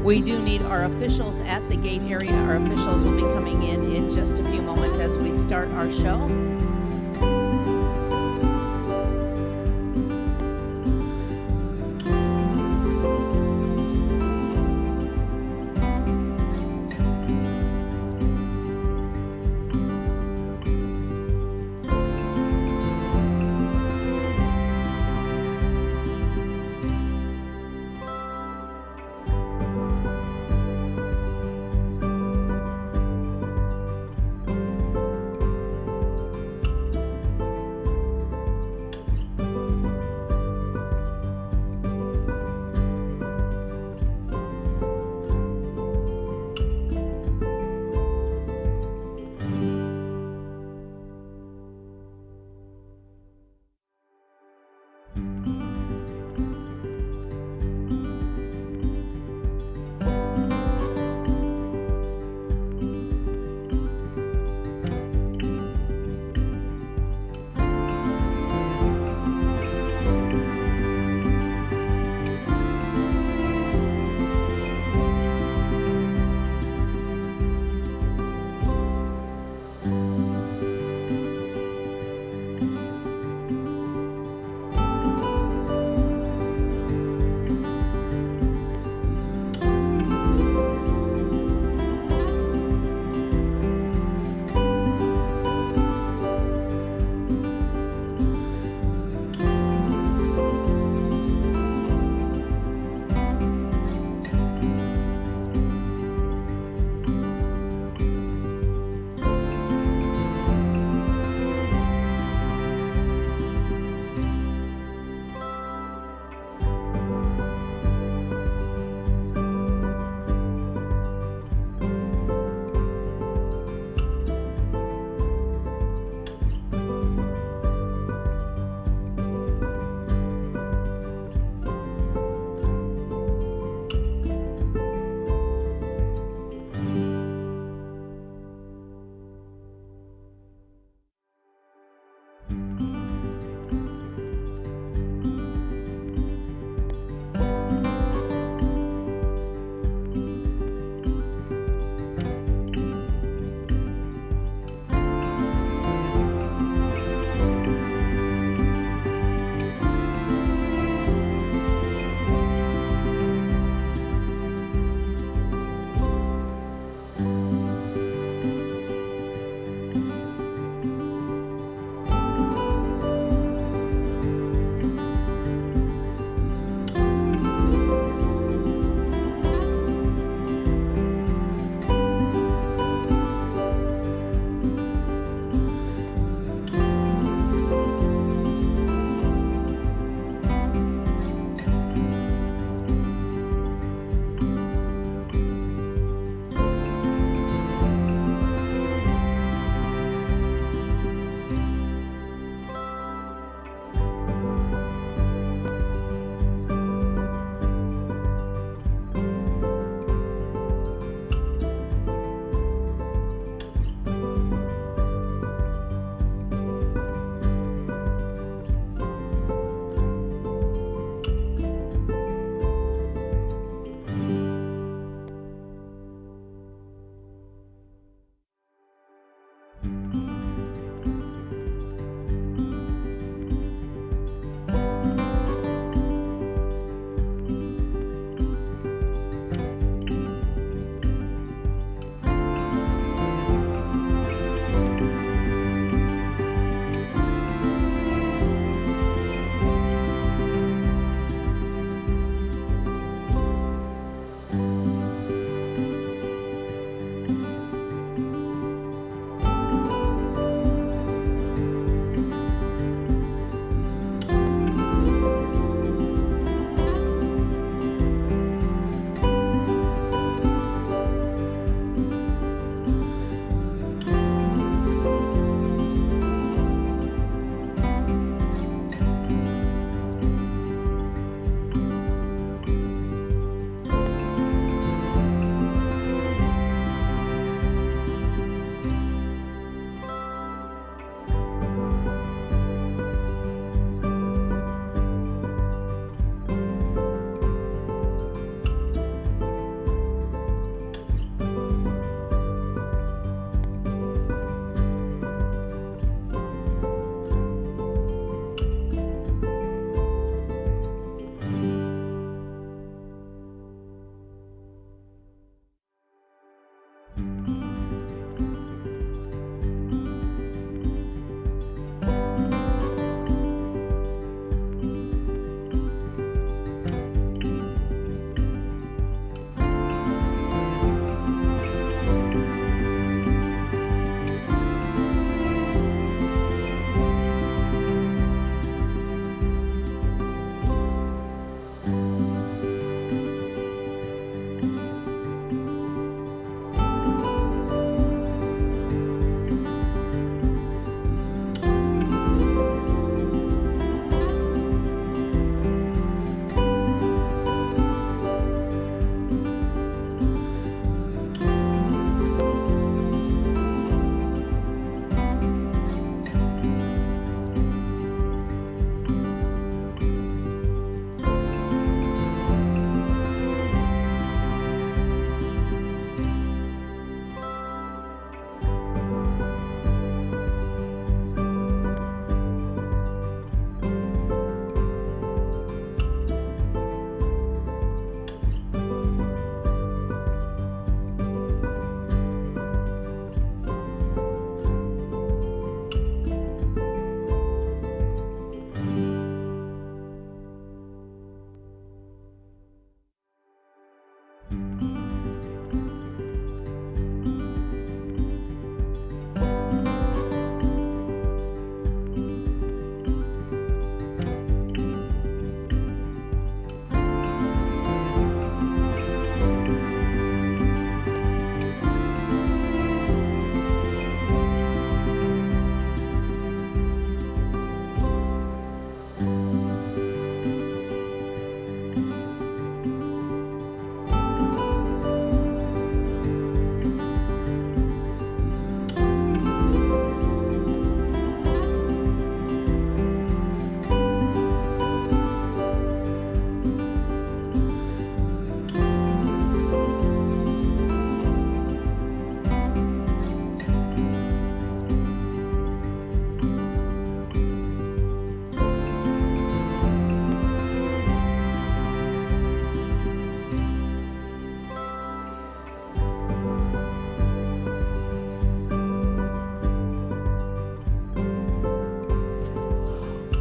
We do need our officials at the gate area. Our officials will be coming in just a few moments as we start our show.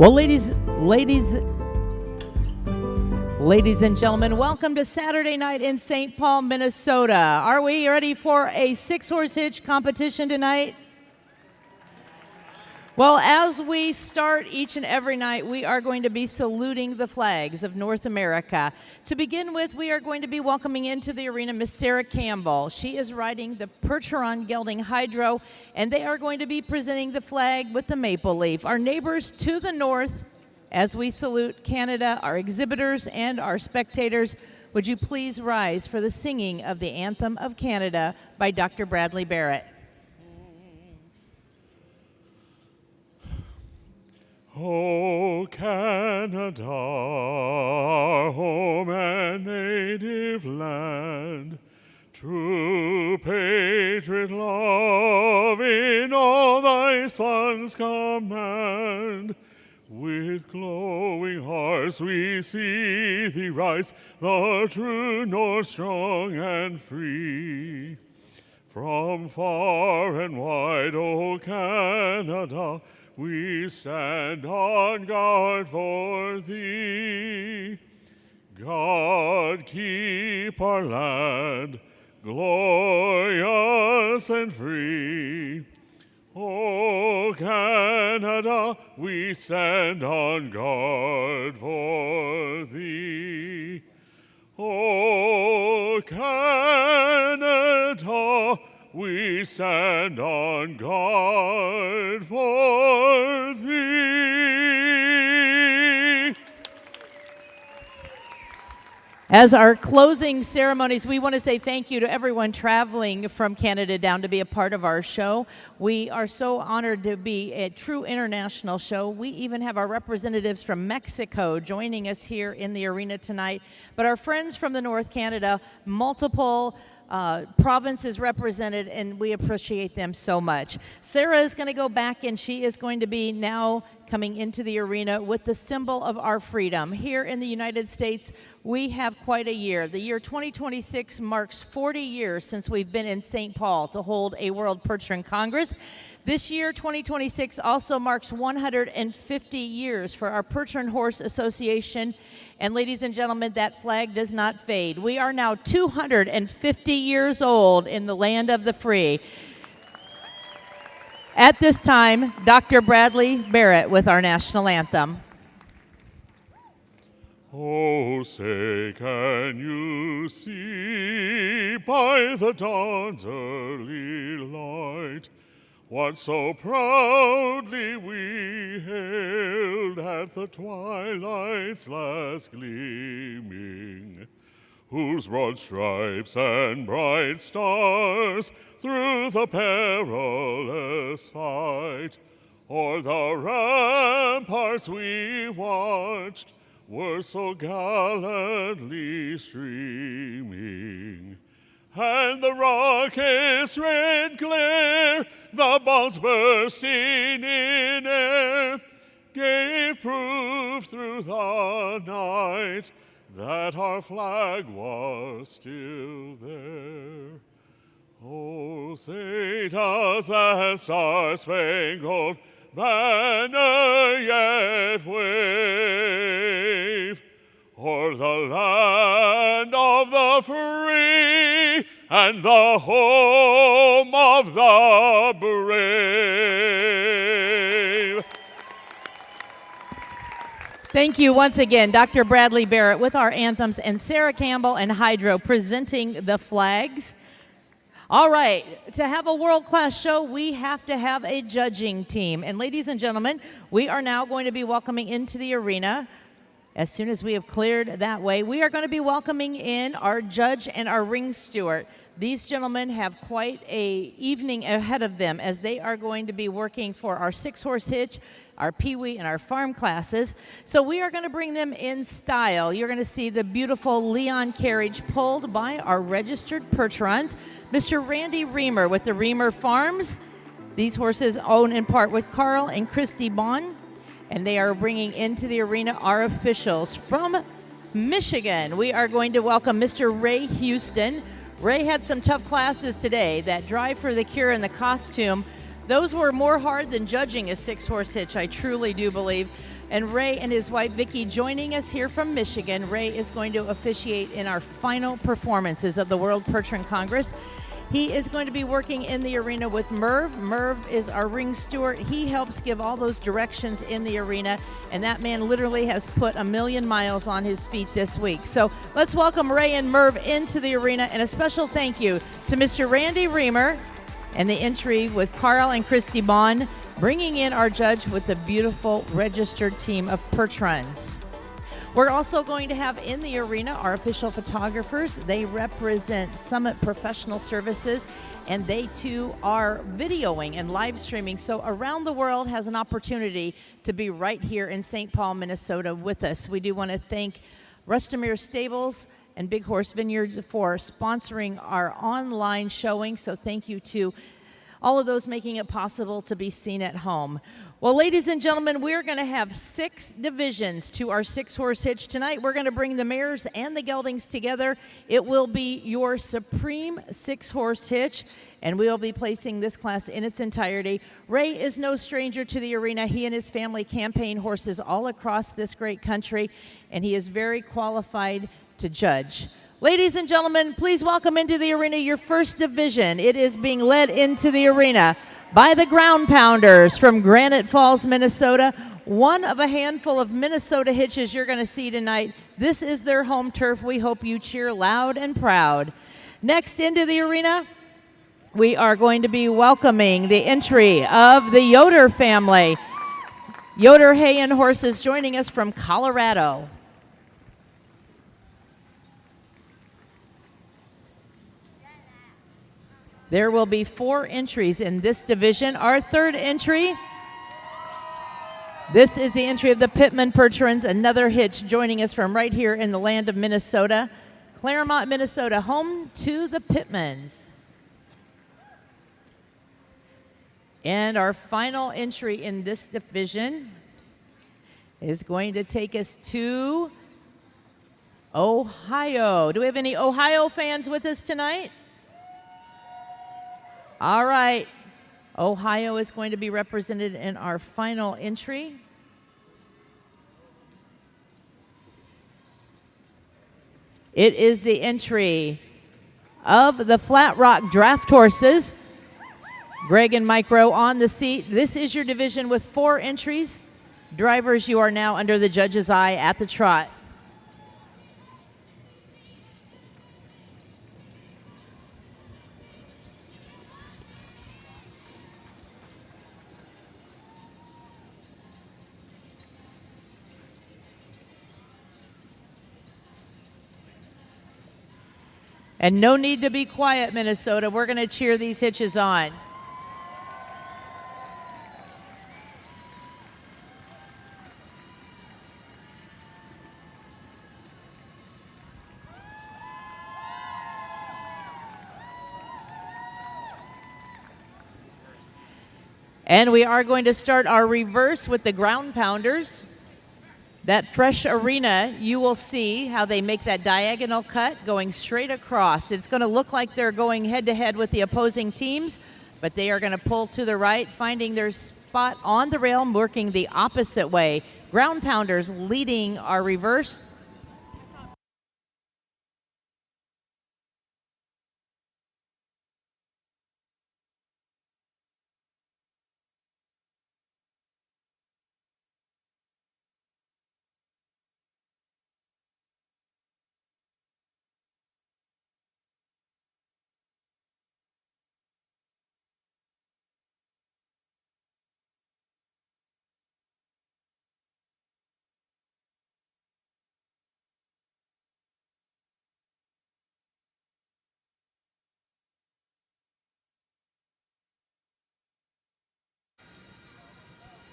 Well, ladies and gentlemen, welcome to Saturday night in St. Paul, Minnesota. Are we ready for a six-horse hitch competition tonight? Well, as we start each and every night, we are going to be saluting the flags of North America. To begin with, we are going to be welcoming into the arena Miss Sarah Campbell. She is riding the Percheron Gelding Hydro, and they are going to be presenting the flag with the maple leaf. Our neighbors to the north, as we salute Canada, our exhibitors and our spectators, would you please rise for the singing of the Anthem of Canada by Dr. Bradley Barrett. O Canada, our home and native land, true patriot love in all thy sons command. With glowing hearts we see thee rise, the true North strong and free. From far and wide, O Canada, we stand on guard for thee. God keep our land glorious and free. O Canada, we stand on guard for thee. O Canada, we stand on guard for thee. As our closing ceremonies, we want to say thank you to everyone traveling from Canada down to be a part of our show. We are so honored to be a true international show. We even have our representatives from Mexico joining us here in the arena tonight. But our friends from the North Canada, multiple provinces represented, and we appreciate them so much. Sarah is going to go back, and she is going to be now coming into the arena with the symbol of our freedom. Here in the United States, we have quite a year. The year 2026 marks 40 years since we've been in St. Paul to hold a World Percheron Congress. This year, 2026, also marks 150 years for our Percheron Horse Association. And ladies and gentlemen, that flag does not fade. We are now 250 years old in the land of the free. At this time, Dr. Bradley Barrett with our national anthem. Oh, say, can you see by the dawn's early light what so proudly we hailed at the twilight's last gleaming, whose broad stripes and bright stars through the perilous fight o'er the ramparts we watched were so gallantly streaming. And the rocket's red glare, the bombs bursting in air, gave proof through the night that our flag was still there. Oh, say does that star-spangled banner yet wave o'er the land of the free and the home of the brave? Thank you once again, Dr. Bradley Barrett with our anthems, and Sarah Campbell and Hydro presenting the flags. All right, to have a world-class show, we have to have a judging team. And ladies and gentlemen, we are now going to be welcoming into the arena. As soon as we have cleared that way, we are going to be welcoming in our judge and our ring steward. These gentlemen have quite an evening ahead of them as they are going to be working for our six-horse hitch, our peewee, and our farm classes. So we are going to bring them in style. You're going to see the beautiful Leon carriage pulled by our registered Percherons. Mr. Randy Reamer with the Reamer Farms. These horses own in part with Carl and Christy Bond. And they are bringing into the arena our officials from Michigan. We are going to welcome Mr. Ray Houston. Ray had some tough classes today. That drive for the cure and the costume, those were more hard than judging a six-horse hitch, I truly do believe. And Ray and his wife Vicki joining us here from Michigan. Ray is going to officiate in our final performances of the World Percheron Congress. He is going to be working in the arena with Merv. Merv is our ring steward. He helps give all those directions in the arena, and that man literally has put 1,000,000 miles on his feet this week. So let's welcome Ray and Merv into the arena, and a special thank you to Mr. Randy Reamer and the entry with Carl and Christy Bond, bringing in our judge with the beautiful registered team of Percherons. We're also going to have in the arena our official photographers. They represent Summit Professional Services, and they too are videoing and live streaming. So Around the World has an opportunity to be right here in St. Paul, Minnesota with us. We do want to thank Rustomir Stables and Big Horse Vineyards for sponsoring our online showing. So thank you to all of those making it possible to be seen at home. Well, ladies and gentlemen, we're going to have 6 divisions to our 6-horse hitch tonight. We're going to bring the mares and the geldings together. It will be your supreme 6-horse hitch, and we'll be placing this class in its entirety. Ray is no stranger to the arena. He and his family campaign horses all across this great country, and he is very qualified to judge. Ladies and gentlemen, please welcome into the arena your first division. It is being led into the arena by the Ground Pounders from Granite Falls, Minnesota. One of a handful of Minnesota hitches you're going to see tonight. This is their home turf. We hope you cheer loud and proud. Next into the arena, we are going to be welcoming the entry of the Yoder family. Yoder Hay and Horses joining us from Colorado. There will be 4 entries in this division. Our third entry, this is the entry of the Pittman Percherons, another hitch joining us from right here in the land of Minnesota. Claremont, Minnesota, home to the Pittmans. And our final entry in this division is going to take us to Ohio. Do we have any Ohio fans with us tonight? All right, Ohio is going to be represented in our final entry. It is the entry of the Flat Rock Draft Horses. Greg and Mike Rowe on the seat. This is your division with 4 entries. Drivers, you are now under the judge's eye at the trot. And no need to be quiet, Minnesota. We're going to cheer these hitches on. And we are going to start our reverse with the Ground Pounders. That fresh arena, you will see how they make that diagonal cut going straight across. It's going to look like they're going head-to-head with the opposing teams, but they are going to pull to the right, finding their spot on the rail, working the opposite way. Ground Pounders leading our reverse.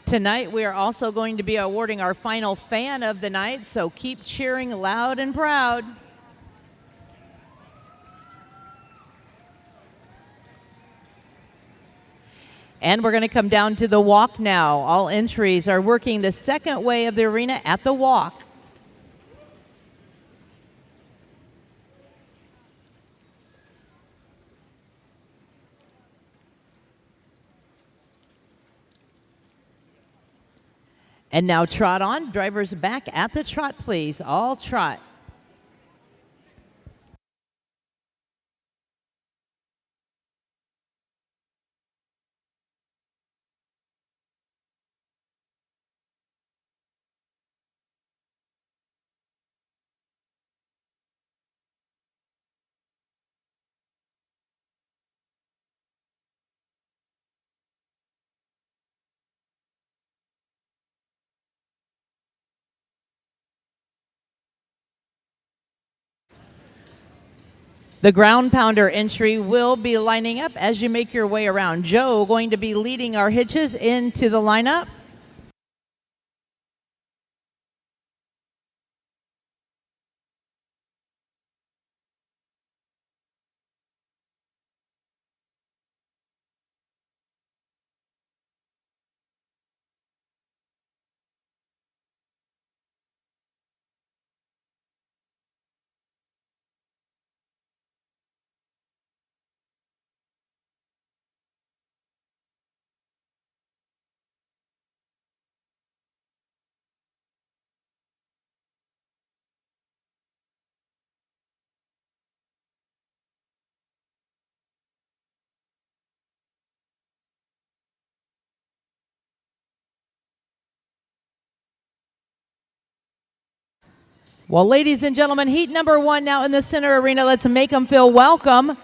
Tonight, we are also going to be awarding our final fan of the night, so keep cheering loud and proud. And we're going to come down to the walk now. All entries are working the second way of the arena at the walk. And now trot on. Drivers back at the trot, please. All trot. The ground pounder entry will be lining up as you make your way around. Joe going to be leading our hitches into the lineup. Well, ladies and gentlemen, heat number 1 now in the center arena. Let's make them feel welcome.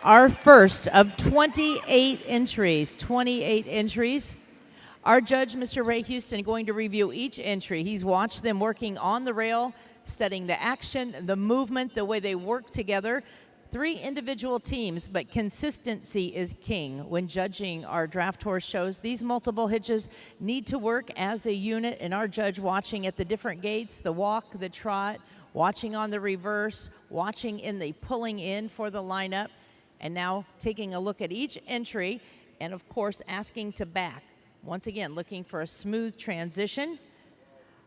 Our first of 28 entries. 28 entries. Our judge, Mr. Ray Houston, going to review each entry. He's watched them working on the rail, studying the action, the movement, the way they work together. 3 individual teams, but consistency is king when judging our draft horse shows. These multiple hitches need to work as a unit, and our judge watching at the different gaits, the walk, the trot, watching on the reverse, watching in the pulling in for the lineup, and now taking a look at each entry, and of course asking to back. Once again, looking for a smooth transition.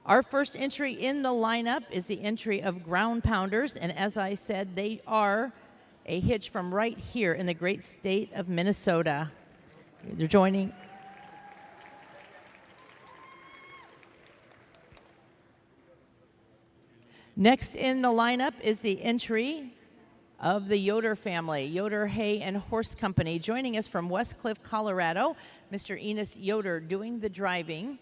Our first entry in the lineup is the entry of ground pounders, and as I said, they are a hitch from right here in the great state of Minnesota. They're joining. Next in the lineup is the entry of the Yoder family, Yoder Hay and Horse Company. Joining us from Westcliff, Colorado, Mr. Enos Yoder doing the driving.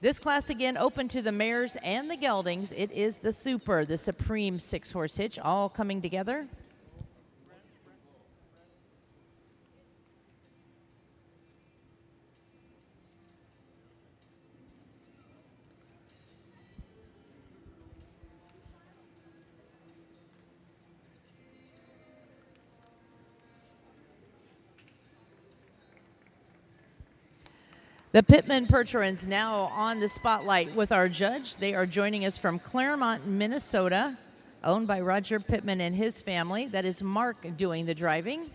This class again open to the mares and the geldings. It is the Super, the Supreme 6-horse hitch, all coming together. The Pittman Percherons now on the spotlight with our judge. They are joining us from Claremont, Minnesota, owned by Roger Pittman and his family. That is Mark doing the driving.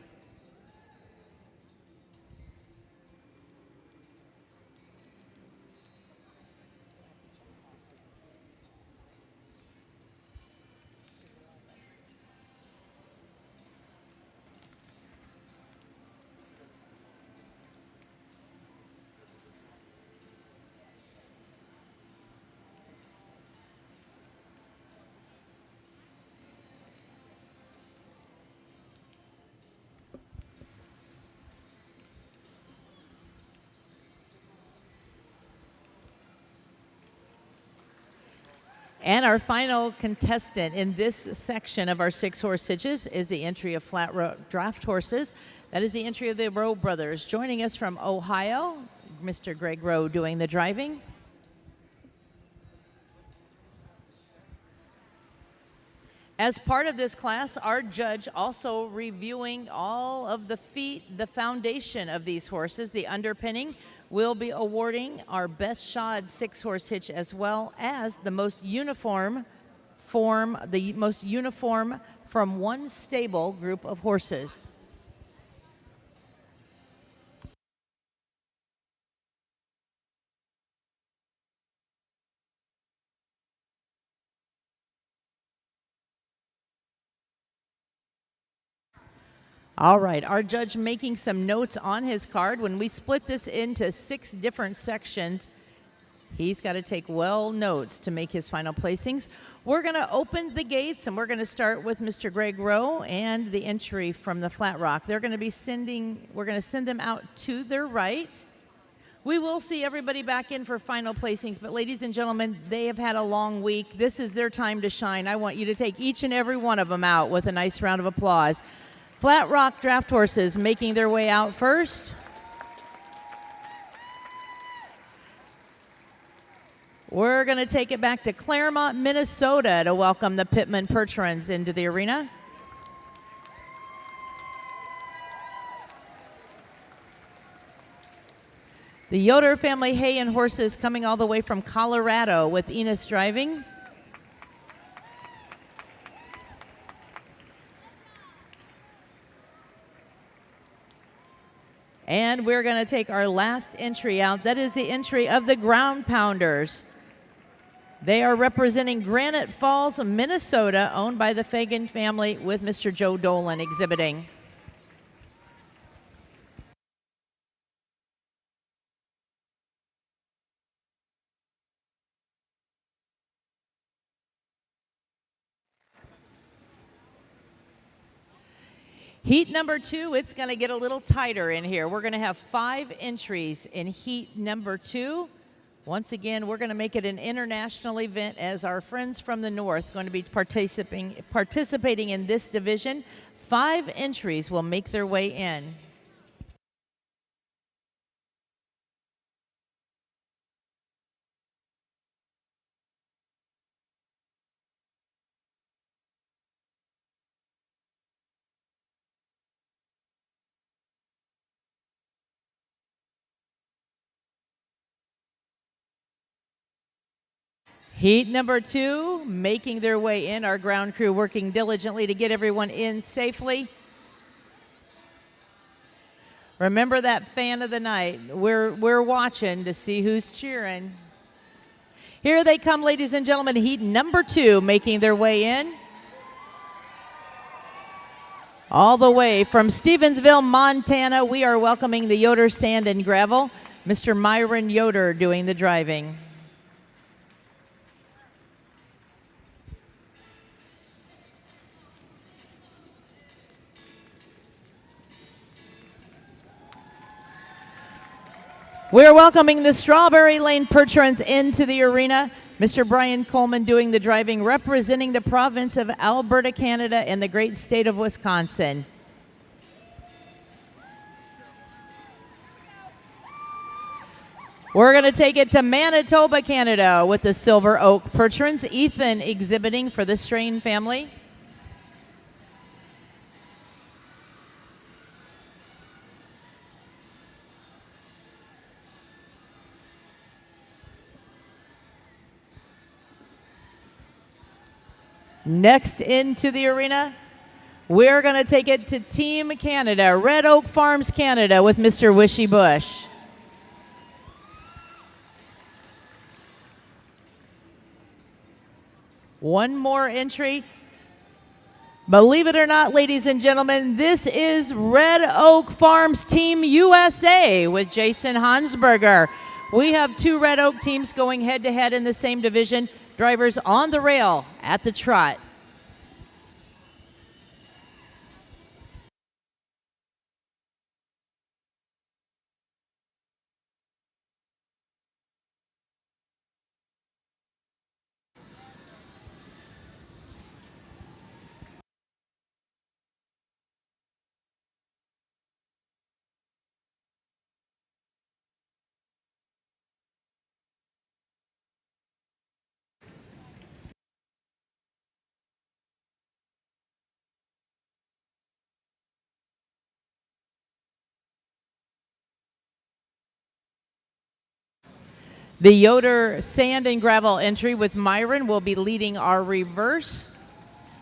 And our final contestant in this section of our 6-horse hitches is the entry of flat row draft horses. That is the entry of the Rowe brothers. Joining us from Ohio, Mr. Greg Rowe doing the driving. As part of this class, our judge also reviewing all of the feet, the foundation of these horses, the underpinning. We'll be awarding our best shod 6-horse hitch as well as the most uniform from one stable group of horses. All right, our judge making some notes on his card. When we split this into 6 different sections, he's got to take well notes to make his final placings. We're going to open the gates, and we're going to start with Mr. Greg Rowe and the entry from the Flat Rock. We're going to send them out to their right. We will see everybody back in for final placings, but ladies and gentlemen, they have had a long week. This is their time to shine. I want you to take each and every one of them out with a nice round of applause. Flat Rock draft horses making their way out first. We're going to take it back to Claremont, Minnesota to welcome the Pittman Percherons into the arena. The Yoder family hay and horses coming all the way from Colorado with Enos driving. And we're going to take our last entry out. That is the entry of the Ground Pounders. They are representing Granite Falls, Minnesota, owned by the Fagan family with Mr. Joe Dolan exhibiting. Heat number 2, it's going to get a little tighter in here. We're going to have 5 entries in heat number 2. Once again, we're going to make it an international event as our friends from the north going to be participating in this division. 5 entries will make their way in. Heat number 2, making their way in. Our ground crew working diligently to get everyone in safely. Remember that fan of the night. We're watching to see who's cheering. Here they come, ladies and gentlemen. Heat number 2, making their way in. All the way from Stevensville, Montana, we are welcoming the Yoder Sand and Gravel. Mr. Myron Yoder doing the driving. We're welcoming the Strawberry Lane Percherons into the arena. Mr. Brian Coleman doing the driving, representing the province of Alberta, Canada, and the great state of Wisconsin. We're going to take it to Manitoba, Canada with the Silver Oak Percherons. Ethan exhibiting for the Strain family. Next into the arena, we're going to take it to Team Canada, Red Oak Farms, Canada, with Mr. Wishy Bush. One more entry. Believe it or not, ladies and gentlemen, this is Red Oak Farms Team USA with Jason Hansberger. We have 2 Red Oak teams going head-to-head in the same division. Drivers on the rail at the trot. The Yoder Sand and Gravel entry with Myron will be leading our reverse.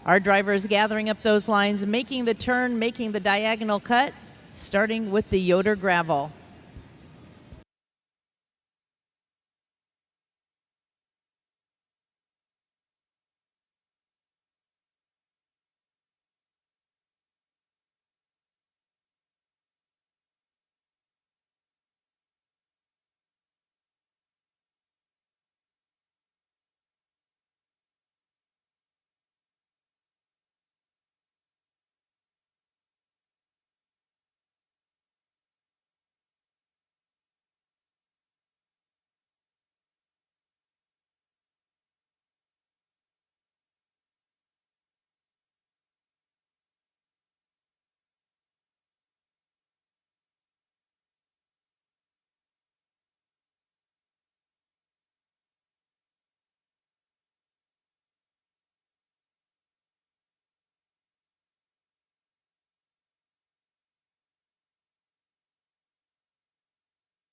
Our drivers gathering up those lines, making the turn, making the diagonal cut, starting with the Yoder Gravel.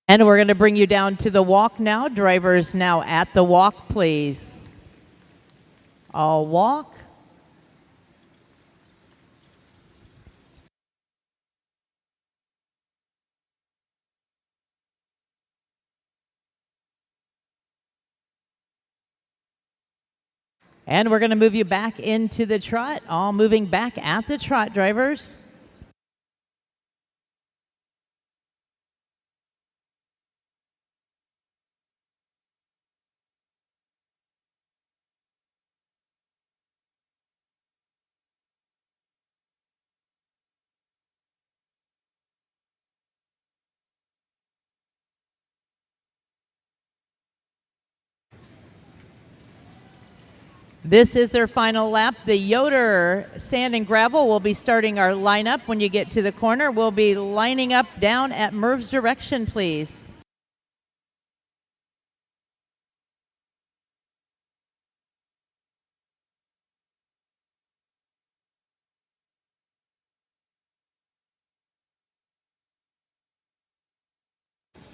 And we're going to bring you down to the walk now. Drivers now at the walk, please. All walk. And we're going to move you back into the trot. All moving back at the trot, drivers. This is their final lap. The Yoder Sand and Gravel will be starting our lineup. When you get to the corner, we'll be lining up down at Merv's direction, please.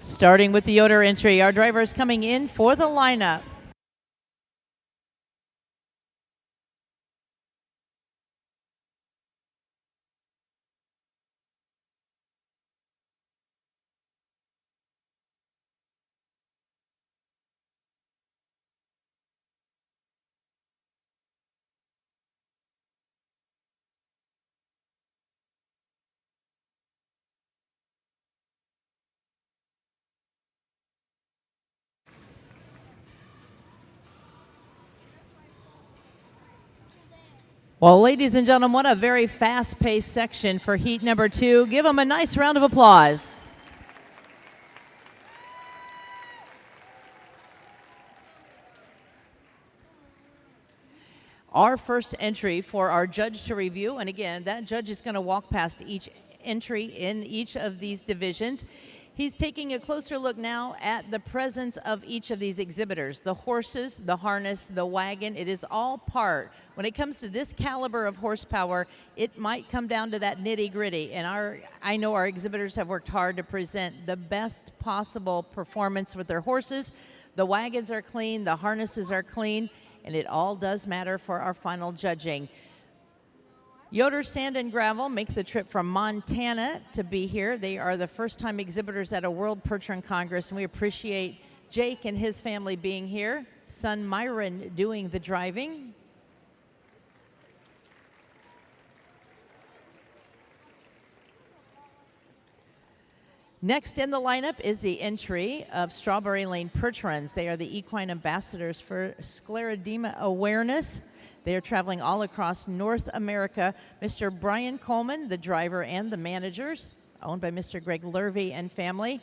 Starting with the Yoder entry, our drivers coming in for the lineup. Well, ladies and gentlemen, what a very fast-paced section for heat number 2. Give them a nice round of applause. Our first entry for our judge to review, and again, that judge is going to walk past each entry in each of these divisions. He's taking a closer look now at the presence of each of these exhibitors. The horses, the harness, the wagon, it is all part. When it comes to this caliber of horsepower, it might come down to that nitty-gritty. And I know our exhibitors have worked hard to present the best possible performance with their horses. The wagons are clean, the harnesses are clean, and it all does matter for our final judging. Yoder Sand and Gravel makes the trip from Montana to be here. They are the first-time exhibitors at a World Percheron Congress, and we appreciate Jake and his family being here. Son Myron doing the driving. Next in the lineup is the entry of Strawberry Lane Percherons. They are the equine ambassadors for scleroderma awareness. They are traveling all across North America. Mr. Brian Coleman, the driver and the managers, owned by Mr. Greg Lurvey and family.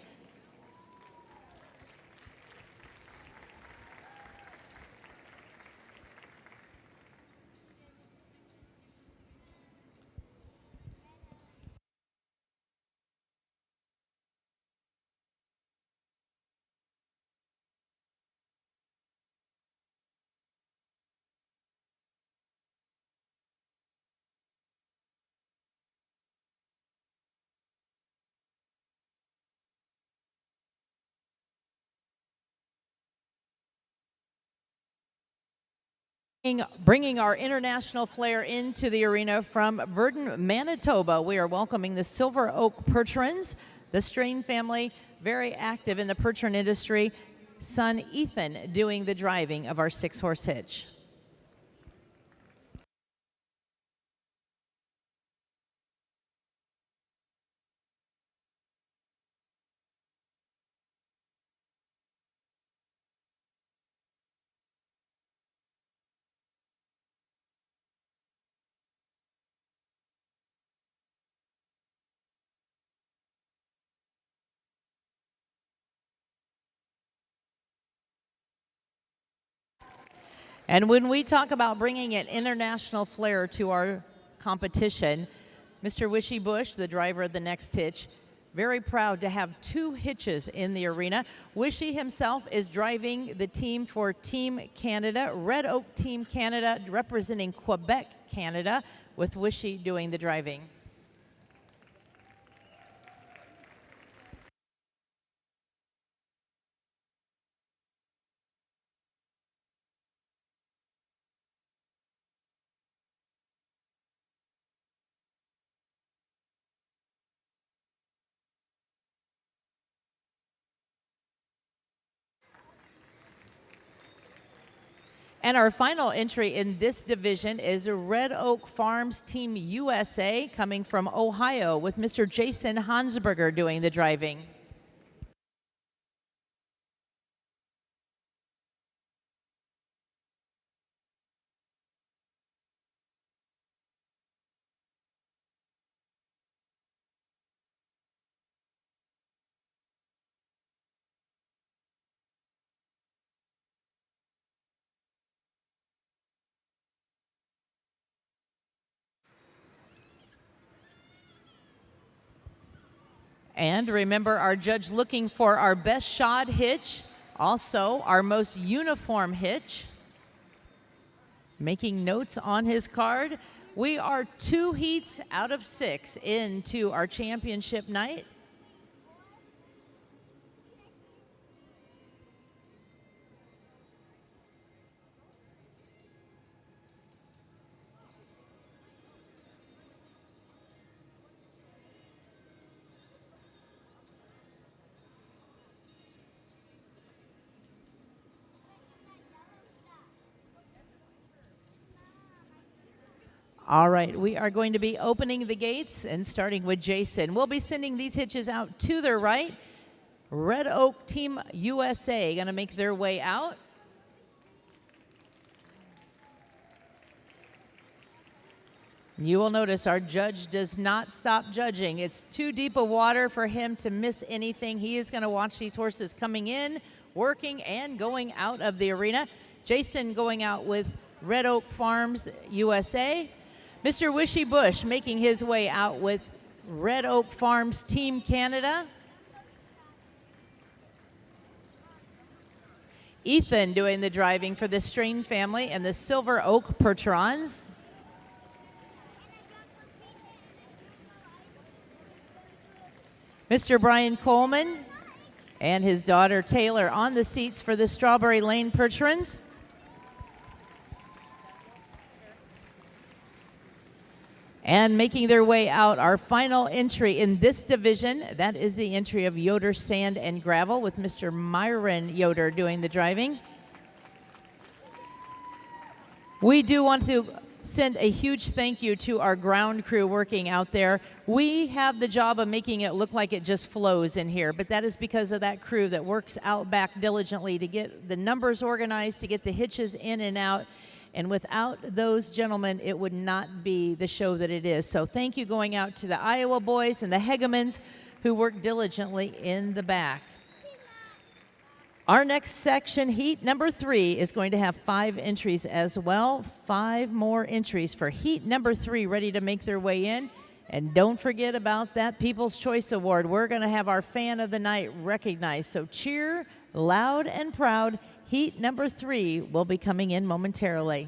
Bringing our international flair into the arena from Virden, Manitoba, we are welcoming the Silver Oak Percherons, the Strain family, very active in the Percheron industry. Son Ethan doing the driving of our 6-horse hitch. And when we talk about bringing an international flair to our competition, Mr. Wishy Bush, the driver of the next hitch, very proud to have 2 hitches in the arena. Wishy himself is driving the team for Team Canada, Red Oak Team Canada, representing Quebec, Canada, with Wishy doing the driving. And our final entry in this division is Red Oak Farms Team USA, coming from Ohio, with Mr. Jason Hansberger doing the driving. And remember, our judge looking for our best shod hitch, also our most uniform hitch. Making notes on his card. We are 2 heats out of 6 into our championship night. All right, we are going to be opening the gates and starting with Jason. We'll be sending these hitches out to their right. Red Oak Team USA going to make their way out. You will notice our judge does not stop judging. It's too deep of water for him to miss anything. He is going to watch these horses coming in, working, and going out of the arena. Jason going out with Red Oak Farms USA. Mr. Wishy Bush making his way out with Red Oak Farms Team Canada. Ethan doing the driving for the Strain family and the Silver Oak Percherons. Mr. Brian Coleman and his daughter Taylor on the seats for the Strawberry Lane Percherons. And making their way out, our final entry in this division, that is the entry of Yoder Sand and Gravel with Mr. Myron Yoder doing the driving. We do want to send a huge thank you to our ground crew working out there. We have the job of making it look like it just flows in here, but that is because of that crew that works out back diligently to get the numbers organized, to get the hitches in and out. And without those gentlemen, it would not be the show that it is. So thank you going out to the Iowa boys and the Hegemans who work diligently in the back. Our next section, heat number 3, is going to have 5 entries as well. 5 more entries for heat number 3 ready to make their way in. And don't forget about that People's Choice Award. We're going to have our fan of the night recognized. So cheer loud and proud. Heat number 3 will be coming in momentarily.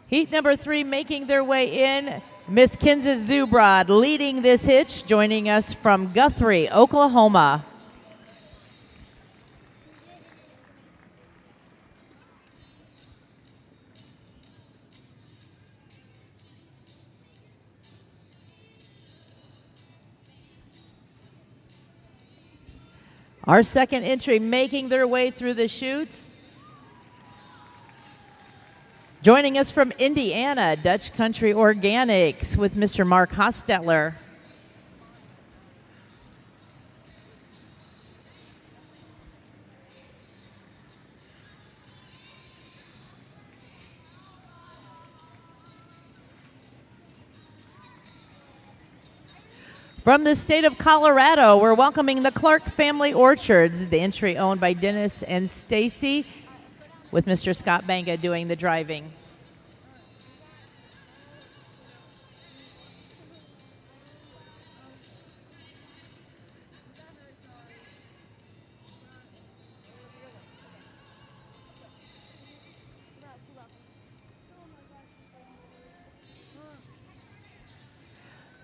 Heat number 3 making their way in. Miss Kinza Zubrod leading this hitch, joining us from Guthrie, Oklahoma. Our second entry making their way through the chutes. Joining us from Indiana, Dutch Country Organics with Mr. Mark Hostetler. From the state of Colorado, we're welcoming the Clark Family Orchards, the entry owned by Dennis and Stacy, with Mr. Scott Banga doing the driving.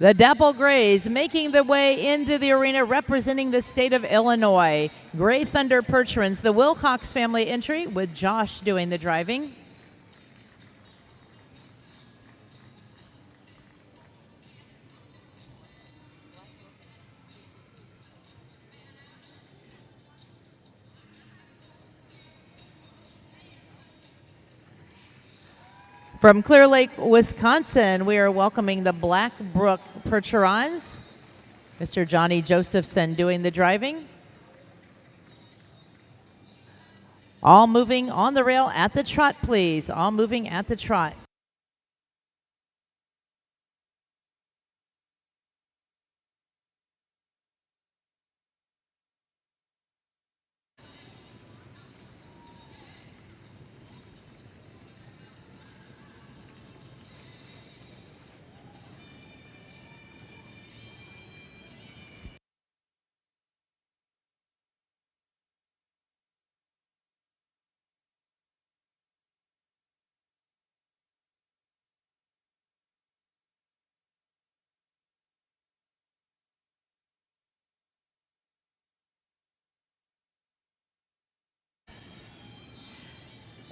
The Dapple Grays making the way into the arena representing the state of Illinois. Gray Thunder Percherons, the Wilcox family entry with Josh doing the driving. From Clear Lake, Wisconsin, we are welcoming the Black Brook Percherons. Mr. Johnny Josephson doing the driving. All moving on the rail at the trot, please. All moving at the trot.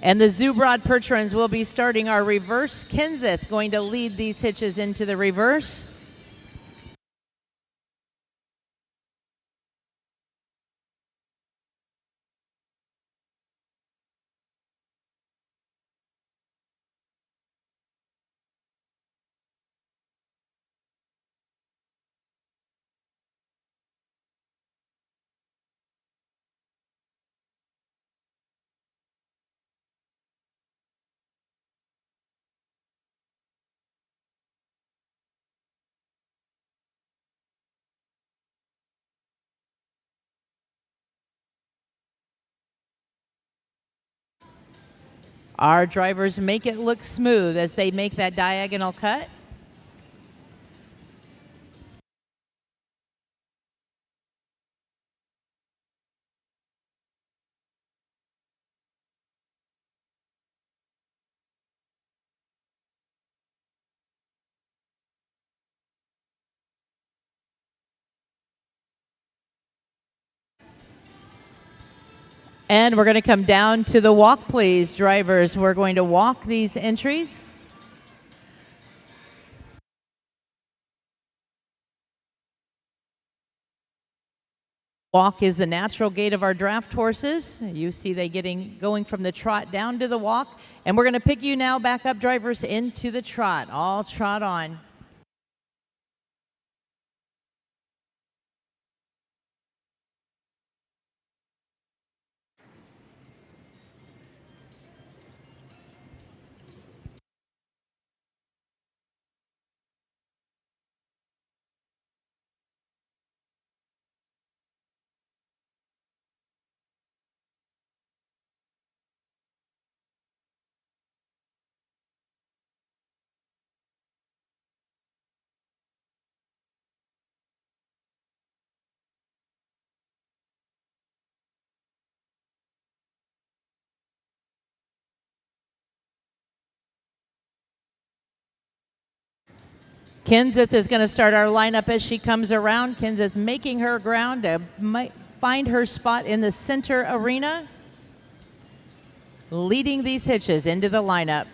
And the Zubrod Percherons will be starting our reverse. Kenseth going to lead these hitches into the reverse. Our drivers make it look smooth as they make that diagonal cut. And we're going to come down to the walk, please, drivers. We're going to walk these entries. Walk is the natural gait of our draft horses. You see they going from the trot down to the walk. And we're going to pick you now back up, drivers, into the trot. All trot on. Kenseth is going to start our lineup as she comes around. Kenseth making her ground to find her spot in the center arena, leading these hitches into the lineup.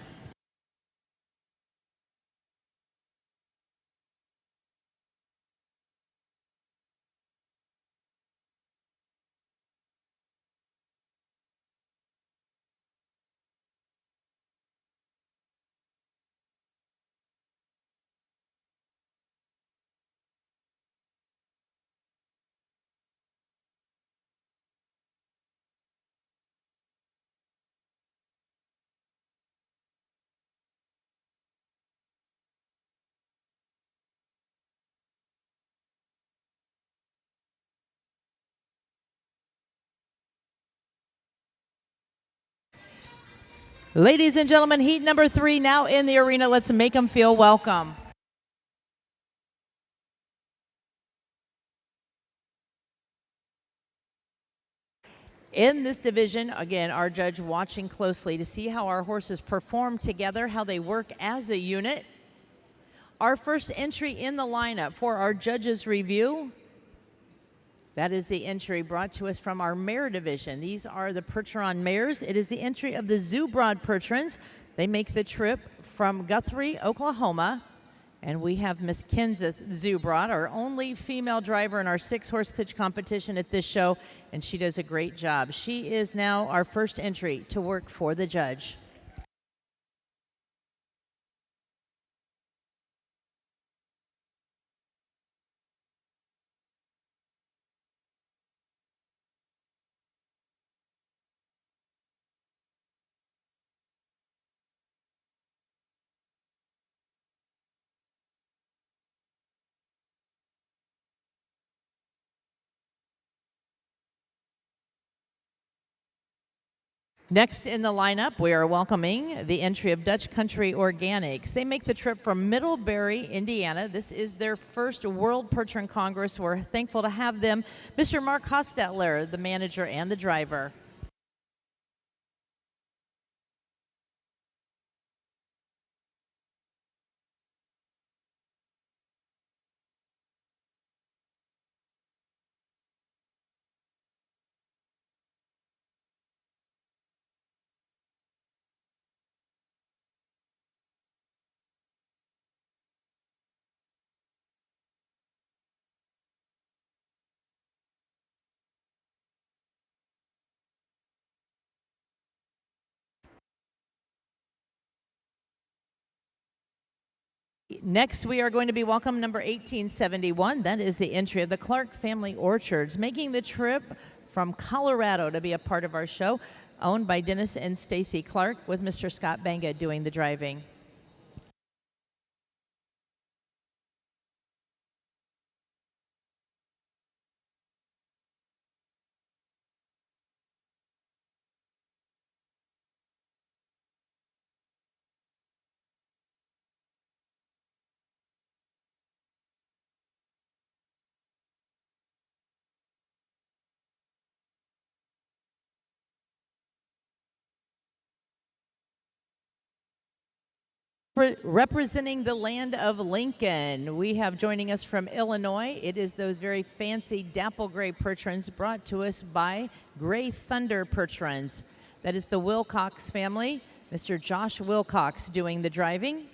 Ladies and gentlemen, heat number 3 now in the arena. Let's make them feel welcome. In this division, again, our judge watching closely to see how our horses perform together, how they work as a unit. Our first entry in the lineup for our judges' review, that is the entry brought to us from our mare division. These are the Percheron mares. It is the entry of the Zubrod Percherons. They make the trip from Guthrie, Oklahoma. And we have Miss Kenseth Zubrod, our only female driver in our 6-horse hitch competition at this show, and she does a great job. She is now our first entry to work for the judge. Next in the lineup, we are welcoming the entry of Dutch Country Organics. They make the trip from Middlebury, Indiana. This is their first World Percheron Congress. We're thankful to have them. Mr. Mark Hostetler, the manager and the driver. Next, we are going to be welcome number 1871. That is the entry of the Clark Family Orchards, making the trip from Colorado to be a part of our show, owned by Dennis and Stacy Clark, with Mr. Scott Banga doing the driving. Representing the land of Lincoln, we have joining us from Illinois. It is those very fancy dapple gray percherons brought to us by Gray Thunder Percherons. That is the Wilcox family. Mr. Josh Wilcox doing the driving.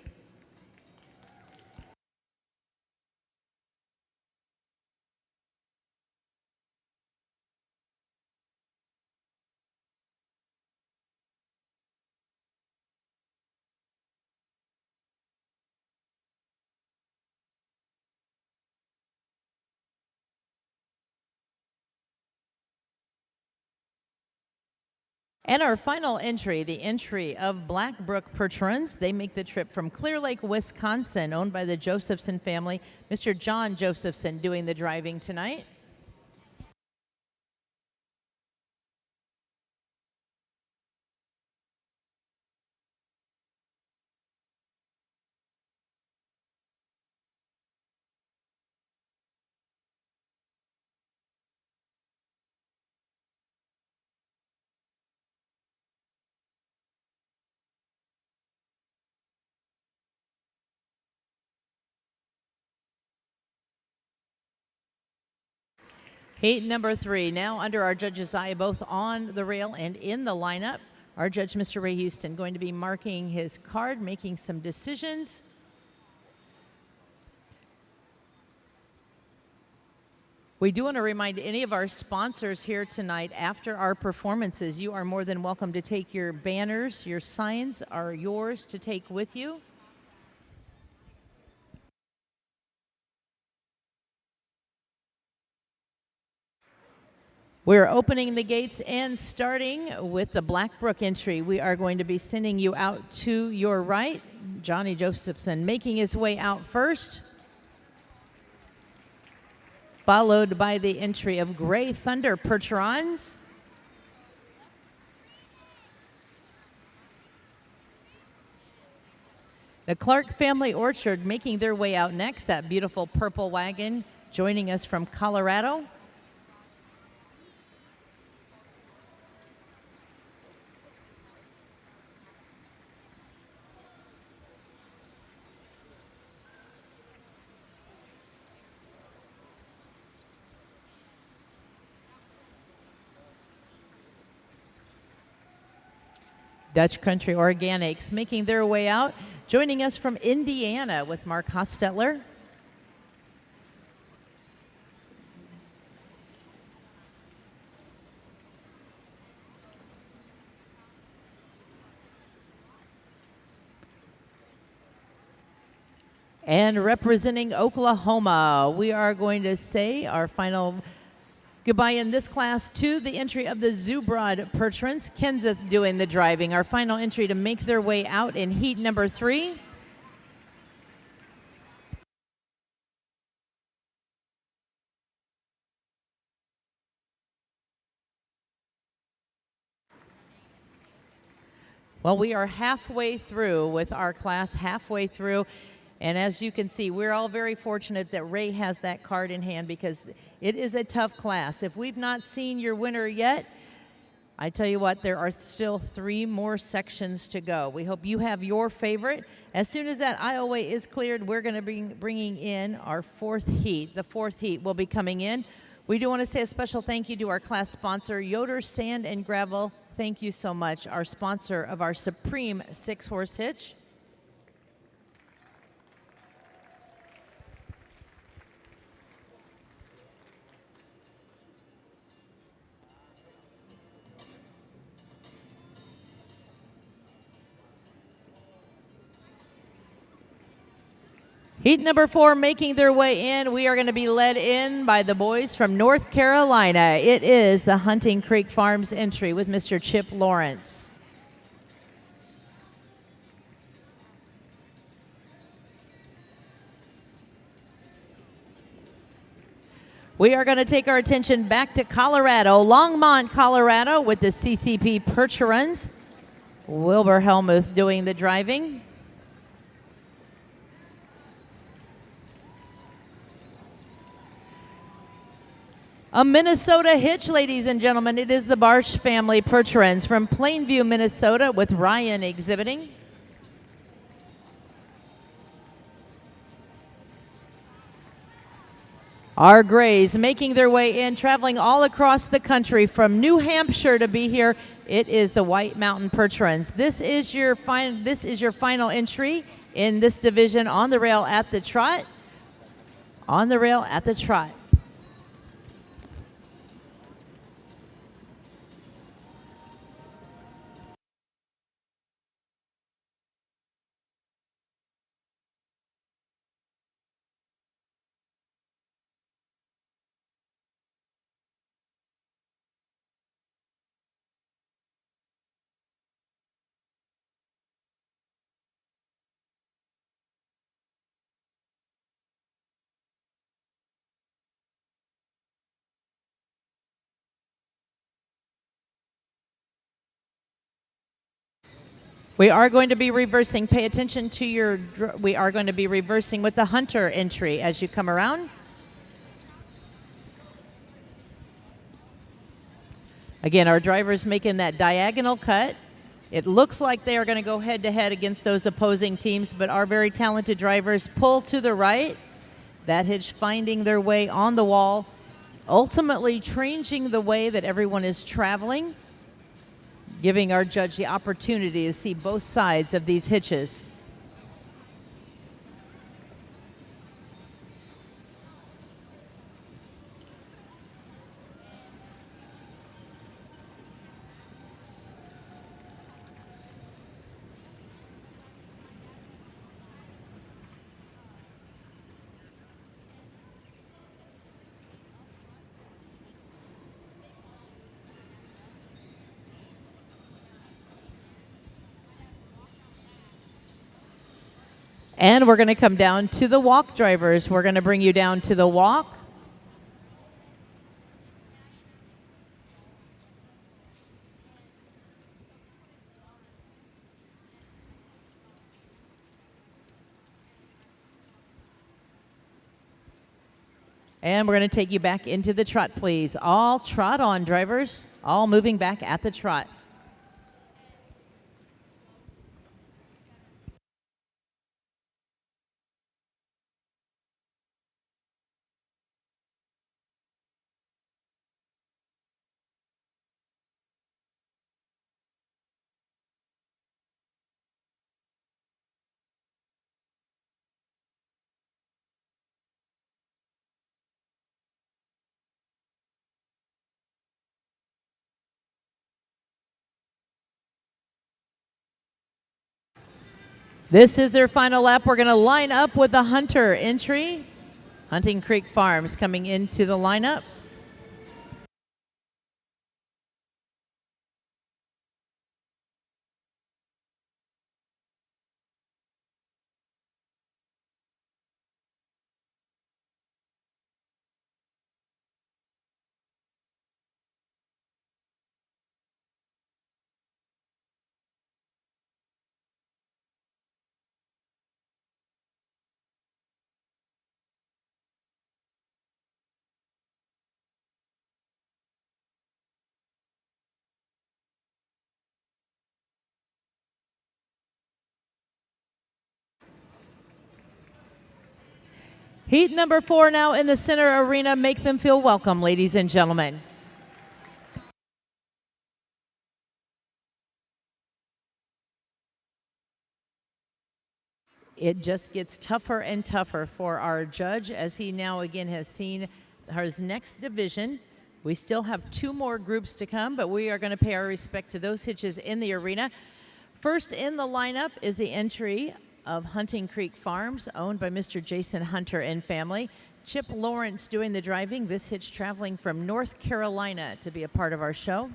And our final entry, the entry of Blackbrook Percherons. They make the trip from Clear Lake, Wisconsin, owned by the Josephson family. Mr. John Josephson doing the driving tonight. Heat number 3, now under our judge's eye, both on the rail and in the lineup. Our judge, Mr. Ray Houston, going to be marking his card, making some decisions. We do want to remind any of our sponsors here tonight, after our performances, you are more than welcome to take your banners. Your signs are yours to take with you. We're opening the gates and starting with the Blackbrook entry. We are going to be sending you out to your right. Johnny Josephson making his way out first, followed by the entry of Gray Thunder Percherons. The Clark Family Orchard making their way out next, that beautiful purple wagon joining us from Colorado. Dutch Country Organics making their way out, joining us from Indiana with Mark Hostetler. And representing Oklahoma, we are going to say our final goodbye in this class to the entry of the Zubrod Percherons. Kenseth doing the driving. Our final entry to make their way out in heat number 3. Well, we are halfway through with our class, halfway through. And as you can see, we're all very fortunate that Ray has that card in hand because it is a tough class. If we've not seen your winner yet, I tell you what, there are still 3 more sections to go. We hope you have your favorite. As soon as that aisleway is cleared, we're going to be bringing in our 4th heat. The 4th heat will be coming in. We do want to say a special thank you to our class sponsor, Yoder Sand and Gravel. Thank you so much, our sponsor of our Supreme 6-horse hitch. Heat number 4 making their way in. We are going to be led in by the boys from North Carolina. It is the Hunting Creek Farms entry with Mr. Chip Lawrence. We are going to take our attention back to Colorado, Longmont, Colorado, with the CCP Percherons. Wilbur Helmuth doing the driving. A Minnesota hitch, ladies and gentlemen. It is the Barsh family Percherons from Plainview, Minnesota, with Ryan exhibiting. Our Grays making their way in, traveling all across the country from New Hampshire to be here. It is the White Mountain Percherons. This is your final entry in this division on the rail at the trot. On the rail at the trot. We are going to be reversing. Pay attention to your, we are going to be reversing with the Hunter entry as you come around. Again, our drivers making that diagonal cut. It looks like they are going to go head to head against those opposing teams, but our very talented drivers pull to the right. That hitch finding their way on the wall, ultimately changing the way that everyone is traveling, giving our judge the opportunity to see both sides of these hitches. And we're going to come down to the walk drivers. We're going to bring you down to the walk. And we're going to take you back into the trot, please. All trot on, drivers. All moving back at the trot. This is their final lap. We're going to line up with the Hunter entry. Hunting Creek Farms coming into the lineup. Heat number 4 now in the center arena. Make them feel welcome, ladies and gentlemen. It just gets tougher and tougher for our judge as he now again has seen his next division. We still have 2 more groups to come, but we are going to pay our respect to those hitches in the arena. First in the lineup is the entry of Hunting Creek Farms, owned by Mr. Jason Hunter and family. Chip Lawrence doing the driving. This hitch traveling from North Carolina to be a part of our show.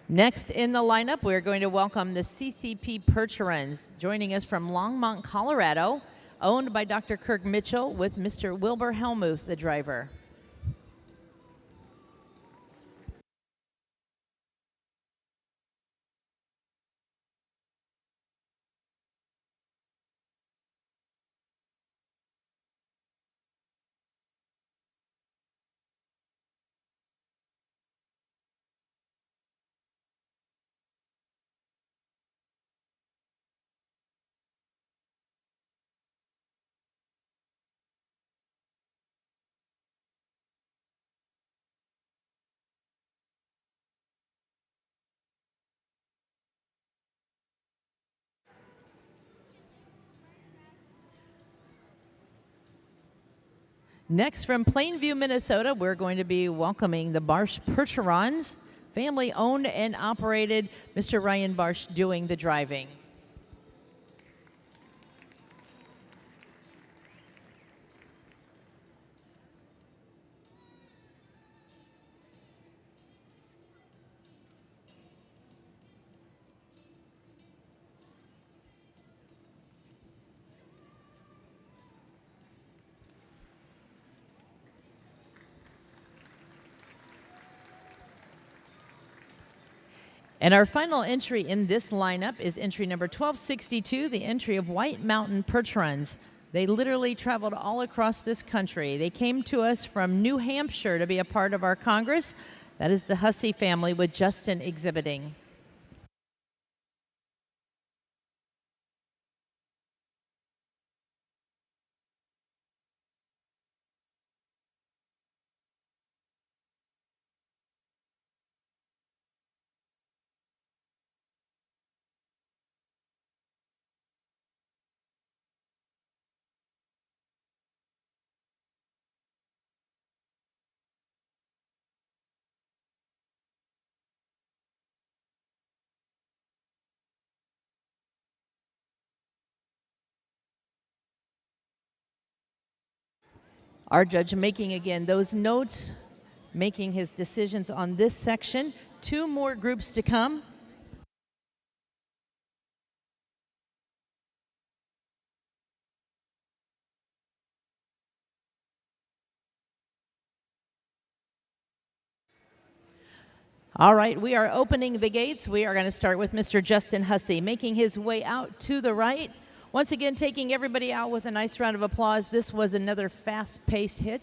Next in the lineup, we're going to welcome the CCP Percherons, joining us from Longmont, Colorado, owned by Dr. Kirk Mitchell with Mr. Wilbur Helmuth, the driver. Next, from Plainview, Minnesota, we're going to be welcoming the Barsh Percherons, family owned and operated. Mr. Ryan Barsh doing the driving. And our final entry in this lineup is entry number 1262, the entry of White Mountain Percherons. They literally traveled all across this country. They came to us from New Hampshire to be a part of our Congress. That is the Hussey family with Justin exhibiting. Our judge making, again, those notes, making his decisions on this section. 2 more groups to come. All right, we are opening the gates. We are going to start with Mr. Justin Hussey, making his way out to the right. Once again, taking everybody out with a nice round of applause. This was another fast-paced hitch.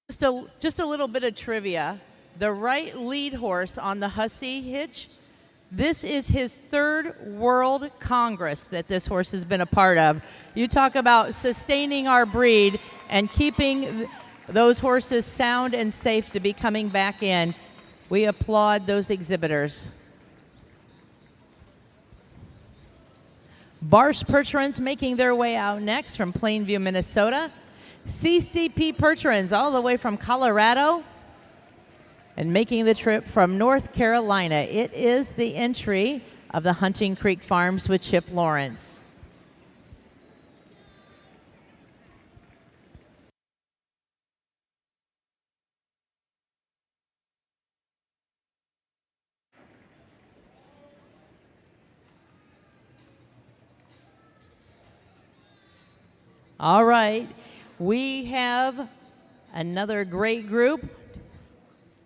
Just a little bit of trivia. The right lead horse on the Hussey hitch, this is his 3rd World Congress that this horse has been a part of. You talk about sustaining our breed and keeping those horses sound and safe to be coming back in. We applaud those exhibitors. Barsh Percherons making their way out next from Plainview, Minnesota. CCP Percherons all the way from Colorado and making the trip from North Carolina. It is the entry of the Hunting Creek Farms with Chip Lawrence. All right. We have another great group.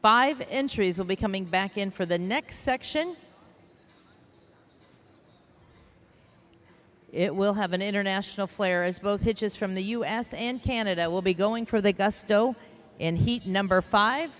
5 entries will be coming back in for the next section. It will have an international flair as both hitches from the U.S. and Canada will be going for the gusto in heat number 5.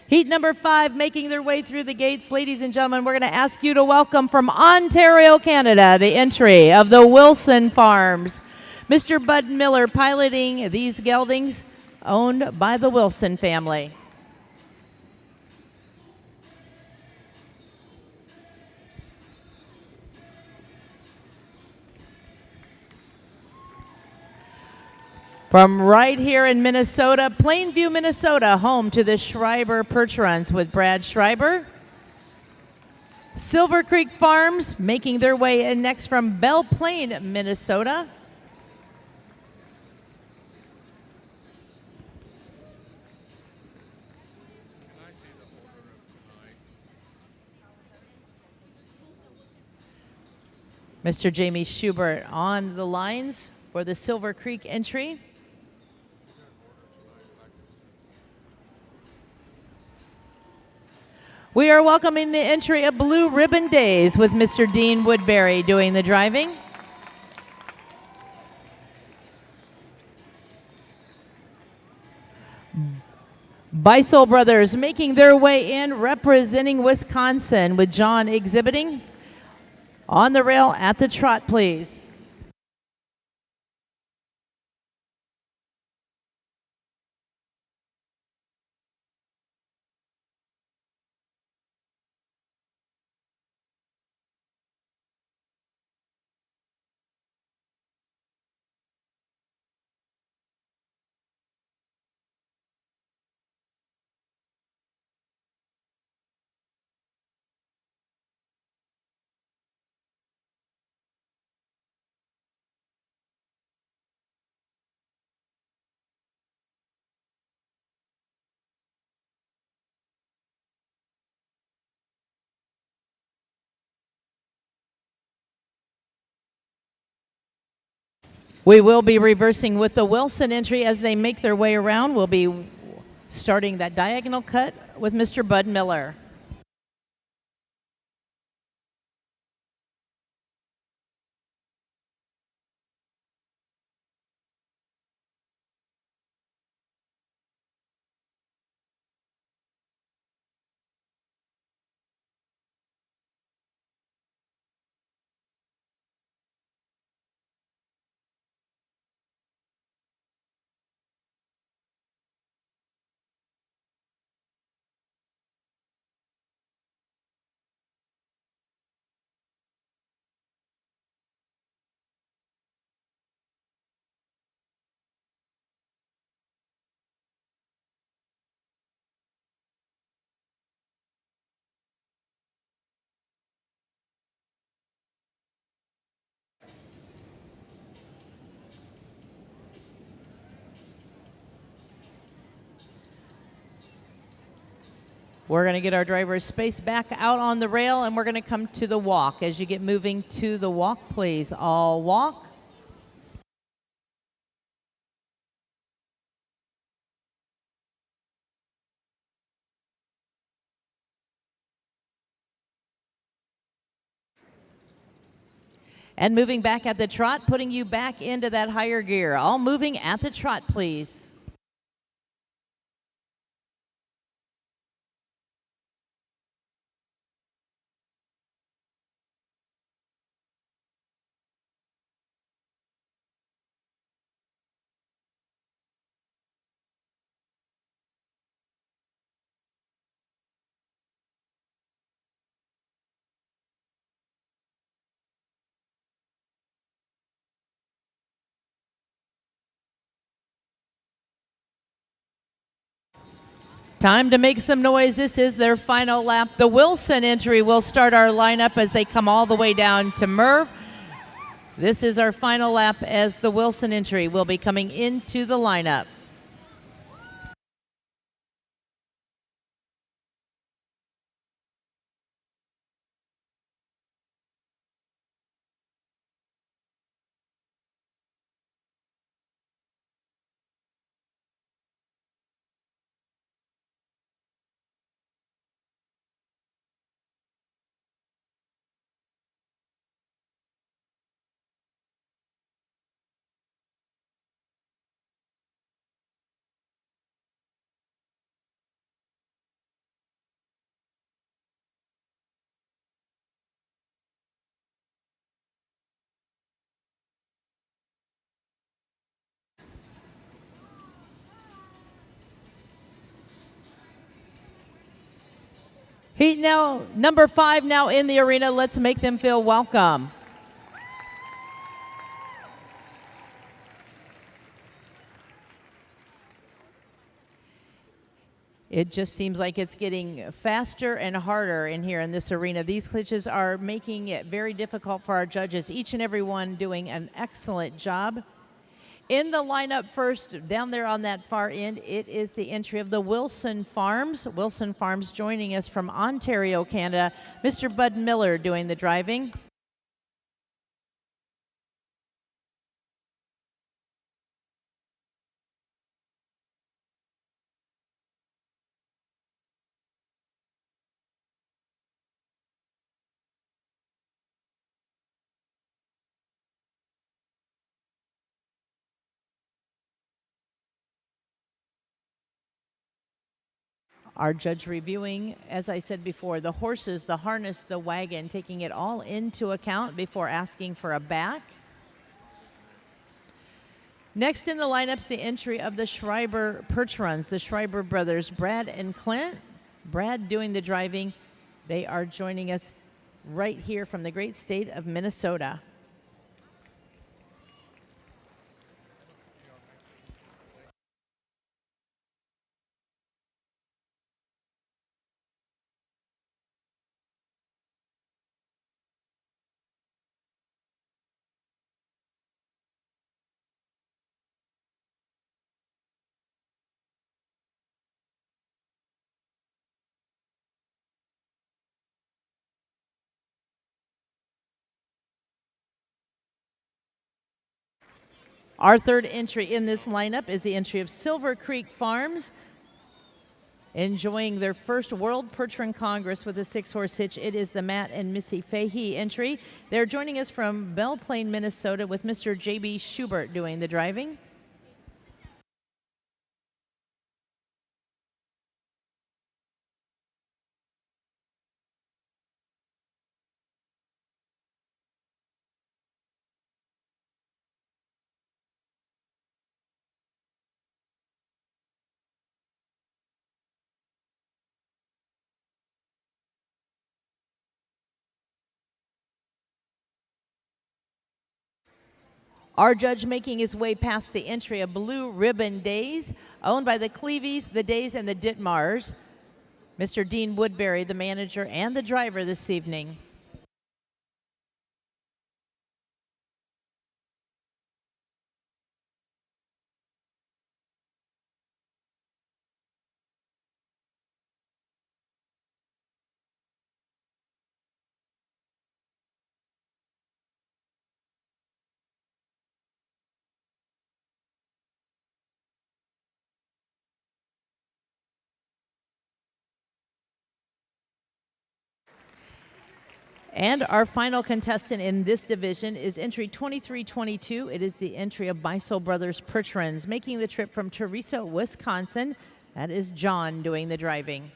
Heat number 5 making their way through the gates. Ladies and gentlemen, we're going to ask you to welcome from Ontario, Canada, the entry of the Wilson Farms. Mr. Bud Miller piloting these geldings owned by the Wilson family. From right here in Minnesota, Plainview, Minnesota, home to the Schreiber Percherons with Brad Schreiber. Silver Creek Farms making their way in next from Belle Plaine, Minnesota. Mr. Jamie Schubert on the lines for the Silver Creek entry. We are welcoming the entry of Blue Ribbon Days with Mr. Dean Woodbury doing the driving. Beisel Brothers making their way in representing Wisconsin with John exhibiting. On the rail at the trot, please. We will be reversing with the Wilson entry as they make their way around. We'll be starting that diagonal cut with Mr. Bud Miller. We're going to get our drivers spaced back out on the rail, and we're going to come to the walk. As you get moving to the walk, please all walk. And moving back at the trot, putting you back into that higher gear. All moving at the trot, please. Time to make some noise. This is their final lap. The Wilson entry will start our lineup as they come all the way down to Merv. This is our final lap as the Wilson entry will be coming into the lineup. Heat now, number 5 now in the arena. Let's make them feel welcome. It just seems like it's getting faster and harder in here in this arena. These glitches are making it very difficult for our judges, each and every one doing an excellent job. In the lineup first, down there on that far end, it is the entry of the Wilson Farms. Wilson Farms joining us from Ontario, Canada. Mr. Bud Miller doing the driving. Our judge reviewing, as I said before, the horses, the harness, the wagon, taking it all into account before asking for a back. Next in the lineup's the entry of the Schreiber Percherons, the Schreiber brothers, Brad and Clint. Brad doing the driving. They are joining us right here from the great state of Minnesota. Our third entry in this lineup is the entry of Silver Creek Farms, enjoying their first World Percheron Congress with a 6-horse hitch. It is the Matt and Missy Fahey entry. They're joining us from Belle Plaine, Minnesota, with Mr. J.B. Schubert doing the driving. Our judge making his way past the entry of Blue Ribbon Days, owned by the Cleavies, the Days, and the Ditmars. Mr. Dean Woodbury, the manager and the driver this evening. And our final contestant in this division is entry 2322. It is the entry of Beisel Brothers Percherons, making the trip from Teresa, Wisconsin. That is John doing the driving.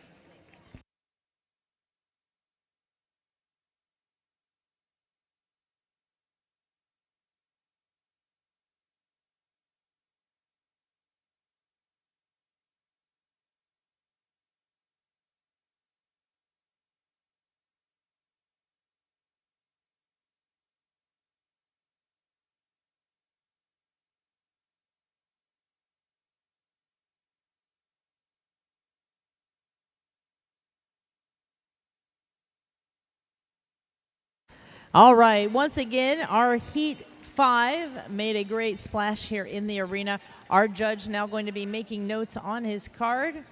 All right, once again, our Heat 5 made a great splash here in the arena. Our judge now going to be making notes on his card.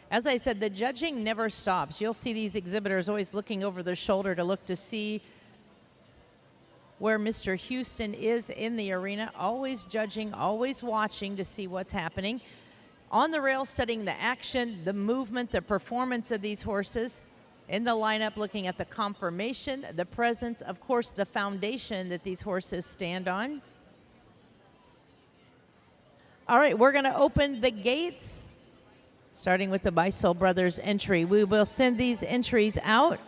As I said, the judging never stops. You'll see these exhibitors always looking over their shoulder to look to see where Mr. Houston is in the arena, always judging, always watching to see what's happening. On the rail, studying the action, the movement, the performance of these horses. In the lineup, looking at the conformation, the presence, of course, the foundation that these horses stand on. All right, we're going to open the gates, starting with the Beisel Brothers entry. We will send these entries out.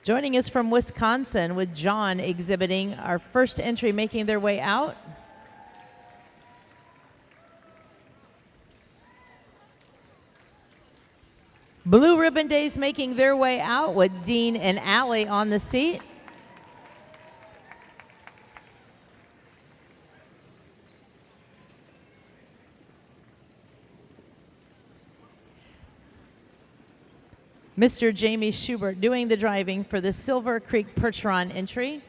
Joining us from Wisconsin with John exhibiting our first entry, making their way out. Blue Ribbon Days making their way out with Dean and Allie on the seat. Mr. Jamie Schubert doing the driving for the Silver Creek Percheron entry.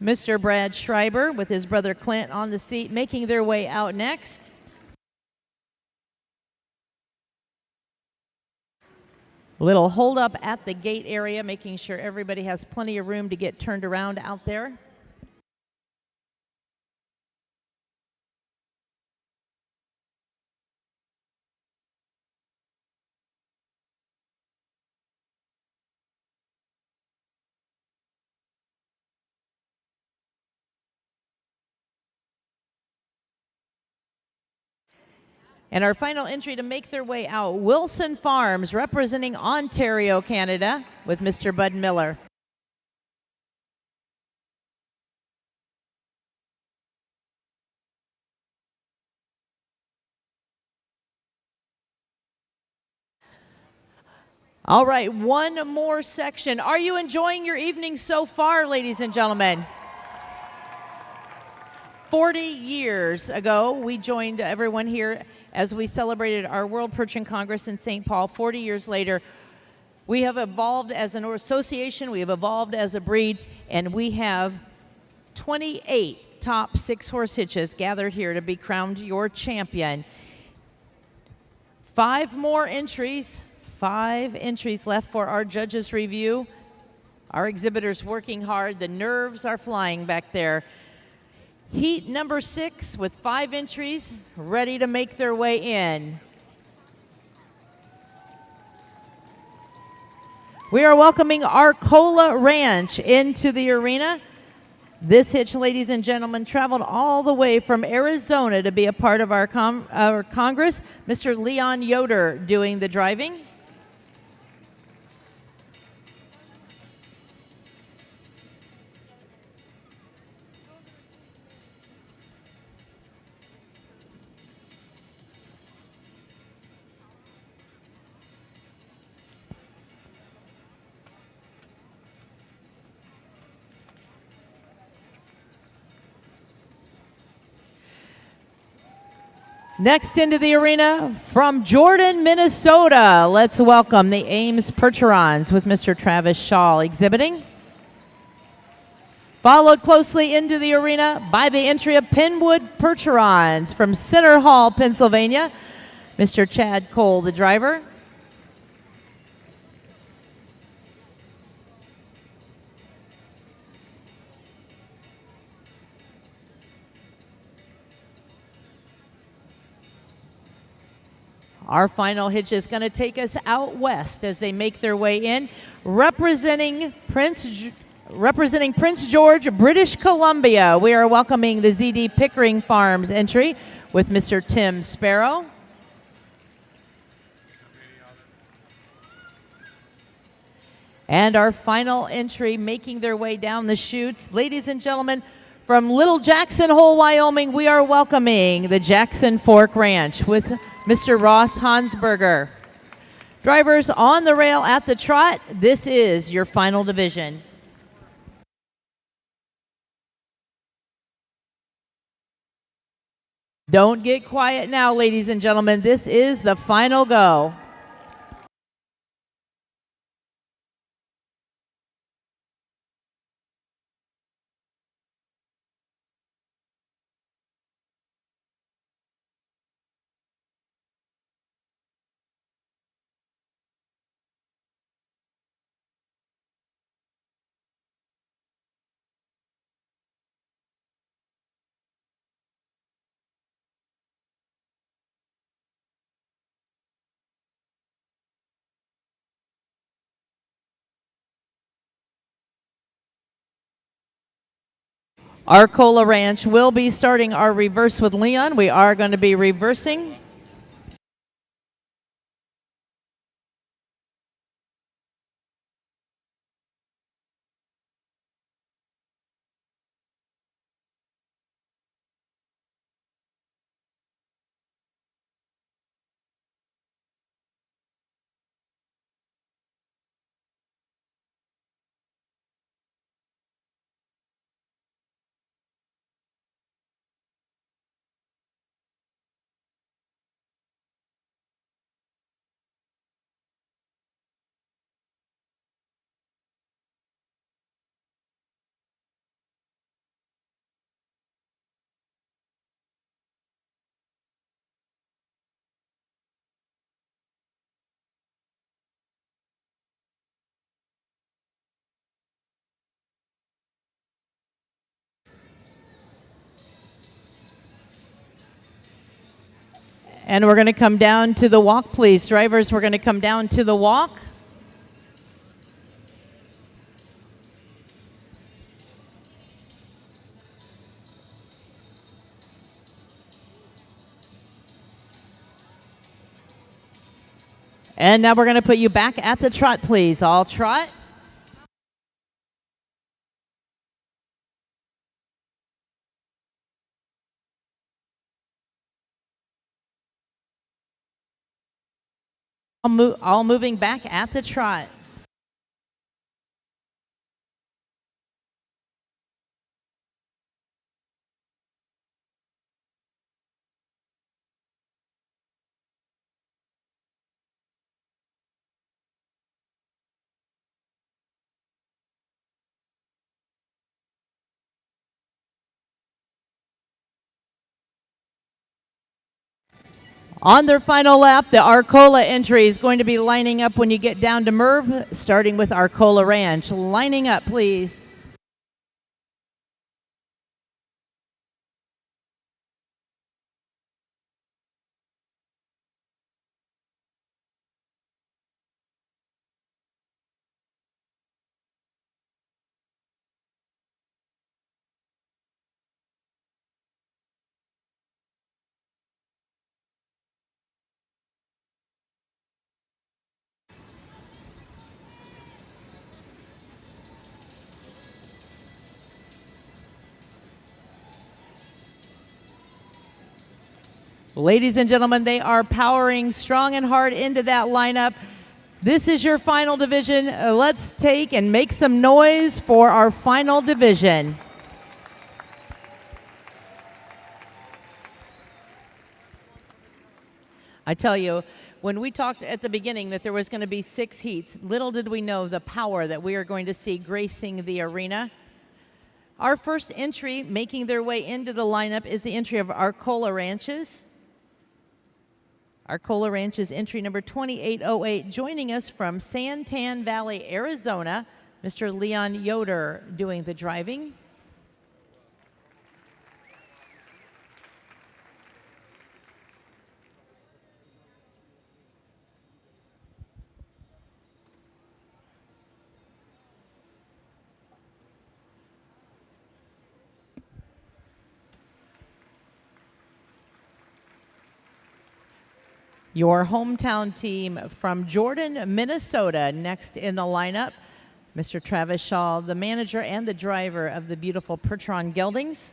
Mr. Brad Schreiber with his brother Clint on the seat making their way out next. Little hold up at the gate area, making sure everybody has plenty of room to get turned around out there. And our final entry to make their way out, Wilson Farms, representing Ontario, Canada, with Mr. Bud Miller. All right, one more section. Are you enjoying your evening so far, ladies and gentlemen? 40 years ago, we joined everyone here as we celebrated our World Percheron Congress in St. Paul. 40 years later, we have evolved as an association, we have evolved as a breed, and we have 28 top 6-horse hitches gathered here to be crowned your champion. 5 more entries, 5 entries left for our judges' review. Our exhibitors working hard, the nerves are flying back there. Heat number 6 with 5 entries ready to make their way in. We are welcoming Arcola Ranch into the arena. This hitch, ladies and gentlemen, traveled all the way from Arizona to be a part of our Congress. Mr. Leon Yoder doing the driving. Next into the arena from Jordan, Minnesota, let's welcome the Ames Percherons with Mr. Travis Shaw exhibiting. Followed closely into the arena by the entry of Penwood Percherons from Center Hall, Pennsylvania, Mr. Chad Cole, the driver. Our final hitch is going to take us out west as they make their way in, representing Prince George, British Columbia. We are welcoming the ZD Pickering Farms entry with Mr. Tim Sparrow. And our final entry making their way down the chutes, ladies and gentlemen, from Little Jackson Hole, Wyoming, we are welcoming the Jackson Fork Ranch with Mr. Ross Hansberger. Drivers on the rail at the trot, this is your final division. Don't get quiet now, ladies and gentlemen. This is the final go. Arcola Ranch will be starting our reverse with Leon. We are going to be reversing. And we're going to come down to the walk, please. Drivers, we're going to come down to the walk. And now we're going to put you back at the trot, please. All trot. All moving back at the trot. On their final lap, the Arcola entry is going to be lining up when you get down to Merv, starting with Arcola Ranch. Lining up, please. Ladies and gentlemen, they are powering strong and hard into that lineup. This is your final division. Let's take and make some noise for our final division. I tell you, when we talked at the beginning that there was going to be 6 heats, little did we know the power that we are going to see gracing the arena. Our first entry making their way into the lineup is the entry of Arcola Ranches. Arcola Ranches entry number 2808, joining us from Santan Valley, Arizona, Mr. Leon Yoder doing the driving. Your hometown team from Jordan, Minnesota, next in the lineup. Mr. Travis Shaw, the manager and the driver of the beautiful Percheron Geldings.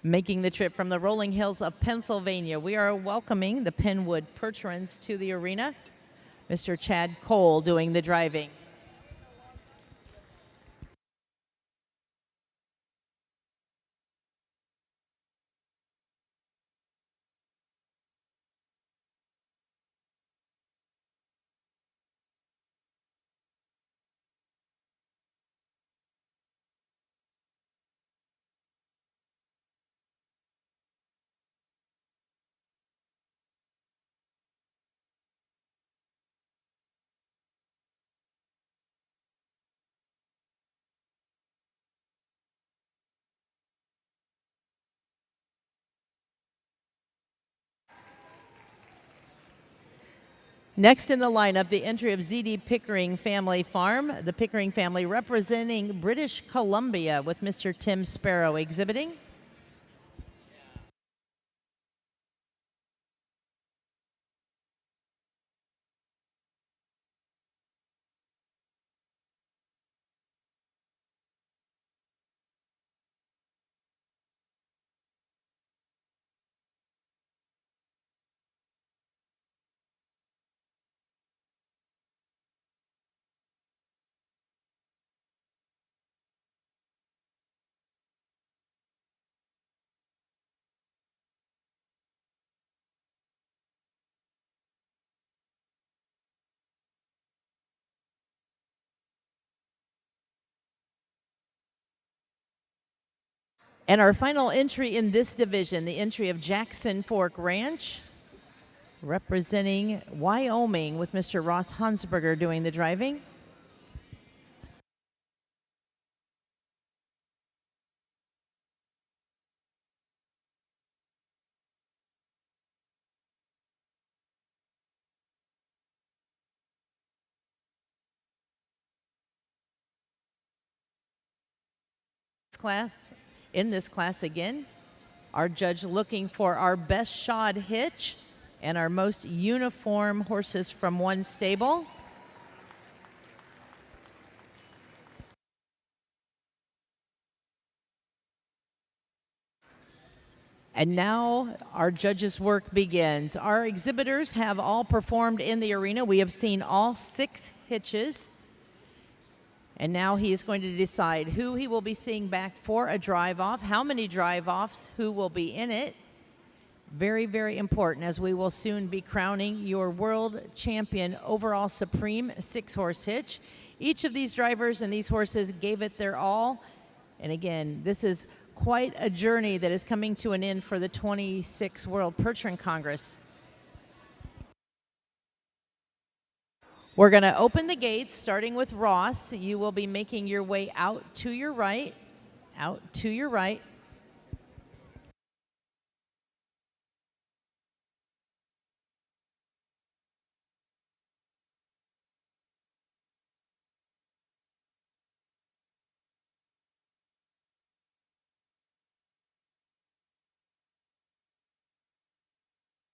Making the trip from the rolling hills of Pennsylvania, we are welcoming the Penwood Percherons to the arena. Mr. Chad Cole doing the driving. Next in the lineup, the entry of ZD Pickering Family Farm, the Pickering family representing British Columbia with Mr. Tim Sparrow exhibiting. And our final entry in this division, the entry of Jackson Fork Ranch, representing Wyoming with Mr. Ross Hansberger doing the driving. In this class again, our judge looking for our best shod hitch and our most uniform horses from one stable. And now our judges' work begins. Our exhibitors have all performed in the arena. We have seen all 6 hitches. And now he is going to decide who he will be seeing back for a drive-off, how many drive-offs, who will be in it. Very, very important, as we will soon be crowning your world champion overall supreme 6-horse hitch. Each of these drivers and these horses gave it their all. And again, this is quite a journey that is coming to an end for the 26th World Percheron Congress. We're going to open the gates, starting with Ross. You will be making your way out to your right, out to your right.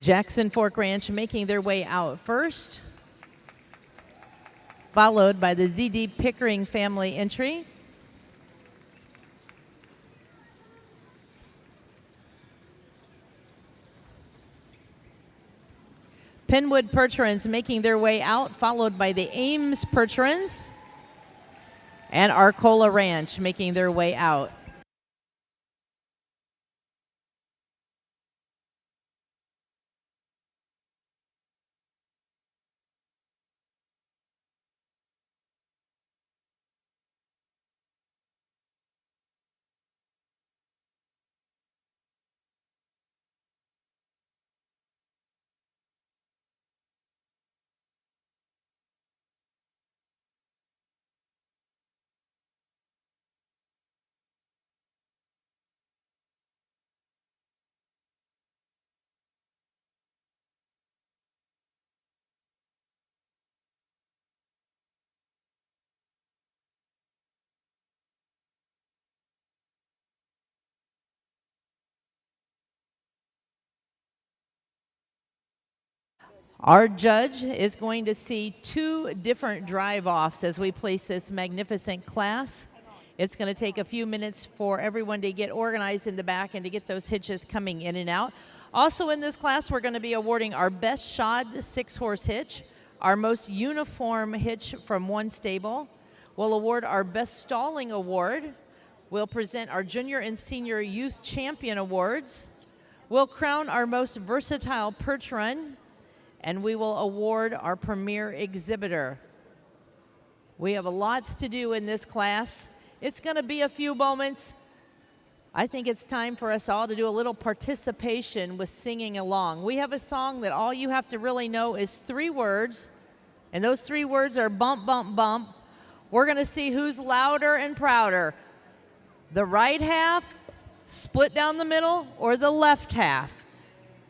Jackson Fork Ranch making their way out first, followed by the ZD Pickering family entry. Penwood Percherons making their way out, followed by the Ames Percherons, and Arcola Ranch making their way out. Our judge is going to see 2 different drive-offs as we place this magnificent class. It's going to take a few minutes for everyone to get organized in the back and to get those hitches coming in and out. Also in this class, we're going to be awarding our best shod 6-horse hitch, our most uniform hitch from one stable. We'll award our best stalling award. We'll present our junior and senior youth champion awards. We'll crown our most versatile percheron, and we will award our premier exhibitor. We have lots to do in this class. It's going to be a few moments. I think it's time for us all to do a little participation with singing along. We have a song that all you have to really know is 3 words, and those 3 words are bump, bump, bump. We're going to see who's louder and prouder. The right half, split down the middle, or the left half.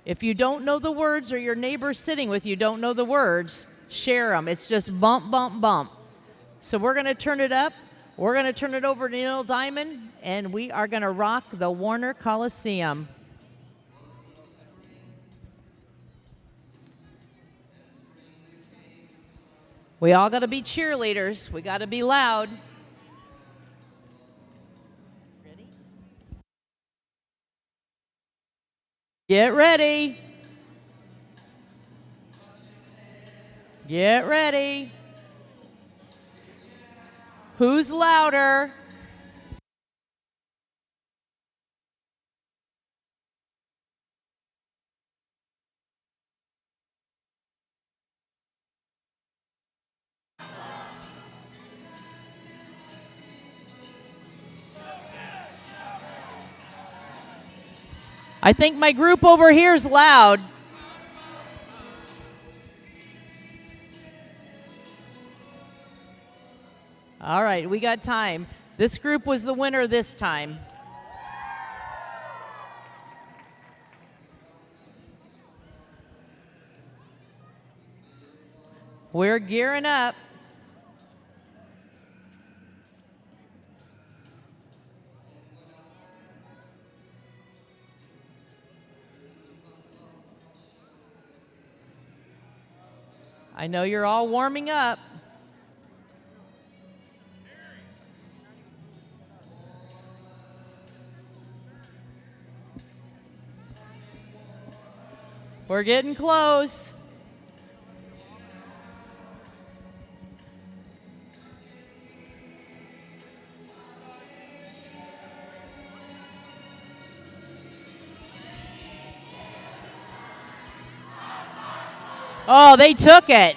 If you don't know the words, or your neighbor sitting with you don't know the words, share them. It's just bump, bump, bump. So we're going to turn it up. We're going to turn it over to Neil Diamond, and we are going to rock the Warner Coliseum. We all got to be cheerleaders. We got to be loud. Ready? Get ready. Get ready. Who's louder? I think my group over here is loud. All right, we got time. This group was the winner this time. We're gearing up. I know you're all warming up. We're getting close. Oh, they took it.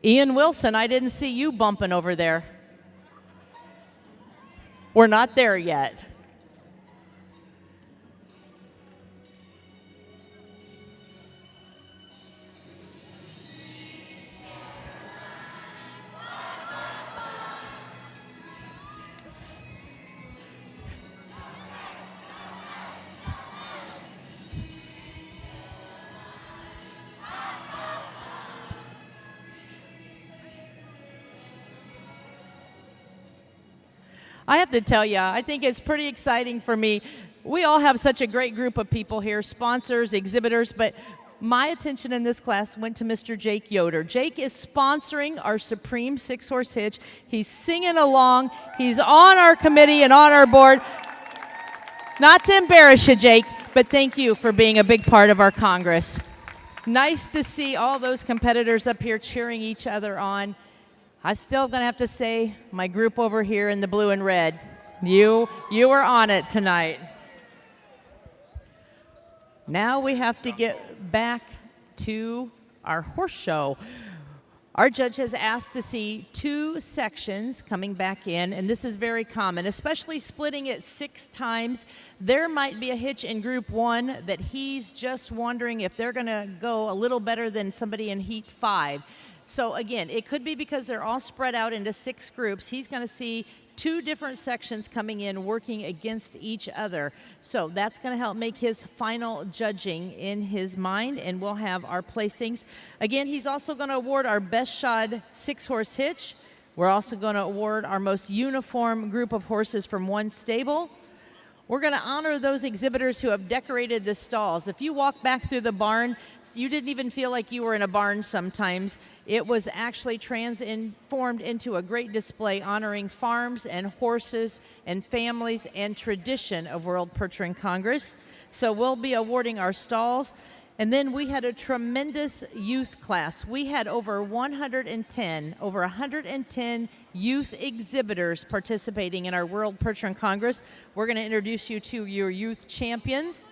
Ian Wilson, I didn't see you bumping over there. We're not there yet. I have to tell you, I think it's pretty exciting for me. We all have such a great group of people here, sponsors, exhibitors, but my attention in this class went to Mr. Jake Yoder. Jake is sponsoring our Supreme 6-horse hitch. He's singing along. He's on our committee and on our board. Not to embarrass you, Jake, but thank you for being a big part of our Congress. Nice to see all those competitors up here cheering each other on. I'm still going to have to say, my group over here in the blue and red, you are on it tonight. Now we have to get back to our horse show. Our judge has asked to see 2 sections coming back in, and this is very common, especially splitting it 6 times. There might be a hitch in Group 1 that he's just wondering if they're going to go a little better than somebody in Heat 5. So again, it could be because they're all spread out into 6 groups. He's going to see 2 different sections coming in working against each other. So that's going to help make his final judging in his mind, and we'll have our placings. Again, he's also going to award our best shod 6-horse hitch. We're also going to award our most uniform group of horses from one stable. We're going to honor those exhibitors who have decorated the stalls. If you walk back through the barn, you didn't even feel like you were in a barn sometimes. It was actually transformed into a great display honoring farms and horses and families and tradition of World Percheron Congress. So we'll be awarding our stalls. And then we had a tremendous youth class. We had over 110 youth exhibitors participating in our World Percheron Congress. We're going to introduce you to your youth champions.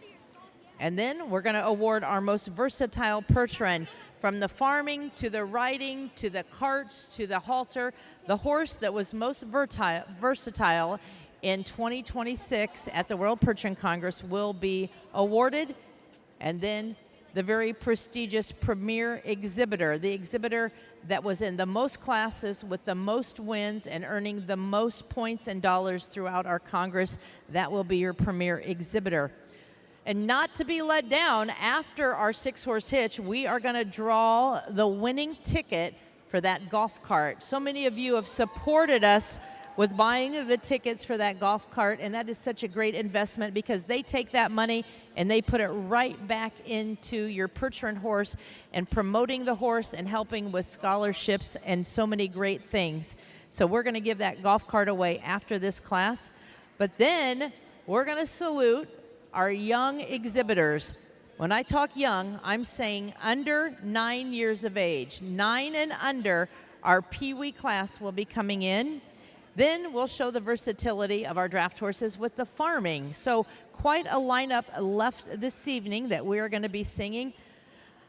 And then we're going to award our most versatile Percheron, from the farming to the riding to the carts to the halter. The horse that was most versatile in 2026 at the World Percheron Congress will be awarded. And then the very prestigious premier exhibitor, the exhibitor that was in the most classes with the most wins and earning the most points and dollars throughout our Congress, that will be your premier exhibitor. And not to be let down, after our 6-horse hitch, we are going to draw the winning ticket for that golf cart. So many of you have supported us with buying the tickets for that golf cart, and that is such a great investment because they take that money and they put it right back into your Percheron horse and promoting the horse and helping with scholarships and so many great things. So we're going to give that golf cart away after this class. But then we're going to salute our young exhibitors. When I talk young, I'm saying under 9 years of age. 9 and under, our Pee Wee class will be coming in. Then we'll show the versatility of our draft horses with the farming. So quite a lineup left this evening that we are going to be singing.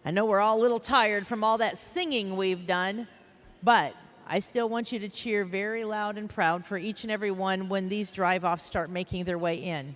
I know we're all a little tired from all that singing we've done, but I still want you to cheer very loud and proud for each and every one when these drive-offs start making their way in.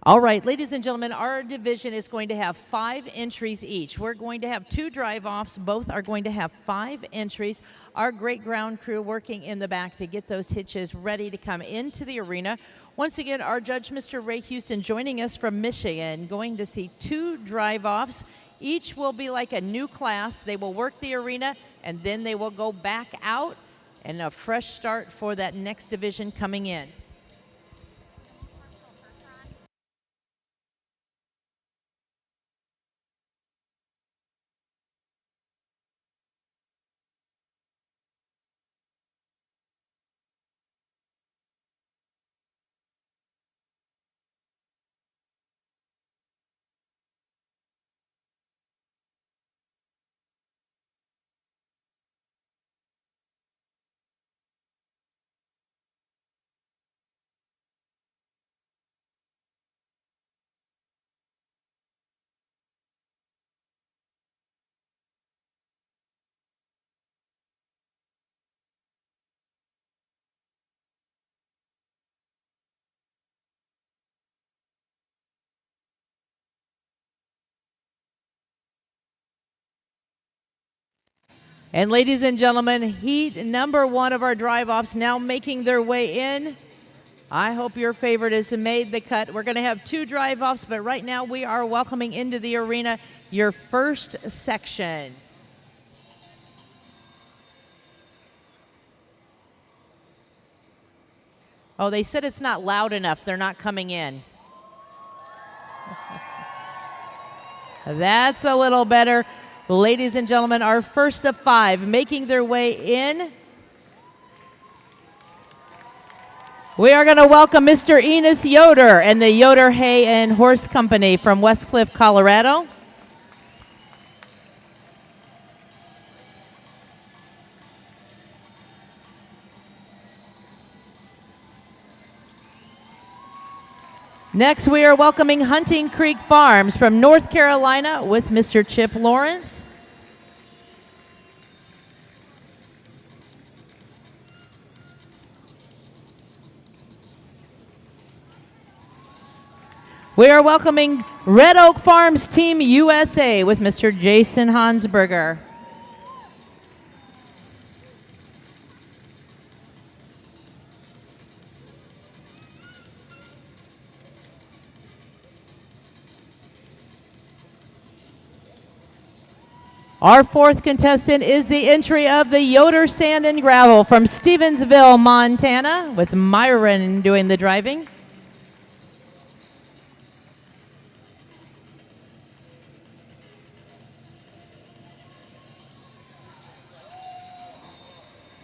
All right, ladies and gentlemen, our division is going to have 5 entries each. We're going to have 2 drive-offs. Both are going to have 5 entries. Our great ground crew working in the back to get those hitches ready to come into the arena. Once again, our judge, Mr. Ray Houston, joining us from Michigan, going to see 2 drive-offs. Each will be like a new class. They will work the arena, and then they will go back out, and a fresh start for that next division coming in. And ladies and gentlemen, heat number 1 of our drive-offs now making their way in. I hope your favorite has made the cut. We're going to have 2 drive-offs, but right now we are welcoming into the arena your first section. Oh, they said it's not loud enough. They're not coming in. That's a little better. Ladies and gentlemen, our first of 5 making their way in. We are going to welcome Mr. Enos Yoder and the Yoder Hay and Horse Company from West Cliff, Colorado. Next, we are welcoming Hunting Creek Farms from North Carolina with Mr. Chip Lawrence. We are welcoming Red Oak Farms Team USA with Mr. Jason Hansberger. Our 4th contestant is the entry of the Yoder Sand and Gravel from Stevensville, Montana, with Myron doing the driving.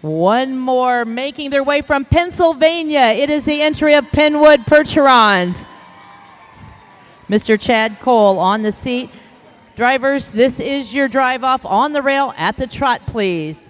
One more making their way from Pennsylvania. It is the entry of Penwood Percherons. Mr. Chad Cole on the seat. Drivers, this is your drive-off on the rail at the trot, please.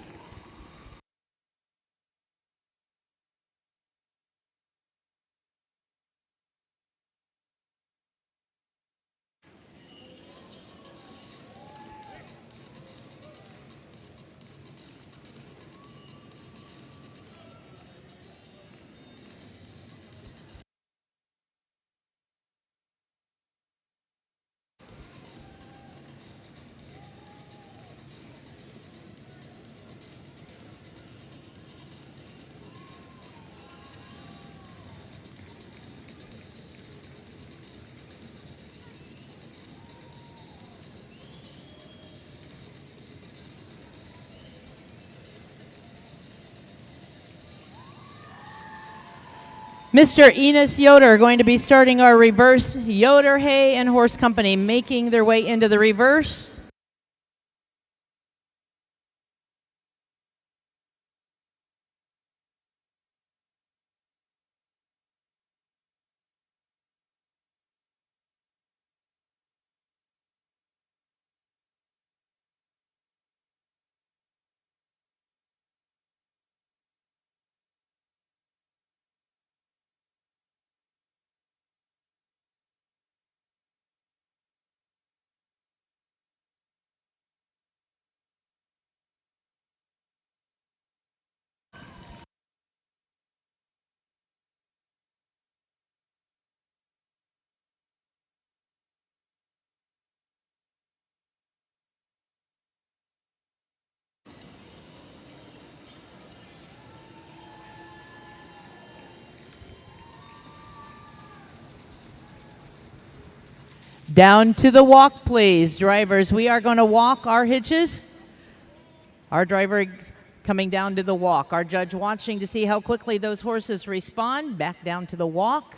Mr. Enos Yoder going to be starting our reverse. Yoder, Hay, and Horse Company making their way into the reverse. Down to the walk, please, drivers. We are going to walk our hitches. Our driver coming down to the walk. Our judge watching to see how quickly those horses respond. Back down to the walk.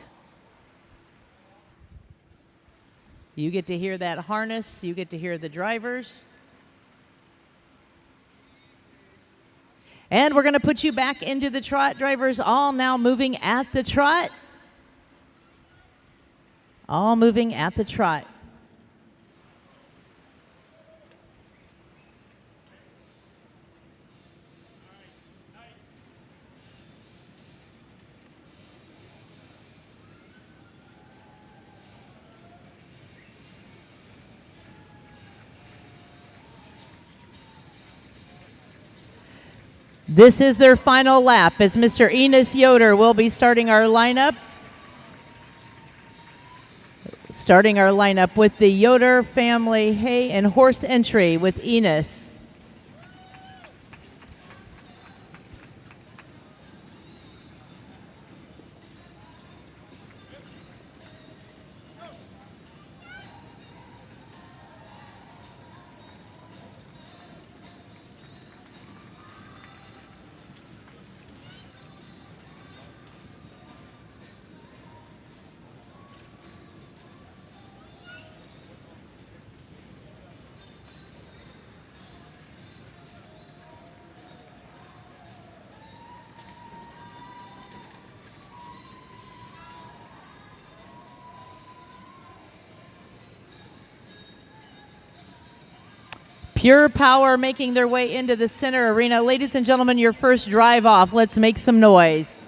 You get to hear that harness. You get to hear the drivers. And we're going to put you back into the trot, drivers, all now moving at the trot. All moving at the trot. This is their final lap as Mr. Enos Yoder will be starting our lineup. Starting our lineup with the Yoder family hay and horse entry with Enos. Pure Power making their way into the center arena. Ladies and gentlemen, your first drive off. Let's make some noise.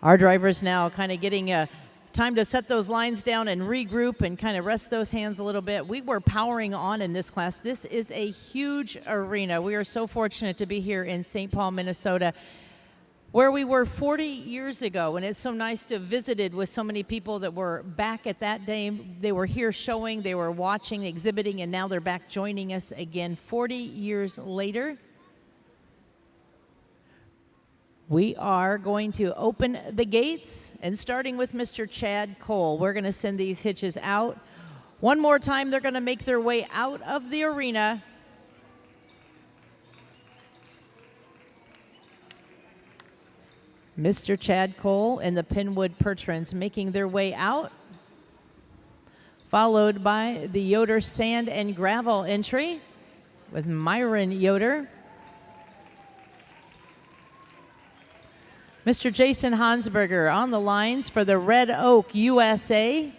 Our drivers now kind of getting time to set those lines down and regroup and kind of rest those hands a little bit. We were powering on in this class. This is a huge arena. We are so fortunate to be here in St. Paul, Minnesota, where we were 40 years ago, and it's so nice to have visited with so many people that were back at that day. They were here showing, they were watching, exhibiting, and now they're back joining us again 40 years later. We are going to open the gates, and starting with Mr. Chad Cole, we're going to send these hitches out. One more time, they're going to make their way out of the arena. Mr. Chad Cole and the Pinwood Percherons making their way out, followed by the Yoder Sand and Gravel entry with Myron Yoder. Mr. Jason Hansberger on the lines for the Red Oak USA.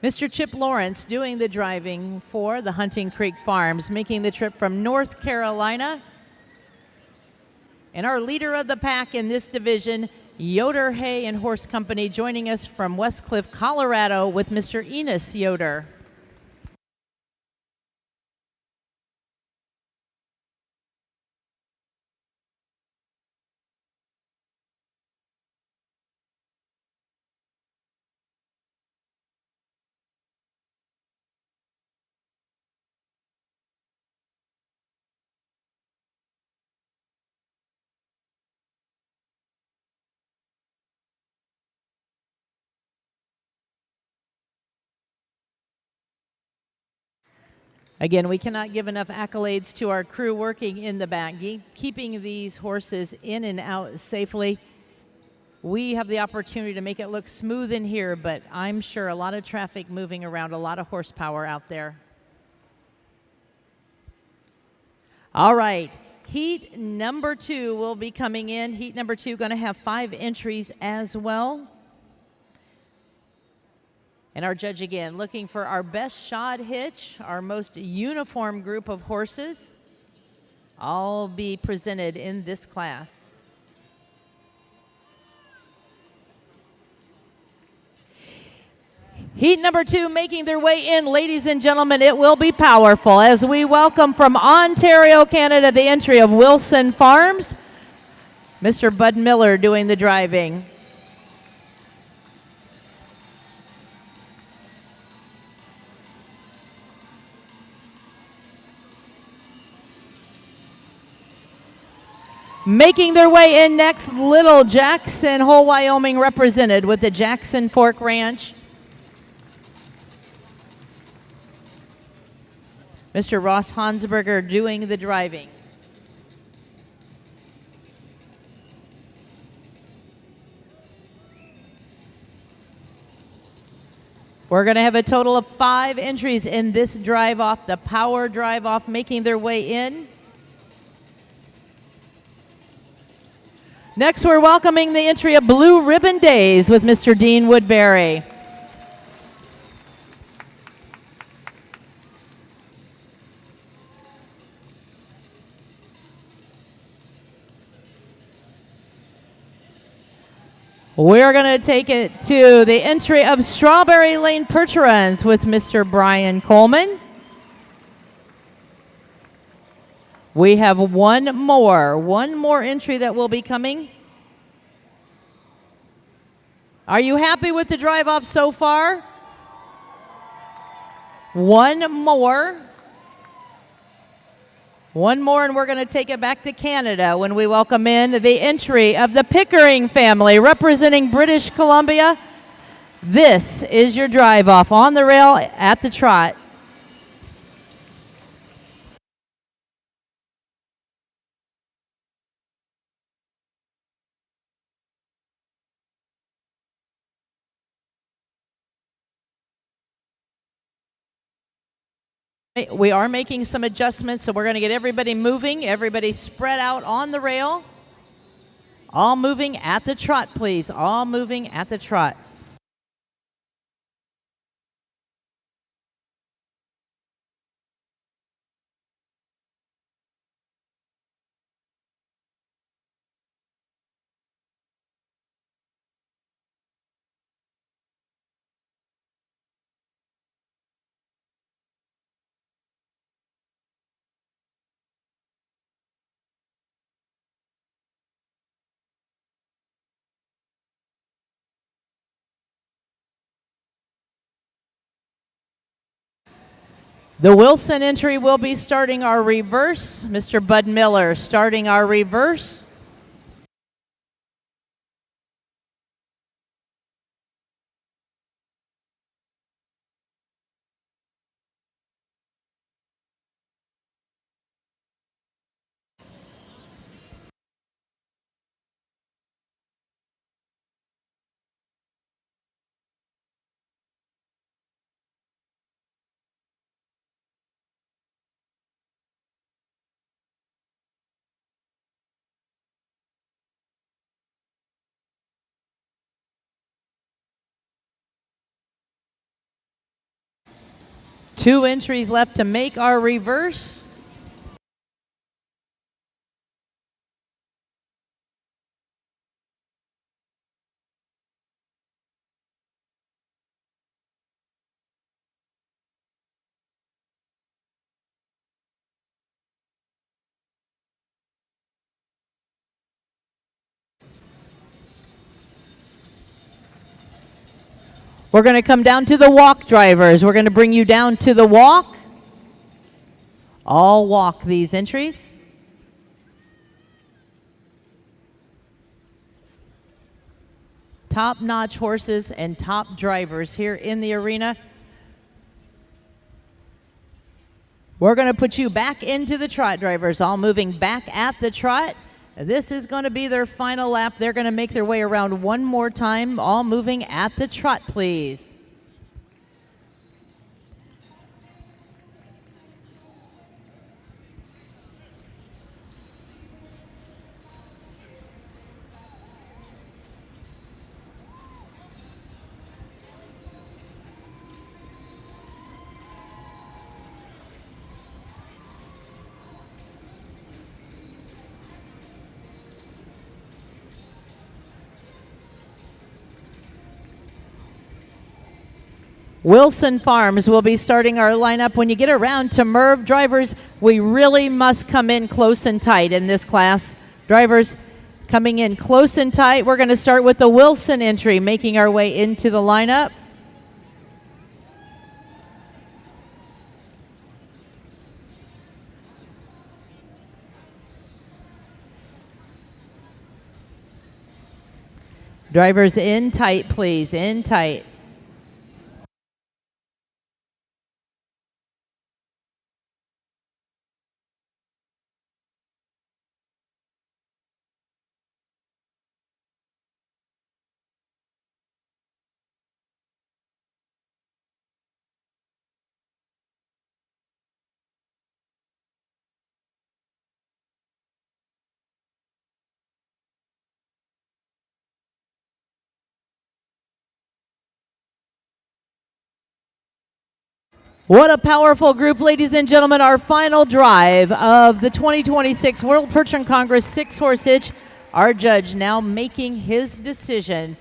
Mr. Chip Lawrence doing the driving for the Hunting Creek Farms, making the trip from North Carolina. And our leader of the pack in this division, Yoder Hay and Horse Company, joining us from Westcliff, Colorado with Mr. Enos Yoder. Again, we cannot give enough accolades to our crew working in the back, keeping these horses in and out safely. We have the opportunity to make it look smooth in here, but I'm sure a lot of traffic moving around, a lot of horsepower out there. All right, heat number 2 will be coming in. Heat number 2 going to have 5 entries as well. And our judge again looking for our best shod hitch, our most uniform group of horses, all be presented in this class. Heat number 2 making their way in, ladies and gentlemen. It will be powerful as we welcome from Ontario, Canada, the entry of Wilson Farms. Mr. Bud Miller doing the driving. Making their way in next, Little Jackson, Hole, Wyoming, represented with the Jackson Fork Ranch. Mr. Ross Hansberger doing the driving. We're going to have a total of 5 entries in this drive-off, the power drive-off, making their way in. Next, we're welcoming the entry of Blue Ribbon Days with Mr. Dean Woodbury. We're going to take it to the entry of Strawberry Lane Percherons with Mr. Brian Coleman. We have one more entry that will be coming. Are you happy with the drive-off so far? One more, and we're going to take it back to Canada when we welcome in the entry of the Pickering family representing British Columbia. This is your drive-off on the rail at the trot. We are making some adjustments, so we're going to get everybody moving, everybody spread out on the rail. All moving at the trot, please. All moving at the trot. The Wilson entry will be starting our reverse. Mr. Bud Miller starting our reverse. Two entries left to make our reverse. We're going to come down to the walk drivers. We're going to bring you down to the walk. All walk these entries. Top-notch horses and top drivers here in the arena. We're going to put you back into the trot, drivers, all moving back at the trot. This is going to be their final lap. They're going to make their way around one more time, all moving at the trot, please. Wilson Farms will be starting our lineup. When you get around to Merv, drivers, we really must come in close and tight in this class. Drivers coming in close and tight. We're going to start with the Wilson entry, making our way into the lineup. Drivers in tight, please, in tight. What a powerful group, ladies and gentlemen. Our final drive of the 2026 World Percheron Congress 6-horse hitch. Our judge now making his decision.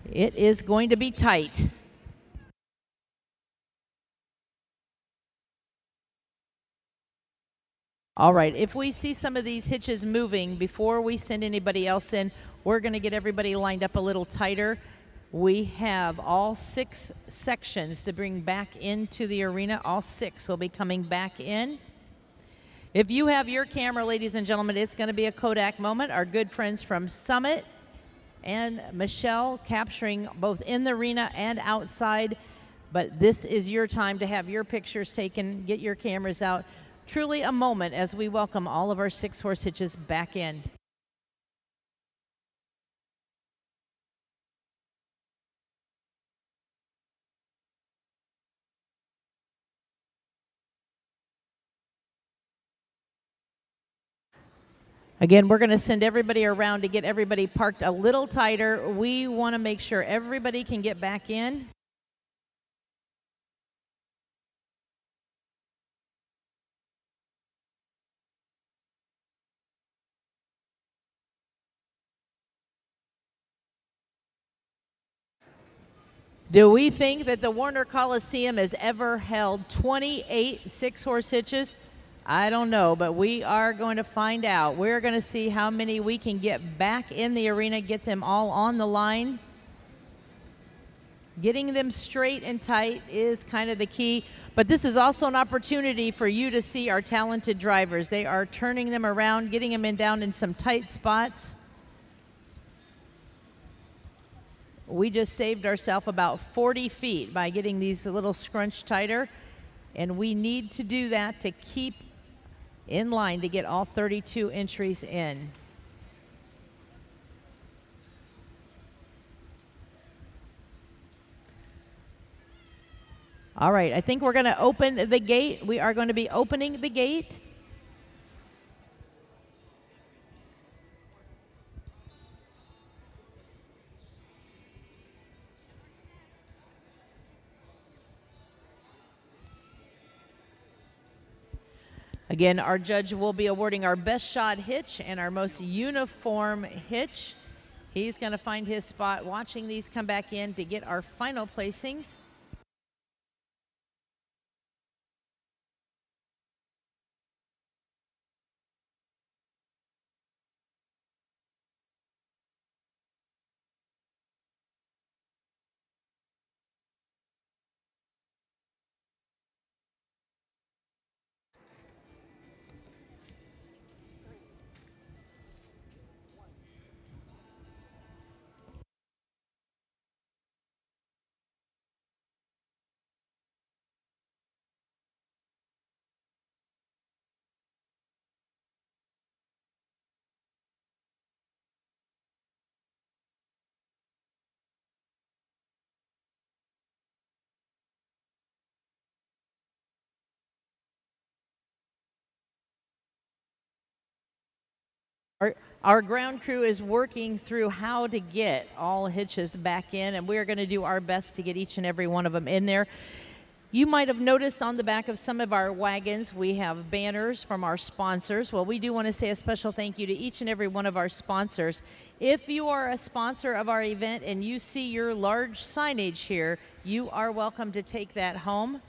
It is going to be tight. All right, if we see some of these hitches moving before we send anybody else in, we're going to get everybody lined up a little tighter. We have all 6 sections to bring back into the arena. All 6 will be coming back in. If you have your camera, ladies and gentlemen, it's going to be a Kodak moment. Our good friends from Summit and Michelle capturing both in the arena and outside. But this is your time to have your pictures taken, get your cameras out. Truly a moment as we welcome all of our 6-horse hitches back in. Again, we're going to send everybody around to get everybody parked a little tighter. We want to make sure everybody can get back in. Do we think that the Warner Coliseum has ever held 28 6-horse hitches? I don't know, but we are going to find out. We're going to see how many we can get back in the arena, get them all on the line. Getting them straight and tight is kind of the key, but this is also an opportunity for you to see our talented drivers. They are turning them around, getting them down in some tight spots. We just saved ourselves about 40 feet by getting these a little scrunched tighter, and we need to do that to keep in line to get all 32 entries in. All right, I think we're going to open the gate. We are going to be opening the gate. Again, our judge will be awarding our best shod hitch and our most uniform hitch. He's going to find his spot watching these come back in to get our final placings. Our ground crew is working through how to get all hitches back in, and we're going to do our best to get each and every one of them in there. You might have noticed on the back of some of our wagons, we have banners from our sponsors. Well, we do want to say a special thank you to each and every one of our sponsors. If you are a sponsor of our event and you see your large signage here, you are welcome to take that home.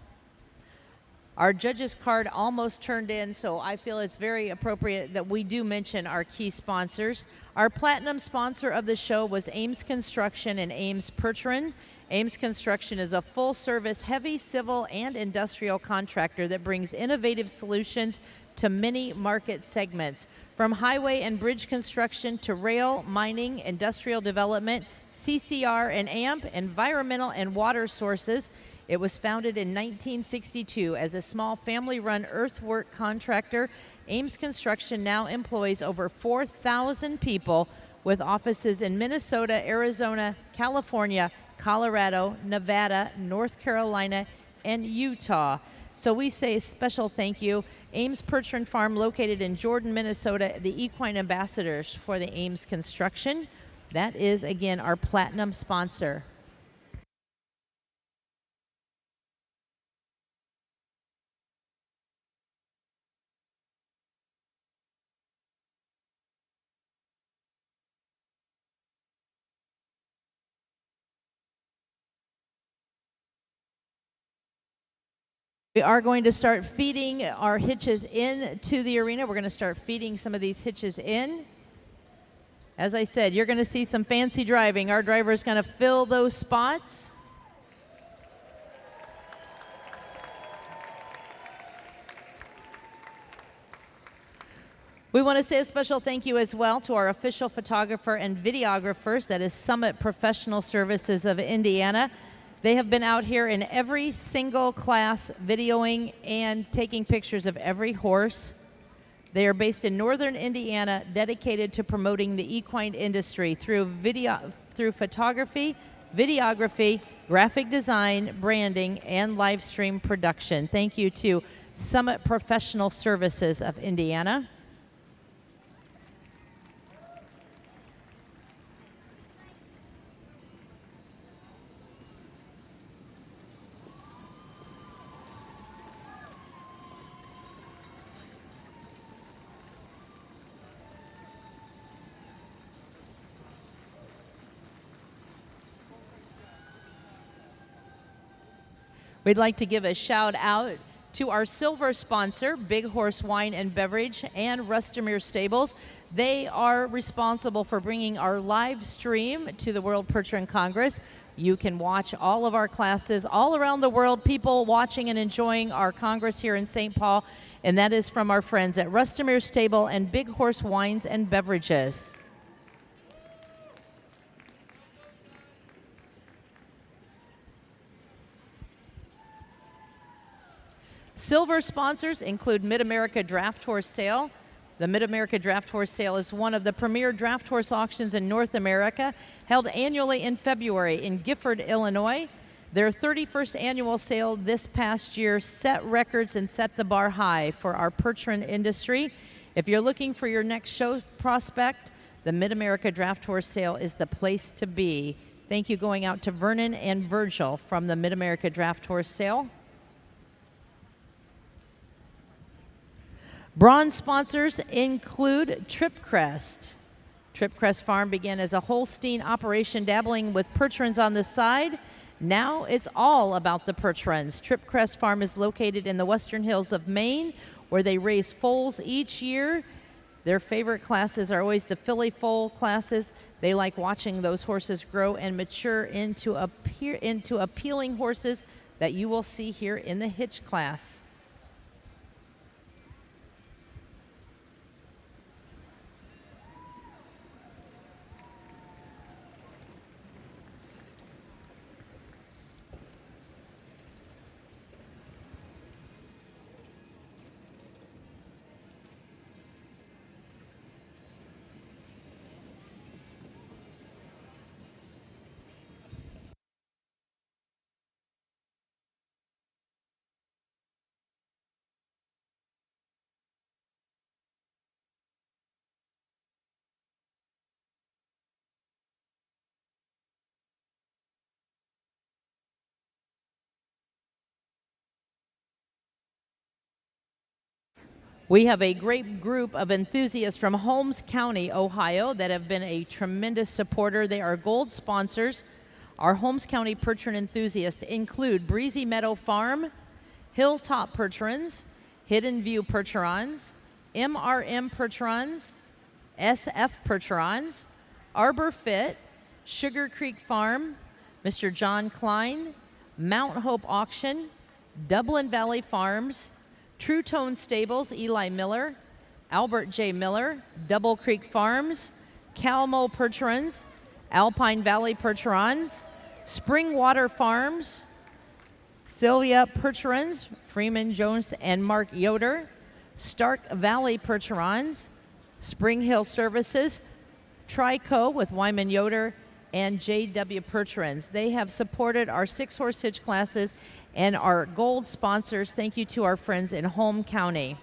Our judges card almost turned in, so I feel it's very appropriate that we do mention our key sponsors. Our platinum sponsor of the show was Ames Construction and Ames Percheron. Ames Construction is a full-service, heavy civil and industrial contractor that brings innovative solutions to many market segments. From highway and bridge construction to rail, mining, industrial development, CCR and AMP, environmental and water sources. It was founded in 1962 as a small family-run earthwork contractor. Ames Construction now employs over 4,000 people with offices in Minnesota, Arizona, California, Colorado, Nevada, North Carolina, and Utah. So we say a special thank you. Ames Percheron Farm, located in Jordan, Minnesota, the equine ambassadors for the Ames Construction. That is, again, our platinum sponsor. We are going to start feeding our hitches into the arena. We're going to start feeding some of these hitches in. As I said, you're going to see some fancy driving. Our driver is going to fill those spots. We want to say a special thank you as well to our official photographer and videographers, that is Summit Professional Services of Indiana. They have been out here in every single class videoing and taking pictures of every horse. They are based in northern Indiana, dedicated to promoting the equine industry through photography, videography, graphic design, branding, and live stream production. Thank you to Summit Professional Services of Indiana. We'd like to give a shout out to our silver sponsor, Big Horse Wine and Beverage and Rustomere Stables. They are responsible for bringing our live stream to the World Percheron Congress. You can watch all of our classes all around the world, people watching and enjoying our Congress here in St. Paul, and that is from our friends at Rustomere Stable and Big Horse Wines and Beverages. Silver sponsors include Mid-America Draft Horse Sale. The Mid-America Draft Horse Sale is one of the premier draft horse auctions in North America, held annually in February in Gifford, Illinois. Their 31st annual sale this past year set records and set the bar high for our Percheron industry. If you're looking for your next show prospect, the Mid-America Draft Horse Sale is the place to be. Thank you going out to Vernon and Virgil from the Mid-America Draft Horse Sale. Bronze sponsors include Tripcrest. Tripcrest Farm began as a Holstein operation, dabbling with Percherons on the side. Now it's all about the Percherons. Tripcrest Farm is located in the Western Hills of Maine, where they raise foals each year. Their favorite classes are always the filly foal classes. They like watching those horses grow and mature into appealing horses that you will see here in the hitch class. We have a great group of enthusiasts from Holmes County, Ohio, that have been a tremendous supporter. They are gold sponsors. Our Holmes County Percheron enthusiasts include Breezy Meadow Farm, Hilltop Percherons, Hidden View Percherons, MRM Percherons, SF Percherons, Arbor Fit, Sugar Creek Farm, Mr. John Klein, Mount Hope Auction, Dublin Valley Farms, True Tone Stables, Eli Miller, Albert J. Miller, Double Creek Farms, Calmo Percherons, Alpine Valley Percherons, Springwater Farms, Sylvia Percherons, Freeman Jones and Mark Yoder, Stark Valley Percherons, Spring Hill Services, Trico with Wyman Yoder, and J.W. Percherons. They have supported our 6-horse hitch classes and our gold sponsors. Thank you to our friends in Holmes County.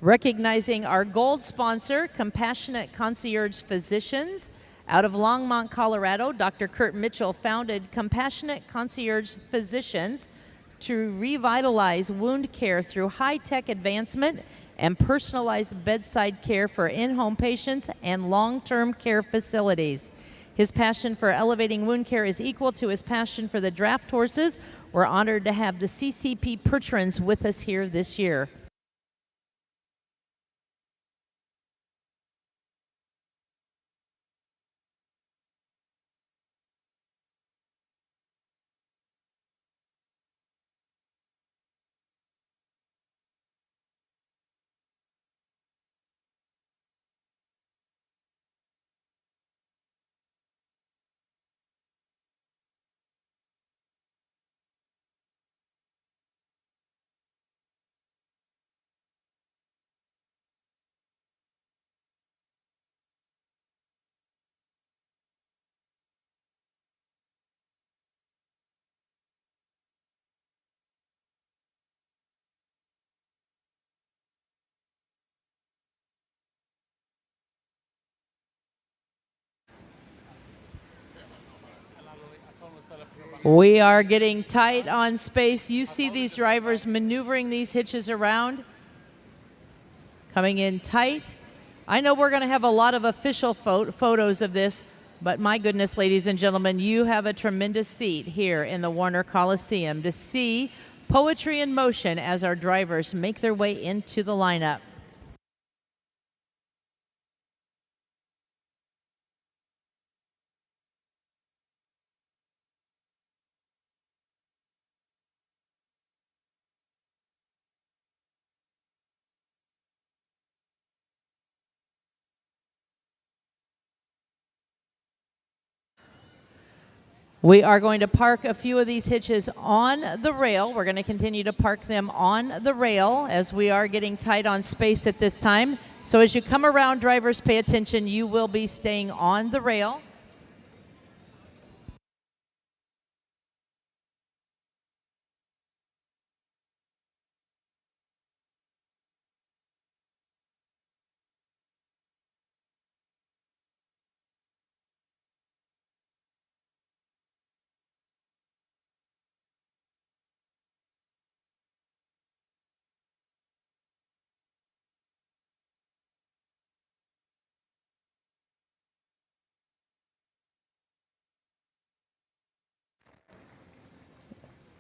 Recognizing our gold sponsor, Compassionate Concierge Physicians. Out of Longmont, Colorado, Dr. Kurt Mitchell founded Compassionate Concierge Physicians to revitalize wound care through high-tech advancement and personalized bedside care for in-home patients and long-term care facilities. His passion for elevating wound care is equal to his passion for the draft horses. We're honored to have the CCP Percherons with us here this year. We are getting tight on space. You see these drivers maneuvering these hitches around, coming in tight. I know we're going to have a lot of official photos of this, but my goodness, ladies and gentlemen, you have a tremendous seat here in the Warner Coliseum to see poetry in motion as our drivers make their way into the lineup. We are going to park a few of these hitches on the rail. We're going to continue to park them on the rail as we are getting tight on space at this time. So as you come around, drivers, pay attention. You will be staying on the rail.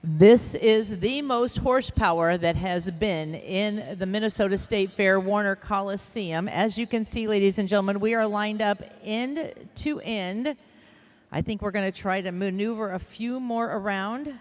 This is the most horsepower that has been in the Minnesota State Fair Warner Coliseum. As you can see, ladies and gentlemen, we are lined up end to end. I think we're going to try to maneuver a few more around.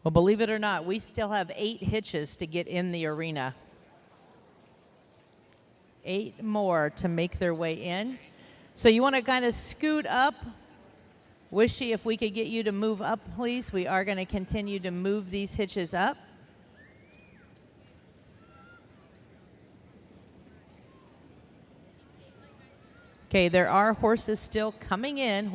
Well, believe it or not, we still have 8 hitches to get in the arena. 8 more to make their way in. So you want to kind of scoot up Wishy, if we could get you to move up, please. We are going to continue to move these hitches up. Okay, there are horses still coming in,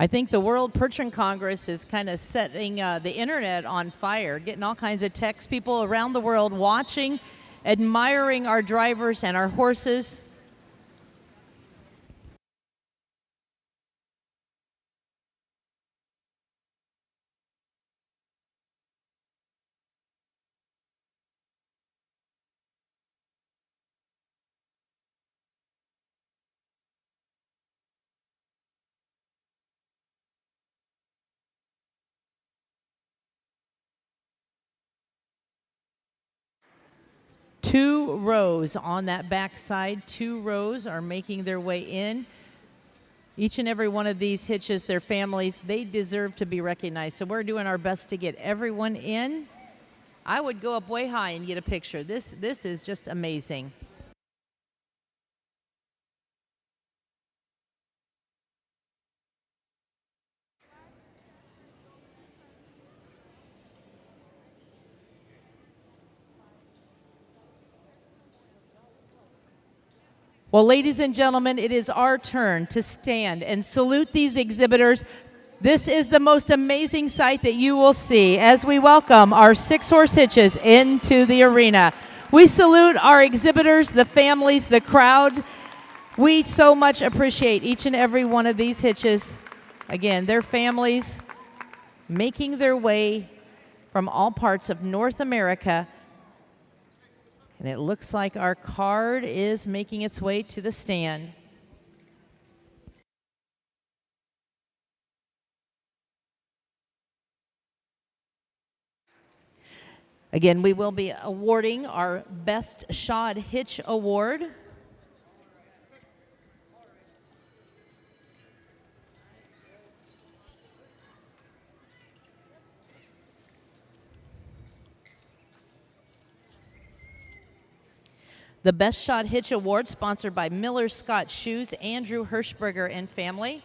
I think the World Percheron Congress is kind of setting the internet on fire, getting all kinds of texts, people around the world watching, admiring our drivers and our horses. Two rows on that back side, 2 rows are making their way in. Each and every one of these hitches, their families, they deserve to be recognized. So we're doing our best to get everyone in. I would go up way high and get a picture. This is just amazing. Well, ladies and gentlemen, it is our turn to stand and salute these exhibitors. This is the most amazing sight that you will see as we welcome our 6-horse hitches into the arena. We salute our exhibitors, the families, the crowd. We so much appreciate each and every one of these hitches. Again, their families making their way from all parts of North America. And it looks like our card is making its way to the stand. Again, we will be awarding our Best Shod Hitch Award. The Best Shod Hitch Award, sponsored by Miller Scott Shoes, Andrew Hirschberger and family.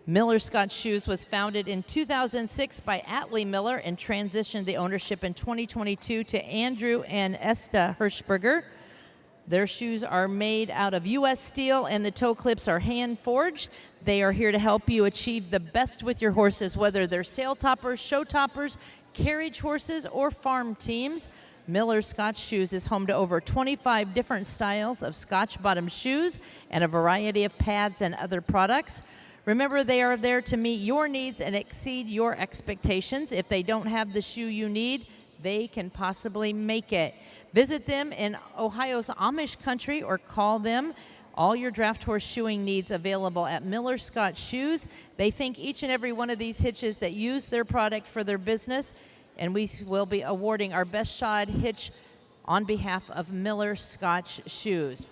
Miller Scott Shoes was founded in 2006 by Atlee Miller and transitioned the ownership in 2022 to Andrew and Esta Hirschberger. Their shoes are made out of U.S. steel and the toe clips are hand forged. They are here to help you achieve the best with your horses, whether they're sail toppers, show toppers, carriage horses, or farm teams. Miller Scotch Shoes is home to over 25 different styles of Scotch bottom shoes and a variety of pads and other products. Remember, they are there to meet your needs and exceed your expectations. If they don't have the shoe you need, they can possibly make it. Visit them in Ohio's Amish country or call them. All your draft horse shoeing needs available at Miller Scott Shoes. They thank each and every one of these hitches that use their product for their business, and we will be awarding our Best Shod Hitch on behalf of Miller Scotch Shoes.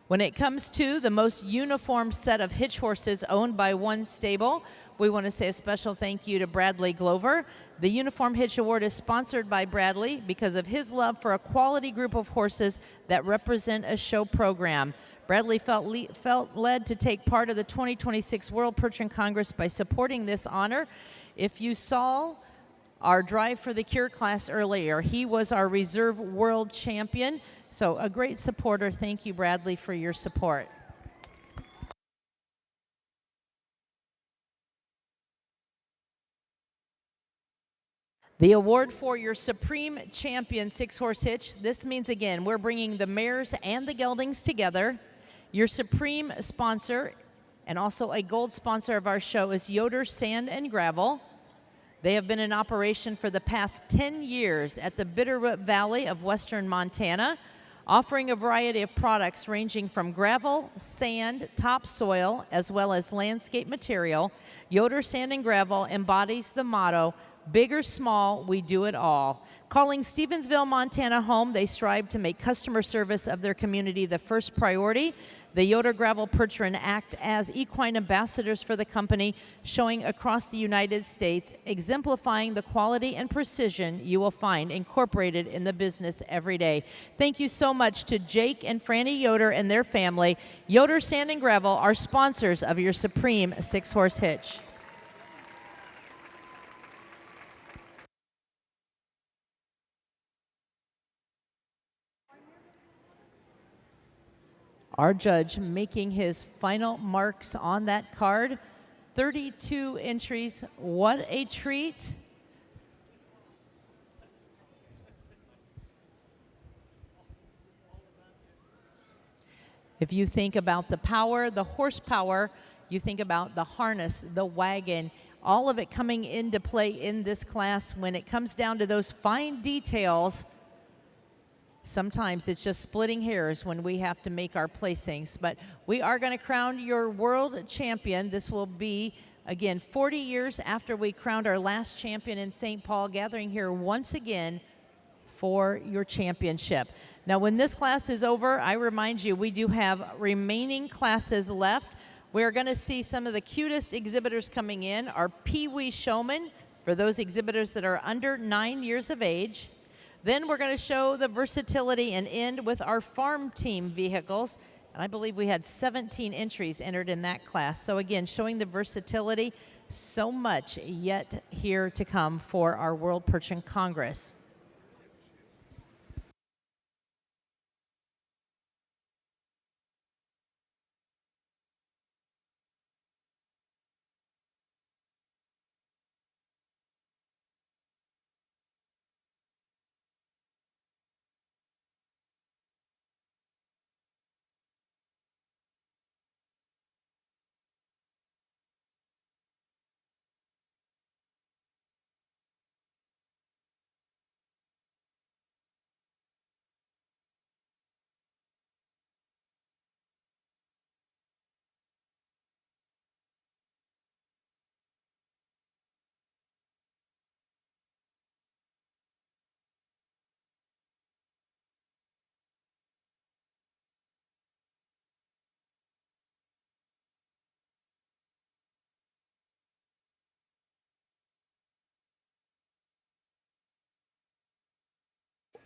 When it comes to the most uniform set of hitch horses owned by one stable, we want to say a special thank you to Bradley Glover. The Uniform Hitch Award is sponsored by Bradley because of his love for a quality group of horses that represent a show program. Bradley felt led to take part of the 2026 World Percheron Congress by supporting this honor. If you saw our Drive for the Cure class earlier, he was our reserve world champion. So a great supporter. Thank you, Bradley, for your support. The award for your Supreme Champion 6-horse hitch. This means, again, we're bringing the mares and the geldings together. Your Supreme sponsor and also a gold sponsor of our show is Yoder Sand and Gravel. They have been in operation for the past 10 years at the Bitterroot Valley of western Montana, offering a variety of products ranging from gravel, sand, topsoil, as well as landscape material. Yoder Sand and Gravel embodies the motto, big or small, we do it all. Calling Stevensville, Montana home, they strive to make customer service of their community the first priority. The Yoder Gravel Percheron act as equine ambassadors for the company, showing across the United States, exemplifying the quality and precision you will find incorporated in the business every day. Thank you so much to Jake and Franny Yoder and their family. Yoder Sand and Gravel are sponsors of your Supreme 6-horse hitch. Our judge making his final marks on that card. 32 entries. What a treat. If you think about the power, the horsepower, you think about the harness, the wagon, all of it coming into play in this class. When it comes down to those fine details, sometimes it's just splitting hairs when we have to make our placings. But we are going to crown your world champion. This will be, again, 40 years after we crowned our last champion in St. Paul, gathering here once again for your championship. Now, when this class is over, I remind you, we do have remaining classes left. We're going to see some of the cutest exhibitors coming in. Our Pee Wee Showman, for those exhibitors that are under 9 years of age. Then we're going to show the versatility and end with our farm team vehicles. And I believe we had 17 entries entered in that class. So again, showing the versatility, so much yet here to come for our World Percheron Congress.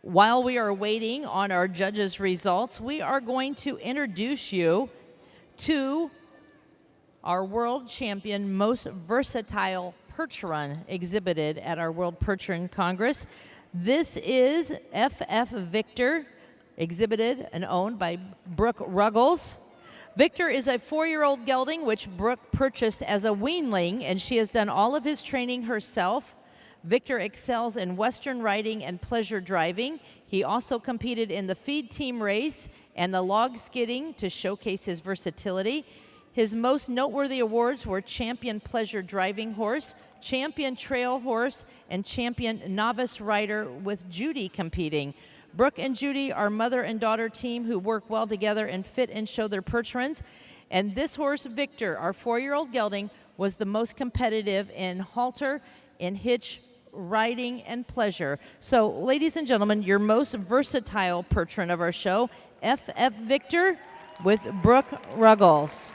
While we are waiting on our judges' results, we are going to introduce you to our world champion, most versatile Percheron exhibited at our World Percheron Congress. This is FF Victor, exhibited and owned by Brooke Ruggles. Victor is a 4-year-old gelding which Brooke purchased as a weanling, and she has done all of his training herself. Victor excels in Western riding and pleasure driving. He also competed in the feed team race and the log skidding to showcase his versatility. His most noteworthy awards were Champion Pleasure Driving Horse, Champion Trail Horse, and Champion Novice Rider with Judy competing. Brooke and Judy are mother and daughter team who work well together and fit and show their Percherons. And this horse, Victor, our 4-year-old gelding, was the most competitive in halter, in hitch, riding, and pleasure. So, ladies and gentlemen, your most versatile Percheron of our show, FF Victor with Brooke Ruggles.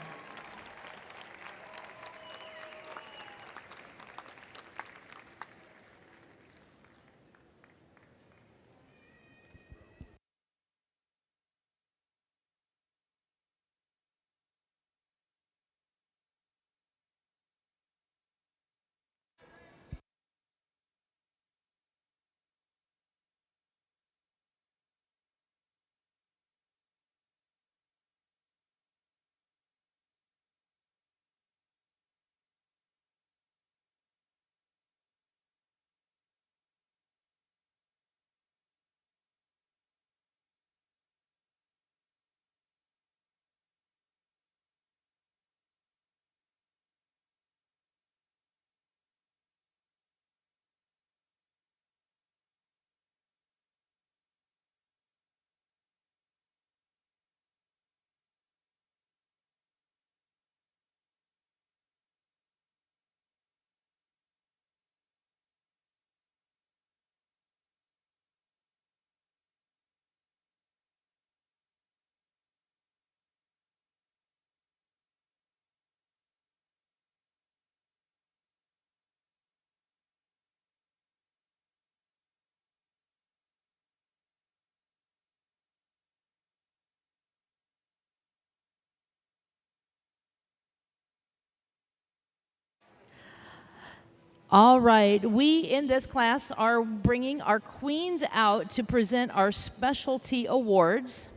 All right, we in this class are bringing our queens out to present our specialty awards.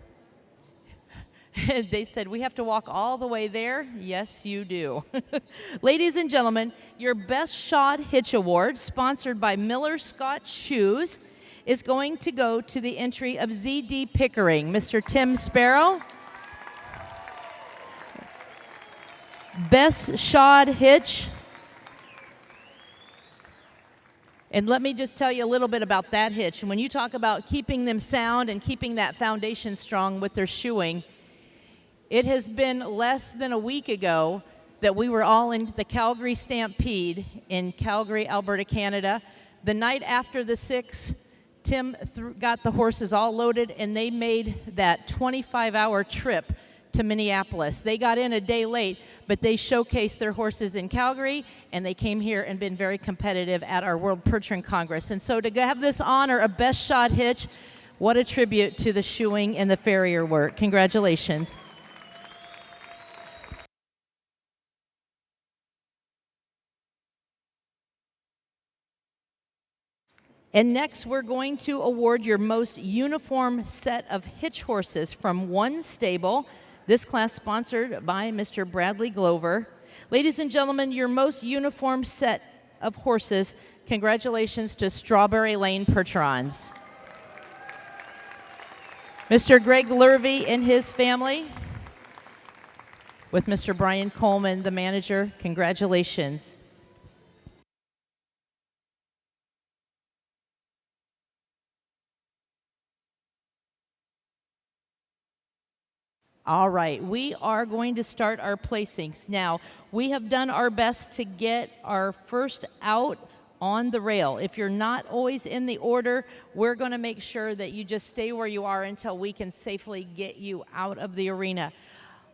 They said, we have to walk all the way there? Yes, you do. Ladies and gentlemen, your Best Shod Hitch Award, sponsored by Miller Scott Shoes, is going to go to the entry of ZD Pickering. Mr. Tim Sparrow. Best Shod Hitch. And let me just tell you a little bit about that hitch. When you talk about keeping them sound and keeping that foundation strong with their shoeing, it has been less than a week ago that we were all in the Calgary Stampede in Calgary, Alberta, Canada. The night after the 6, Tim got the horses all loaded, and they made that 25-hour trip to Minneapolis. They got in a day late, but they showcased their horses in Calgary, and they came here and been very competitive at our World Percheron Congress. And so to have this honor of Best Shod Hitch, what a tribute to the shoeing and the farrier work. Congratulations. And next, we're going to award your most uniform set of hitch horses from one stable. This class sponsored by Mr. Bradley Glover. Ladies and gentlemen, your most uniform set of horses, congratulations to Strawberry Lane Percherons. Mr. Greg Lurvey and his family, with Mr. Brian Coleman, the manager, congratulations. All right, we are going to start our placings. Now, we have done our best to get our first out on the rail. If you're not always in the order, we're going to make sure that you just stay where you are until we can safely get you out of the arena.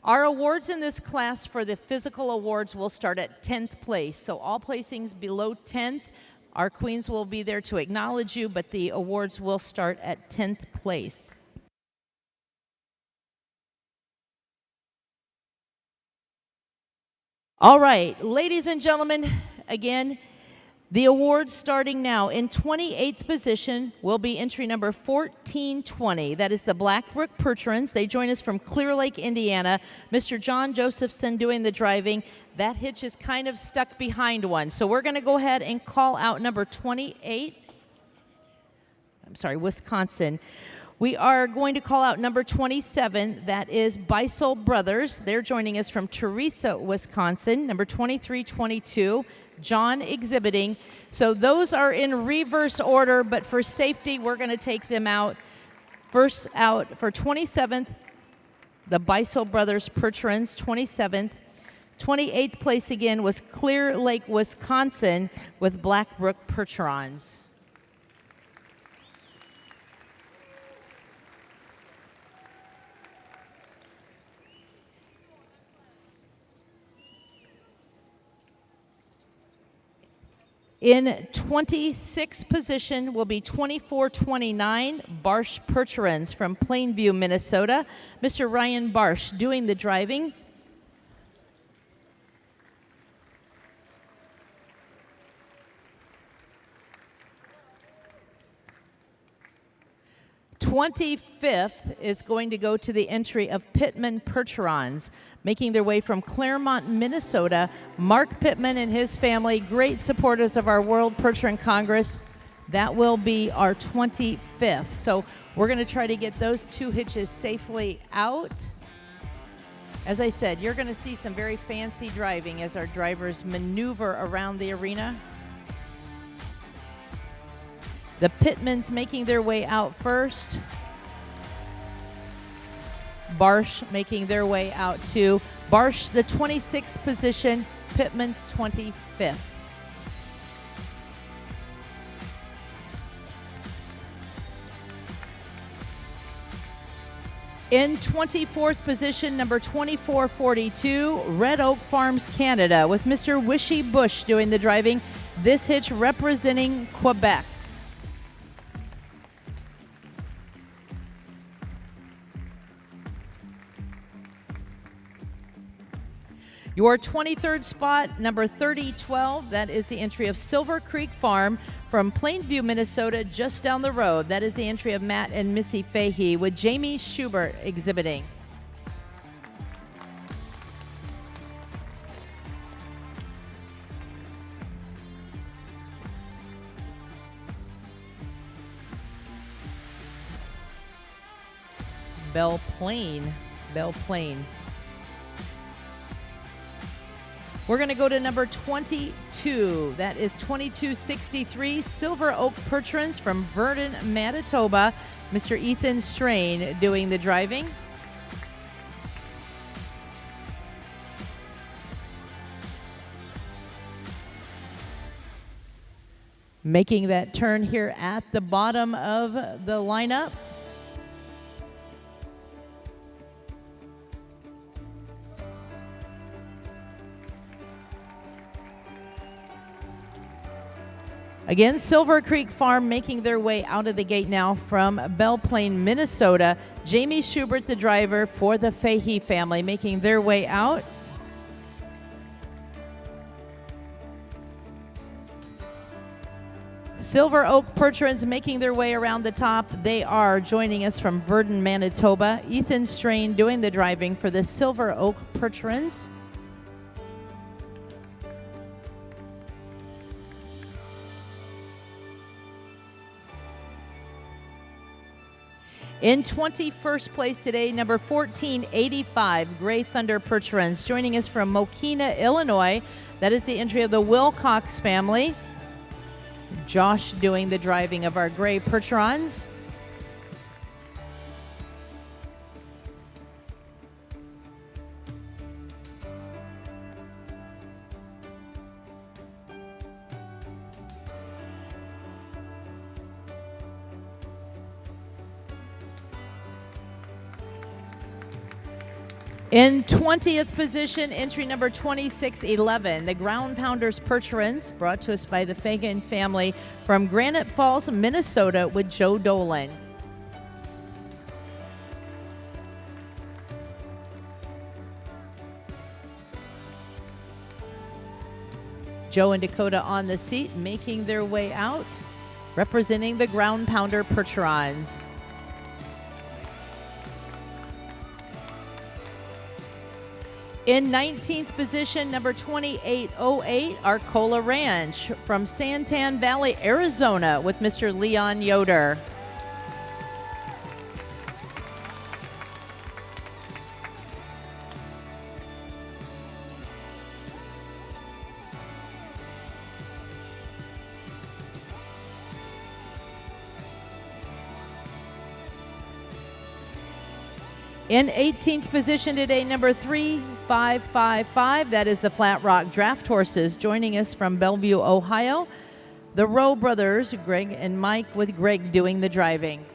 Our awards in this class for the physical awards will start at 10th place. So all placings below 10th, our queens will be there to acknowledge you, but the awards will start at 10th place. All right, ladies and gentlemen, again, the awards starting now. In 28th position will be entry number 1420. That is the Blackbrook Percherons. They join us from Clear Lake, Indiana. Mr. John Josephson doing the driving. That hitch is kind of stuck behind one. So we're going to go ahead and call out number 28. Wisconsin. We are going to call out number 27. That is Beisel Brothers. They're joining us from Teresa, Wisconsin. Number 2322, John exhibiting. So those are in reverse order, but for safety, we're going to take them out. First out for 27th, the Beisel Brothers Percherons, 27th. 28th place again was Clear Lake, Wisconsin, with Blackbrook Percherons. In 26th position will be 2429 Barsh Percherons from Plainview, Minnesota. Mr. Ryan Barsh doing the driving. '25th is going to go to the entry of Pittman Percherons, making their way from Claremont, Minnesota. Mark Pittman and his family, great supporters of our World Percheron Congress. That will be our 25th. So we're going to try to get those two hitches safely out. As I said, you're going to see some very fancy driving as our drivers maneuver around the arena. The Pittmans making their way out first. Barsh making their way out too. Barsh, the 26th position, Pittman's 25th. In 24th position, number 2442, Red Oak Farms, Canada, with Mr. Wishy Bush doing the driving. This hitch representing Quebec. Your 23rd spot, number 3012, that is the entry of Silver Creek Farm from Plainview, Minnesota, just down the road. That is the entry of Matt and Missy Fahey with Jamie Schubert exhibiting. Belle Plaine. We're going to go to number 22. That is 2263 Silver Oak Percherons from Vernon, Manitoba. Mr. Ethan Strain doing the driving. Making that turn here at the bottom of the lineup. Again, Silver Creek Farm making their way out of the gate now from Belle Plaine, Minnesota. Jamie Schubert, the driver for the Fahey family, making their way out. Silver Oak Percherons making their way around the top. They are joining us from Vernon, Manitoba. Ethan Strain doing the driving for the Silver Oak Percherons. In 21st place today, number 1485, Gray Thunder Percherons, joining us from Mokina, Illinois. That is the entry of the Wilcox family. Josh doing the driving of our Gray Percherons. In 20th position, entry number 2611, the Ground Pounders Percherons, brought to us by the Fagan family from Granite Falls, Minnesota, with Joe Dolan. Joe and Dakota on the seat, making their way out, representing the Ground Pounder Percherons. In 19th position, number 2808, Arcola Ranch from Santan Valley, Arizona, with Mr. Leon Yoder. In 18th position today, number 3555, that is the Flat Rock Draft Horses, joining us from Bellevue, Ohio. The Rowe brothers, Greg and Mike, with Greg doing the driving.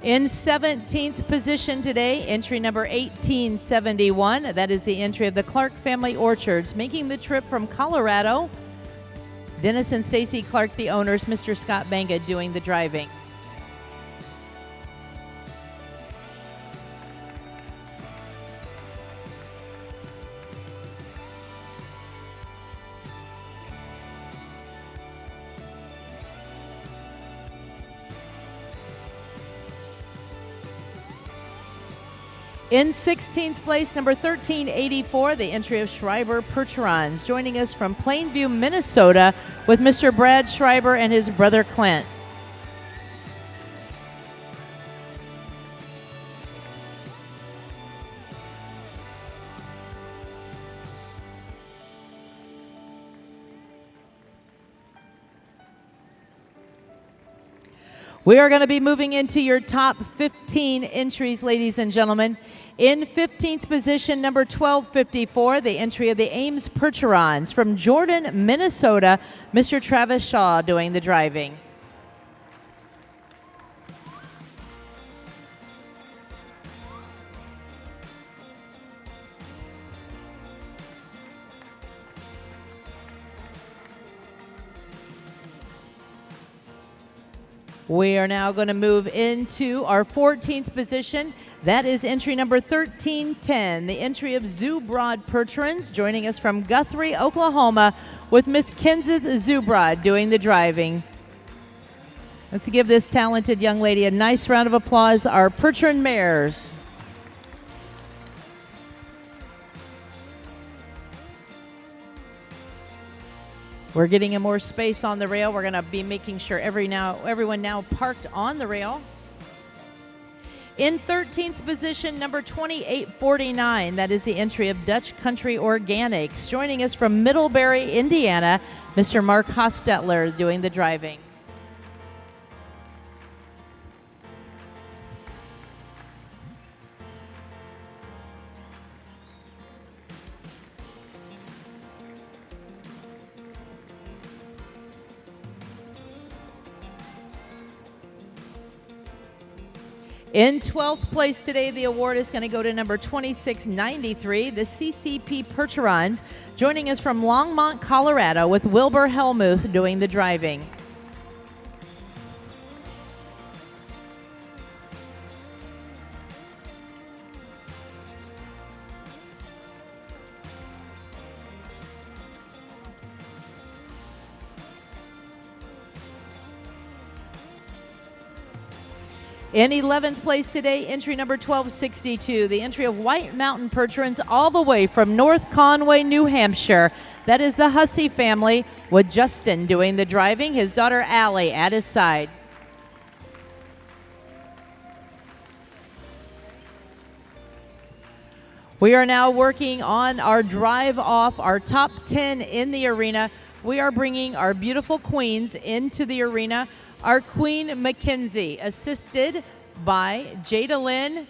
In 17th position today, entry number 1871. That is the entry of the Clark Family Orchards, making the trip from Colorado. Dennis and Stacy Clark, the owners, Mr. Scott Banga doing the driving. In 16th place, number 1384, the entry of Schreiber Percherons, joining us from Plainview, Minnesota, with Mr. Brad Schreiber and his brother Clint. We are going to be moving into your top 15 entries, ladies and gentlemen. In 15th position, number 1254, the entry of the Ames Percherons from Jordan, Minnesota, Mr. Travis Shaw doing the driving. We are now going to move into our 14th position. That is entry number 1310, the entry of World Percherons, joining us from Guthrie, Oklahoma, with Miss Kenseth Zubrod doing the driving. Let's give this talented young lady a nice round of applause, our Percheron mares. We're getting more space on the rail. We're going to be making sure everyone now parked on the rail. In 13th position, number 2849, that is the entry of Dutch Country Organics. Joining us from Middlebury, Indiana, Mr. Mark Hostetler doing the driving. In 12th place today, the award is going to go to number 2693, the CCP Percherons, joining us from Longmont, Colorado, with Wilbur Helmuth doing the driving. In 11th place today, entry number 1262, the entry of White Mountain Percherons all the way from North Conway, New Hampshire. That is the Hussey family, with Justin doing the driving, his daughter Allie at his side. We are now working on our drive off, our top 10 in the arena. We are bringing our beautiful queens into the arena. Our Queen Mackenzie, assisted by Jada Lynn,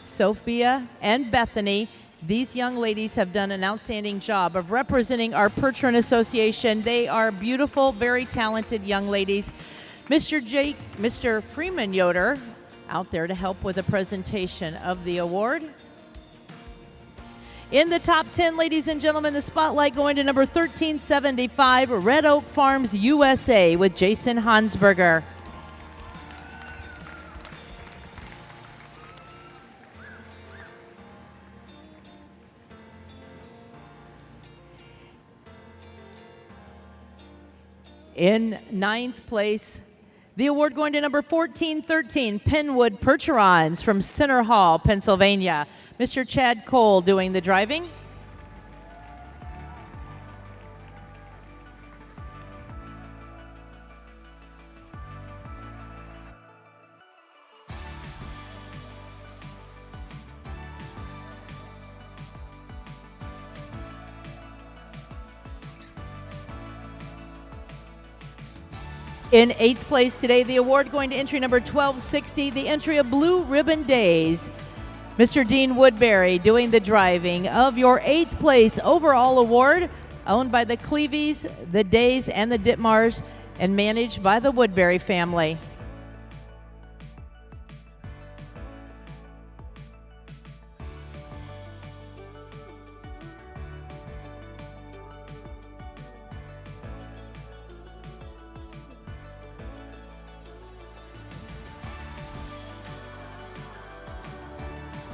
Sophia, and Bethany. These young ladies have done an outstanding job of representing our Percheron Association. They are beautiful, very talented young ladies. Mr. Freeman Yoder out there to help with the presentation of the award. In the top 10, ladies and gentlemen, the spotlight going to number 1375, Red Oak Farms USA with Jason Hansberger. In 9th place, the award going to number 1413, Penwood Percherons from Center Hall, Pennsylvania. Mr. Chad Cole doing the driving. In 8th place today, the award going to entry number 1260, the entry of Blue Ribbon Days. Mr. Dean Woodbury doing the driving of your 8th place overall award, owned by the Cleavies, the Days, and the Ditmars, and managed by the Woodbury family.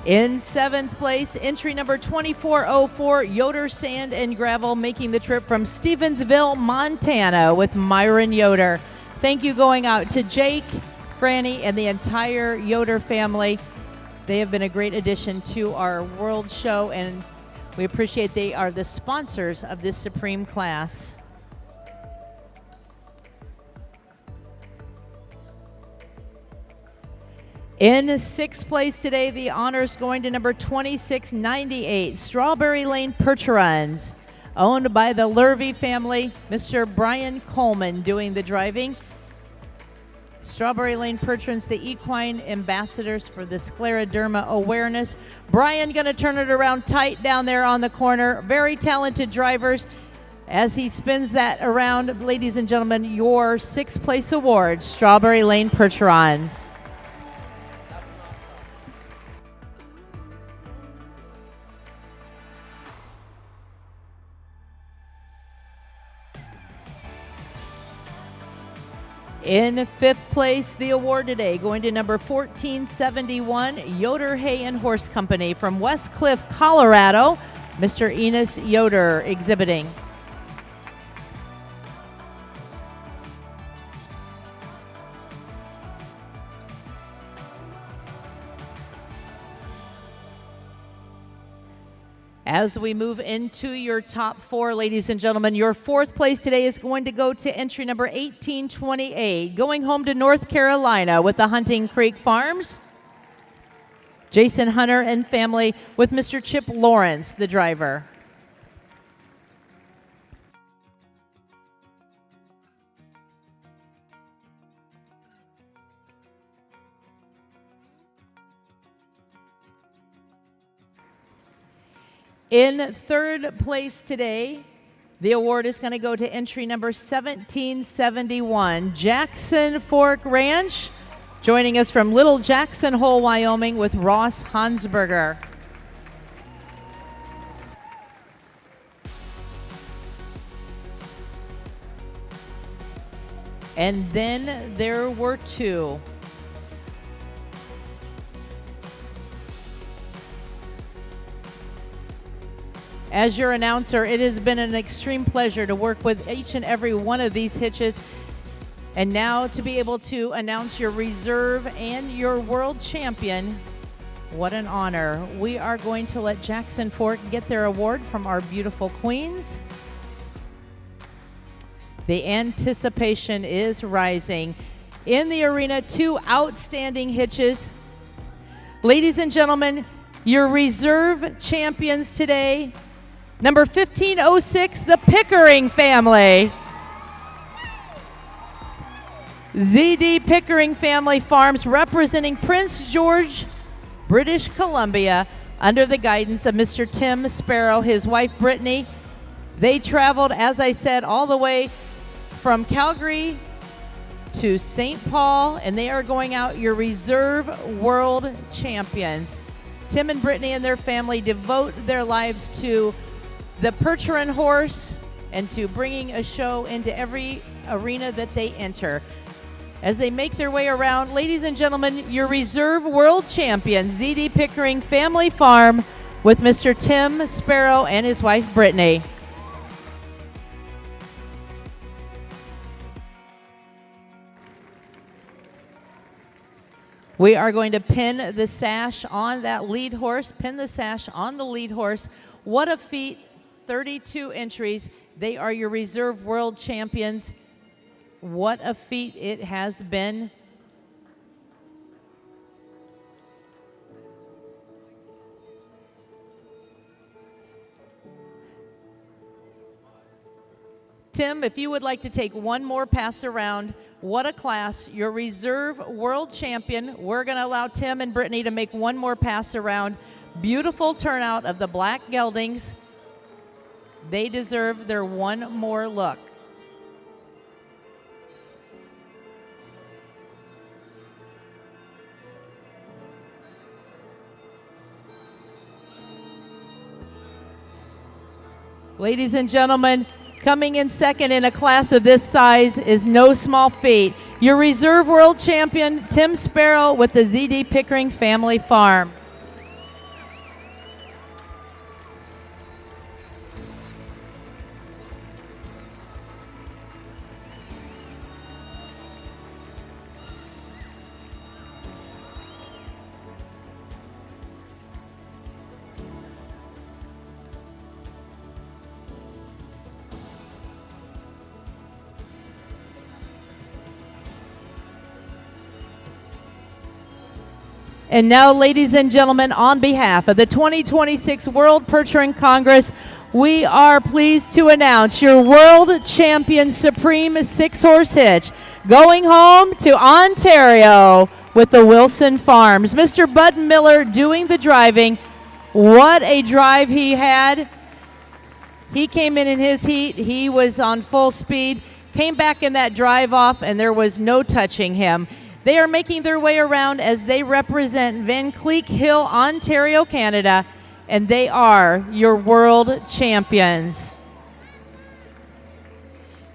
In 7th place, entry number 2404, Yoder Sand and Gravel, making the trip from Stevensville, Montana with Myron Yoder. Thank you going out to Jake, Franny, and the entire Yoder family. They have been a great addition to our World Show, and we appreciate they are the sponsors of this Supreme class. In 6th place today, the honors going to number 2698, Strawberry Lane Percherons, owned by the Lurvy family. Mr. Brian Coleman doing the driving. Strawberry Lane Percherons, the equine ambassadors for the scleroderma awareness. Brian gonna turn it around tight down there on the corner. Very talented drivers. As he spins that around, ladies and gentlemen, your 6th place award, Strawberry Lane Percherons. In fifth place, the award today going to number 1471, Yoder Hay and Horse Company from West Cliff, Colorado. Mr. Enos Yoder exhibiting. As we move into your top four, ladies and gentlemen, your fourth place today is going to go to entry number 1828, going home to North Carolina with the Hunting Creek Farms. Jason Hunter and family with Mr. Chip Lawrence, the driver. In third place today, the award is going to go to entry number 1771, Jackson Fork Ranch, joining us from Little Jackson Hole, Wyoming, with Ross Hansberger. And then there were two. As your announcer, it has been an extreme pleasure to work with each and every one of these hitches. And now to be able to announce your reserve and your world champion, what an honor. We are going to let Jackson Fork get their award from our beautiful queens. The anticipation is rising. In the arena, two outstanding hitches. Ladies and gentlemen, your reserve champions today, number 1506, the Pickering family. ZD Pickering Family Farms, representing Prince George, British Columbia, under the guidance of Mr. Tim Sparrow, his wife Brittany. They traveled, as I said, all the way from Calgary to St. Paul, and they are going out your reserve world champions. Tim and Brittany and their family devote their lives to the Percheron horse and to bringing a show into every arena that they enter. As they make their way around, ladies and gentlemen, your reserve world champion, ZD Pickering Family Farm, with Mr. Tim Sparrow and his wife Brittany. We are going to pin the sash on that lead horse, pin the sash on the lead horse. What a feat, 32 entries. They are your reserve world champions. What a feat it has been. Tim, if you would like to take one more pass around, what a class. Your reserve world champion. We're going to allow Tim and Brittany to make one more pass around. Beautiful turnout of the black geldings. They deserve their one more look. Ladies and gentlemen, coming in second in a class of this size is no small feat. Your reserve world champion, Tim Sparrow, with the ZD Pickering Family Farm. And now, ladies and gentlemen, on behalf of the 2026 World Percheron Congress, we are pleased to announce your world champion Supreme six-horse hitch going home to Ontario with the Wilson Farms. Mr. Bud Miller doing the driving. What a drive he had. He came in his heat. He was on full speed, came back in that drive off, and there was no touching him. They are making their way around as they represent Van Cleek Hill, Ontario, Canada, and they are your world champions.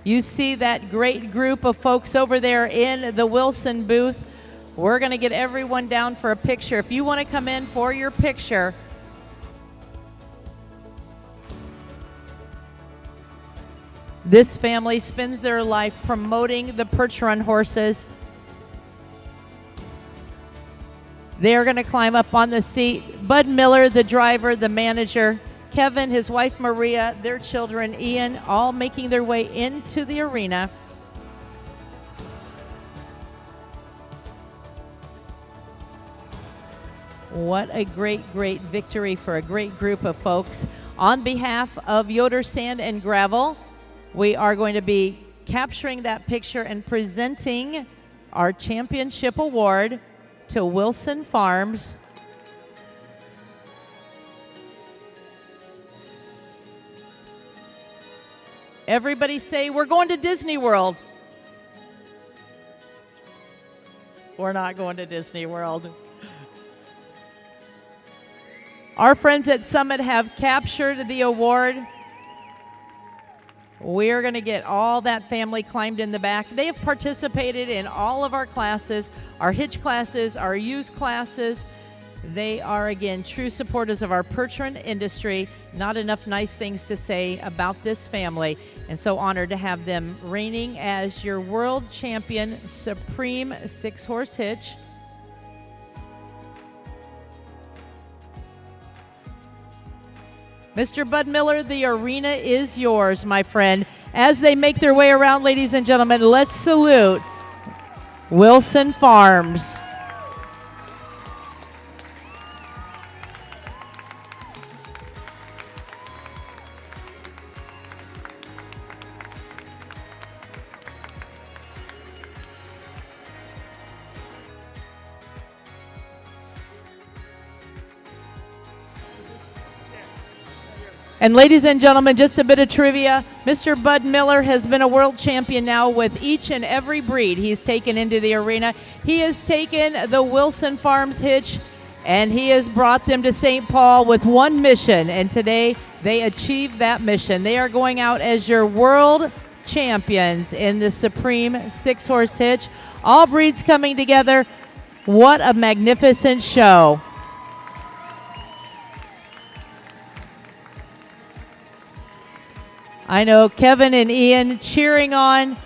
You see that great group of folks over there in the Wilson booth. We're going to get everyone down for a picture. If you want to come in for your picture, this family spends their life promoting the Percheron horses. They are going to climb up on the seat. Bud Miller, the driver, the manager, Kevin, his wife Maria, their children, Ian, all making their way into the arena. What a great, great victory for a great group of folks. On behalf of Yoder Sand and Gravel, we are going to be capturing that picture and presenting our championship award to Wilson Farms. Everybody say, we're going to Disney World. We're not going to Disney World. Our friends at Summit have captured the award. We're going to get all that family climbed in the back. They have participated in all of our classes, our hitch classes, our youth classes. They are, again, true supporters of our Percheron industry. Not enough nice things to say about this family. And so honored to have them reigning as your world champion Supreme 6-horse hitch. Mr. Bud Miller, the arena is yours, my friend. As they make their way around, ladies and gentlemen, let's salute Wilson Farms. And ladies and gentlemen, just a bit of trivia. Mr. Bud Miller has been a world champion now with each and every breed he's taken into the arena. He has taken the Wilson Farms hitch and he has brought them to St. Paul with one mission, and today they achieved that mission. They are going out as your world champions in the Supreme 6-horse hitch. All breeds coming together. What a magnificent show. I know Kevin and Ian cheering on,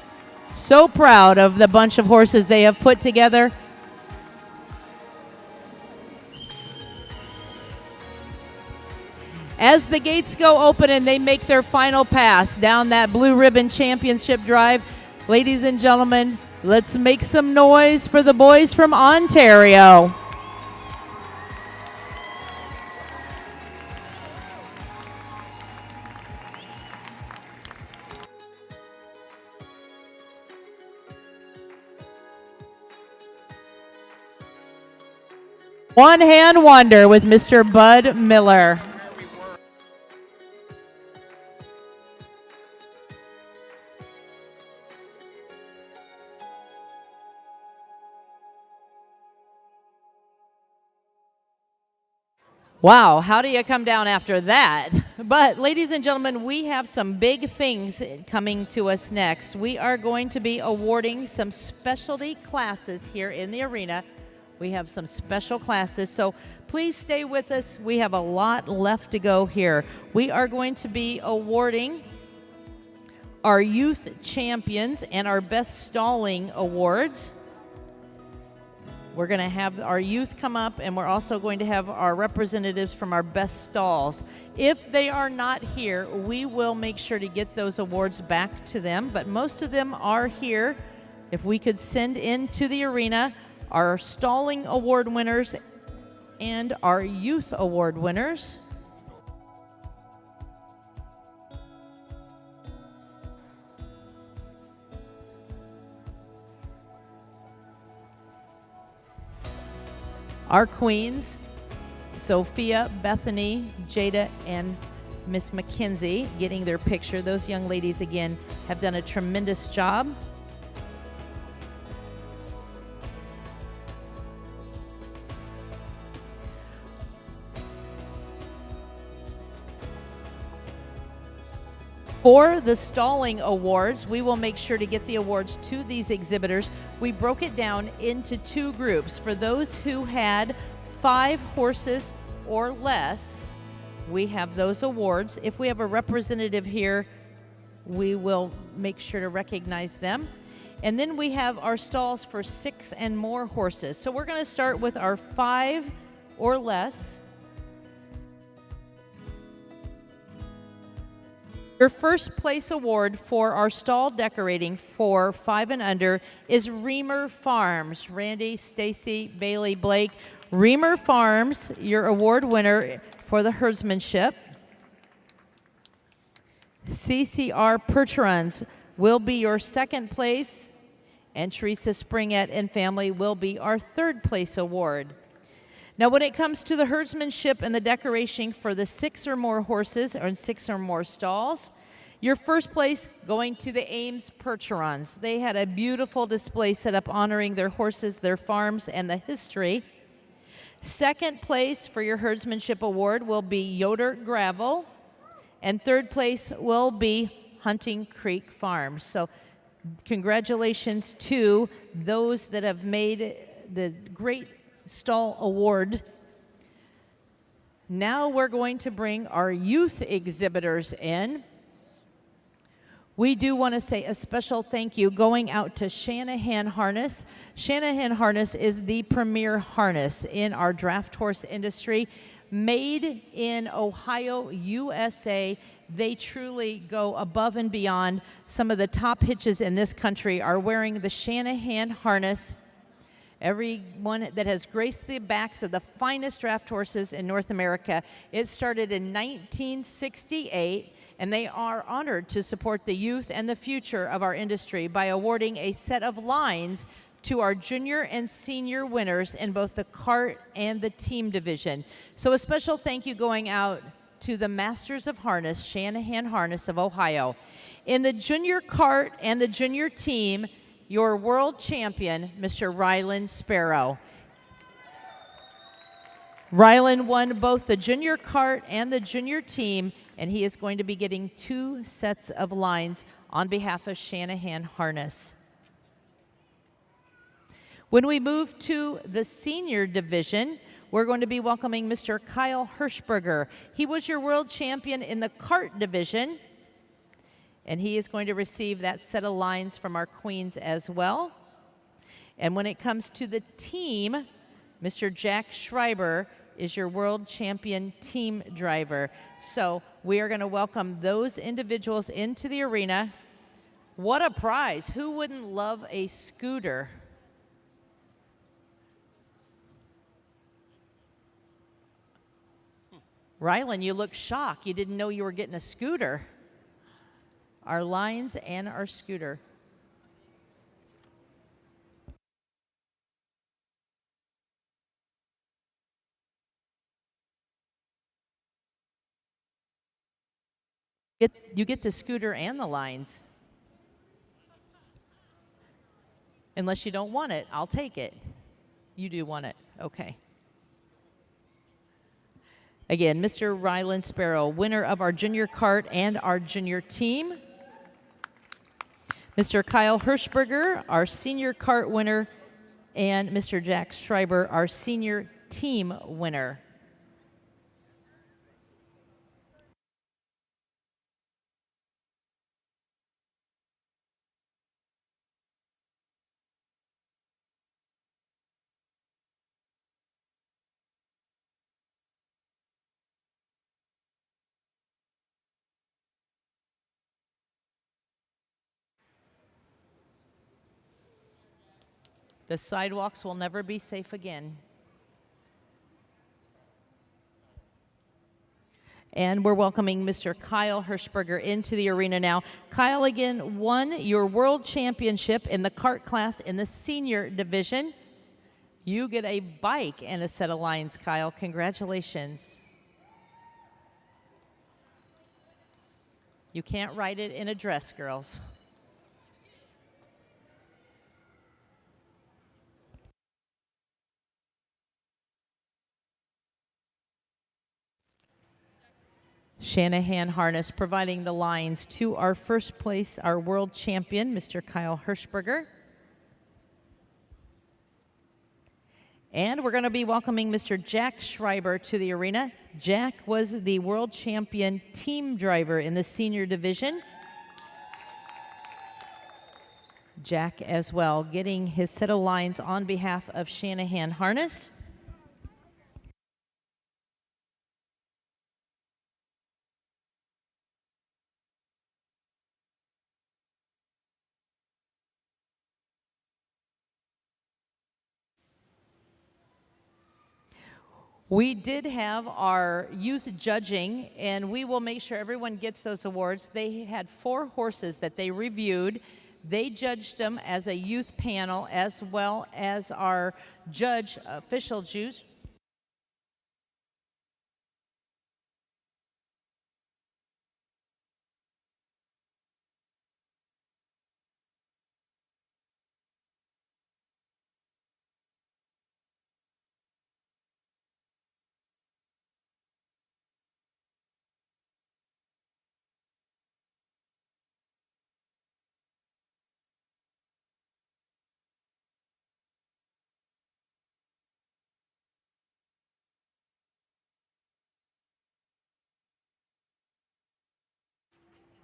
so proud of the bunch of horses they have put together. As the gates go open and they make their final pass down that blue ribbon championship drive, ladies and gentlemen, let's make some noise for the boys from Ontario. One hand wonder with Mr. Bud Miller. Wow, how do you come down after that? But ladies and gentlemen, we have some big things coming to us next. We are going to be awarding some specialty classes here in the arena. We have some special classes, so please stay with us. We have a lot left to go here. We are going to be awarding our youth champions and our best stalling awards. We're going to have our youth come up, and we're also going to have our representatives from our best stalls. If they are not here, we will make sure to get those awards back to them, but most of them are here. If we could send into the arena our stalling award winners and our youth award winners. Our queens, Sophia, Bethany, Jada, and Miss McKenzie, getting their picture. Those young ladies, again, have done a tremendous job. For the stalling awards, we will make sure to get the awards to these exhibitors. We broke it down into 2 groups. For those who had 5 horses or less, we have those awards. If we have a representative here, we will make sure to recognize them. And then we have our stalls for 6 and more horses. So we're going to start with our 5 or less. Your first place award for our stall decorating for 5 and under is Reamer Farms. Randy, Stacy, Bailey, Blake. Reamer Farms, your award winner for the herdsmanship. CCR Percherons will be your 2nd place, and Teresa Springett and family will be our 3rd place award. Now, when it comes to the herdsmanship and the decoration for the 6 or more horses or 6 or more stalls, your first place going to the Ames Percherons. They had a beautiful display set up honoring their horses, their farms, and the history. 2nd place for your herdsmanship award will be Yoder Gravel, and 3rd place will be Hunting Creek Farms. So congratulations to those that have made the great stall award. Now we're going to bring our youth exhibitors in. We do want to say a special thank you going out to Shanahan Harness. Shanahan Harness is the premier harness in our draft horse industry. Made in Ohio, USA. They truly go above and beyond. Some of the top hitches in this country are wearing the Shanahan harness. Everyone that has graced the backs of the finest draft horses in North America. It started in 1968, and they are honored to support the youth and the future of our industry by awarding a set of lines to our junior and senior winners in both the cart and the team division. So a special thank you going out to the Masters of Harness, Shanahan Harness of Ohio. In the junior cart and the junior team, your world champion, Mr. Rylan Sparrow. Rylan won both the junior cart and the junior team, and he is going to be getting 2 sets of lines on behalf of Shanahan Harness. When we move to the senior division, we're going to be welcoming Mr. Kyle Hirschberger. He was your world champion in the cart division, and he is going to receive that set of lines from our queens as well. And when it comes to the team, Mr. Jack Schreiber is your world champion team driver. So we are going to welcome those individuals into the arena. What a prize. Who wouldn't love a scooter? Rylan, you look shocked. You didn't know you were getting a scooter. Our lines and our scooter. You get the scooter and the lines. Unless you don't want it, I'll take it. You do want it. Okay. Again, Mr. Rylan Sparrow, winner of our junior cart and our junior team. Mr. Kyle Hirschberger, our senior cart winner, and Mr. Jack Schreiber, our senior team winner. The sidewalks will never be safe again. And we're welcoming Mr. Kyle Hirschberger into the arena now. Kyle again won your world championship in the cart class in the senior division. You get a bike and a set of lines, Kyle. Congratulations. You can't ride it in a dress, girls. Shanahan Harness providing the lines to our first place, our world champion, Mr. Kyle Hirschberger. And we're going to be welcoming Mr. Jack Schreiber to the arena. Jack was the world champion team driver in the senior division. Jack as well, getting his set of lines on behalf of Shanahan Harness. We did have our youth judging, and we will make sure everyone gets those awards. They had 4 horses that they reviewed. They judged them as a youth panel, as well as our judge, official juice.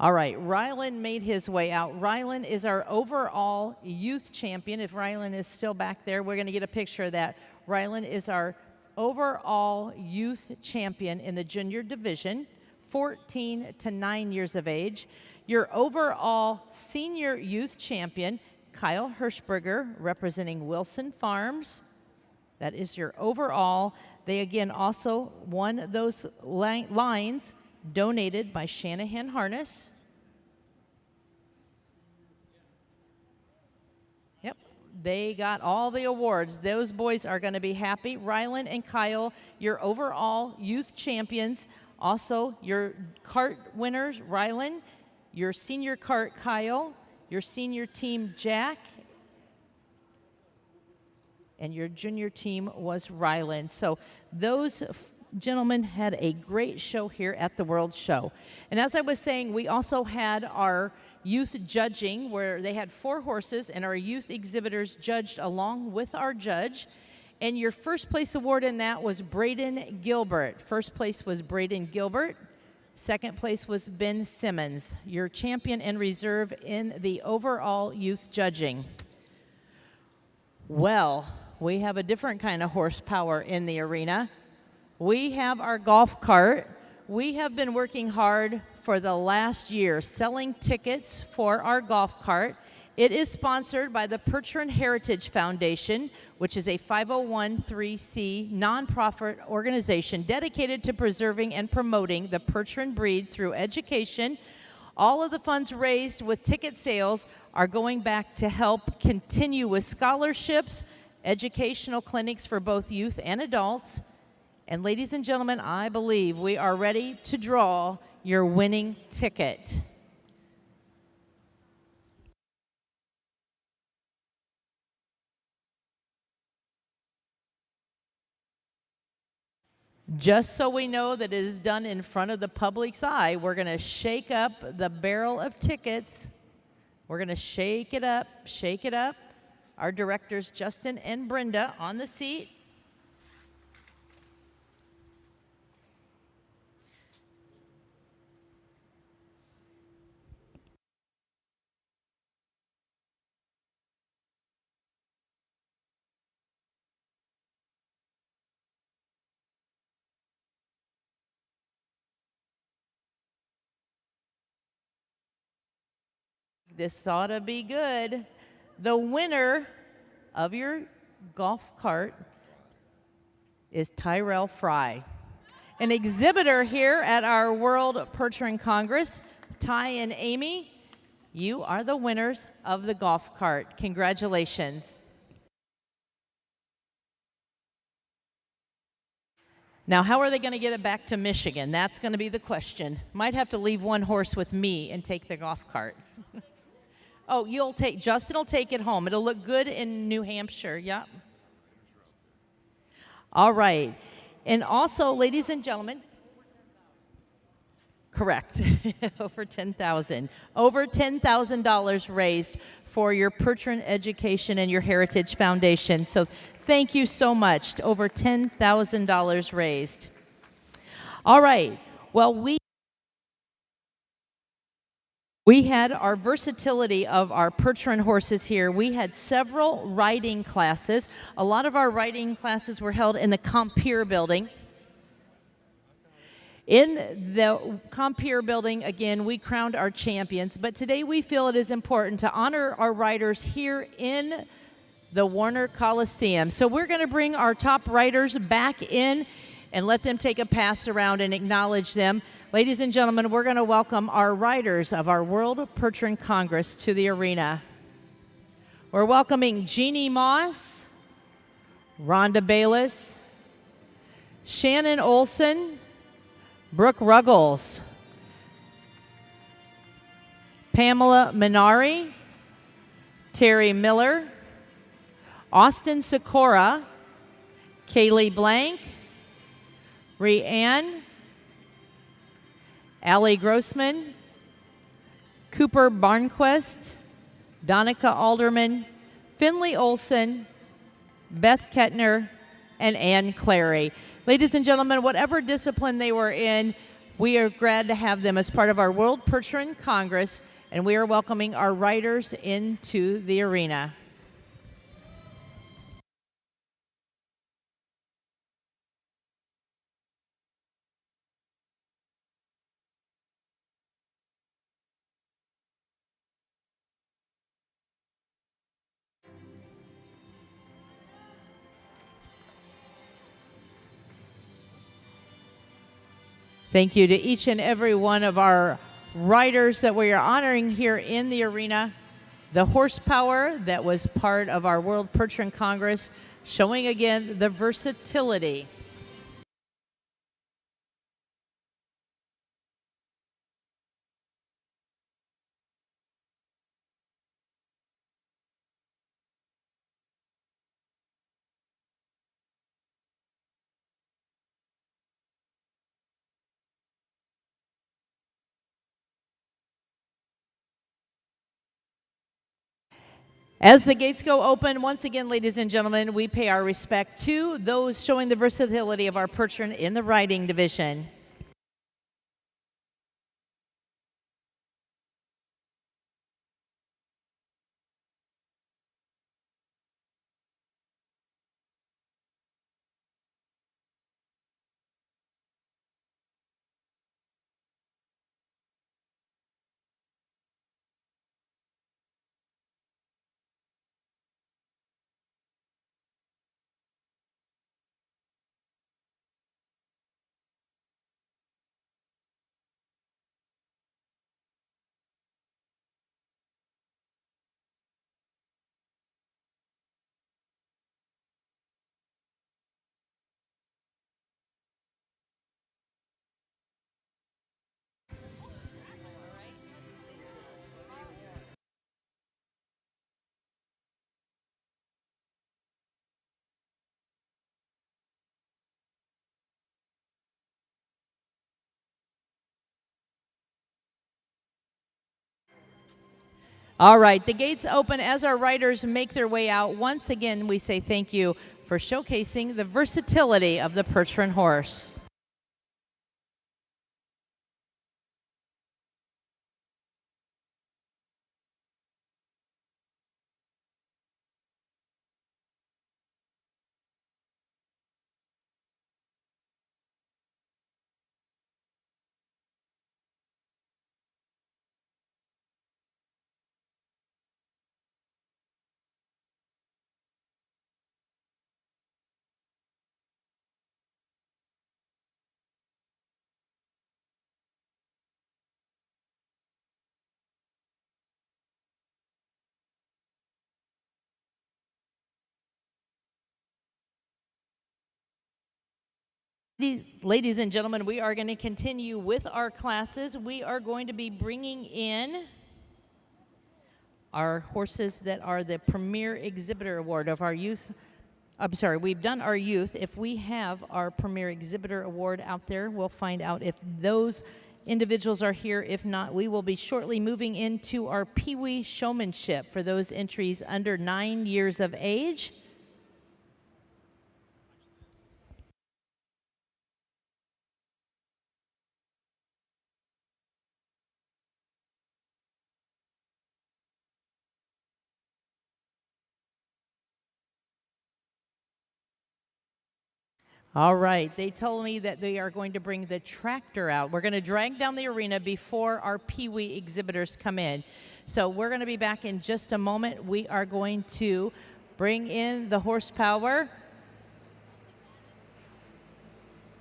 All right, Rylan made his way out. Rylan is our overall youth champion. If Rylan is still back there, we're going to get a picture of that. Rylan is our overall youth champion in the junior division, 14 to 9 years of age. Your overall senior youth champion, Kyle Hirschberger, representing Wilson Farms. That is your overall. They again also won those lines donated by Shanahan Harness. Yep, they got all the awards. Those boys are going to be happy. Rylan and Kyle, your overall youth champions. Also, your cart winners, Rylan, your senior cart, Kyle, your senior team, Jack, and your junior team was Rylan. So those gentlemen had a great show here at the World Show. And as I was saying, we also had our youth judging where they had 4 horses and our youth exhibitors judged along with our judge. And your first place award in that was Braden Gilbert. First place was Braden Gilbert. Second place was Ben Simmons, your champion and reserve in the overall youth judging. Well, we have a different kind of horsepower in the arena. We have our golf cart. We have been working hard for the last year selling tickets for our golf cart. It is sponsored by the Percheron Heritage Foundation, which is a 501(c) nonprofit organization dedicated to preserving and promoting the Percheron breed through education. All of the funds raised with ticket sales are going back to help continue with scholarships, educational clinics for both youth and adults. And ladies and gentlemen, I believe we are ready to draw your winning ticket. Just so we know that it is done in front of the public's eye, we're going to shake up the barrel of tickets. We're going to shake it up, shake it up. Our directors, Justin and Brenda, on the seat. This ought to be good. The winner of your golf cart is Tyrell Fry, an exhibitor here at our World Percheron Congress. Ty and Amy, you are the winners of the golf cart. Congratulations. Now, how are they going to get it back to Michigan? That's going to be the question. Might have to leave one horse with me and take the golf cart. Oh, Justin will take it home. It'll look good in New Hampshire, yep. All right. And also, ladies and gentlemen, Correct. Over 10,000. Over $10,000 raised for your Percheron Education and your Heritage Foundation. So thank you so much. Over $10,000 raised. All right. Well, we had our versatility of our Percheron horses here. We had several riding classes. A lot of our riding classes were held in the Compeer building. In the Compeer building, again, we crowned our champions, but today we feel it is important to honor our riders here in the Warner Coliseum. So we're going to bring our top riders back in and let them take a pass around and acknowledge them. Ladies and gentlemen, we're going to welcome our riders of our World Percheron Congress to the arena. We're welcoming Jeannie Moss, Rhonda Bayless, Shannon Olson, Brooke Ruggles, Pamela Minari, Terry Miller, Austin Sikora, Kaylee Blank, Rhiann, Allie Grossman, Cooper Barnquist, Donica Alderman, Finley Olson, Beth Kettner, and Ann Clary. Ladies and gentlemen, whatever discipline they were in, we are glad to have them as part of our World Percheron Congress, and we are welcoming our riders into the arena. Thank you to each and every one of our riders that we are honoring here in the arena. The horsepower that was part of our World Percheron Congress, showing again the versatility. As the gates go open, once again, ladies and gentlemen, we pay our respect to those showing the versatility of our Percheron in the riding division. All right, the gates open as our riders make their way out. Once again, we say thank you for showcasing the versatility of the Percheron horse. Ladies and gentlemen, we are going to continue with our classes. We are going to be bringing in our horses that are the Premier Exhibitor Award of our youth. I'm sorry, we've done our youth. If we have our Premier Exhibitor Award out there, we'll find out if those individuals are here. If not, we will be shortly moving into our Pee Wee showmanship for those entries under 9 years of age. All right, they told me that they are going to bring the tractor out. We're going to drag down the arena before our Pee Wee exhibitors come in. So we're going to be back in just a moment. We are going to bring in the horsepower,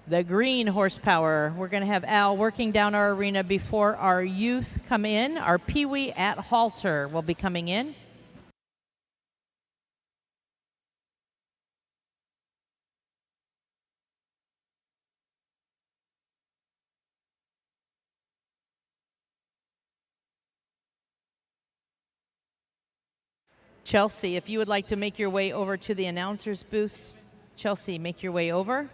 the green horsepower. We're going to have Al working down our arena before our youth come in. Our Pee Wee at halter will be coming in. Chelsea, if you would like to make your way over to the announcer's booth. Chelsea, make your way over.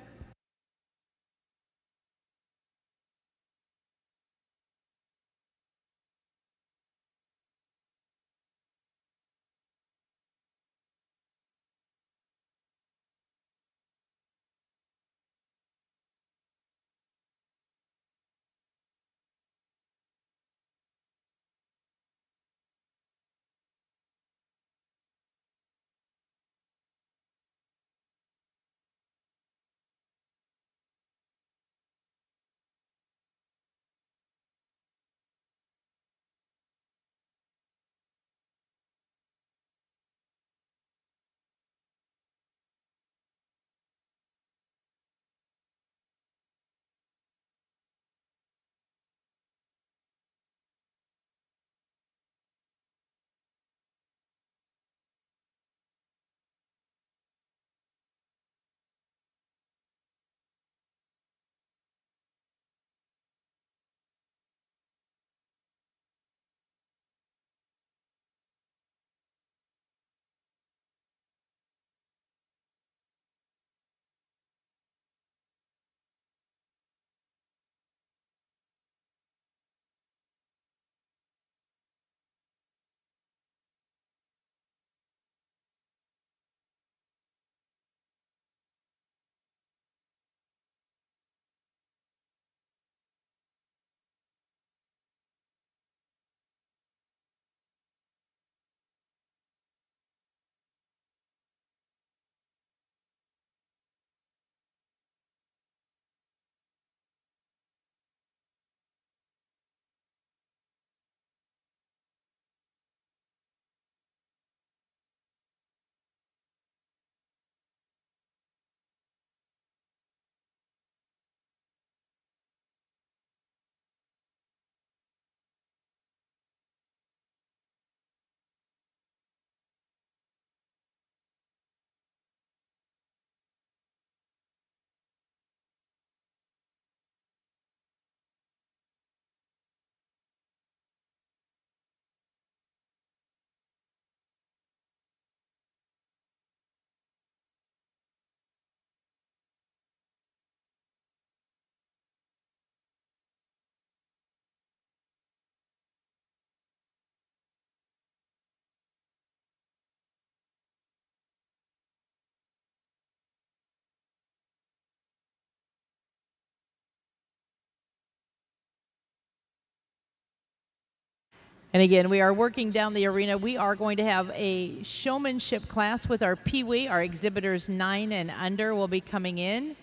And again, we are working down the arena. We are going to have a showmanship class with our Pee Wee. Our exhibitors 9 and under will be coming in.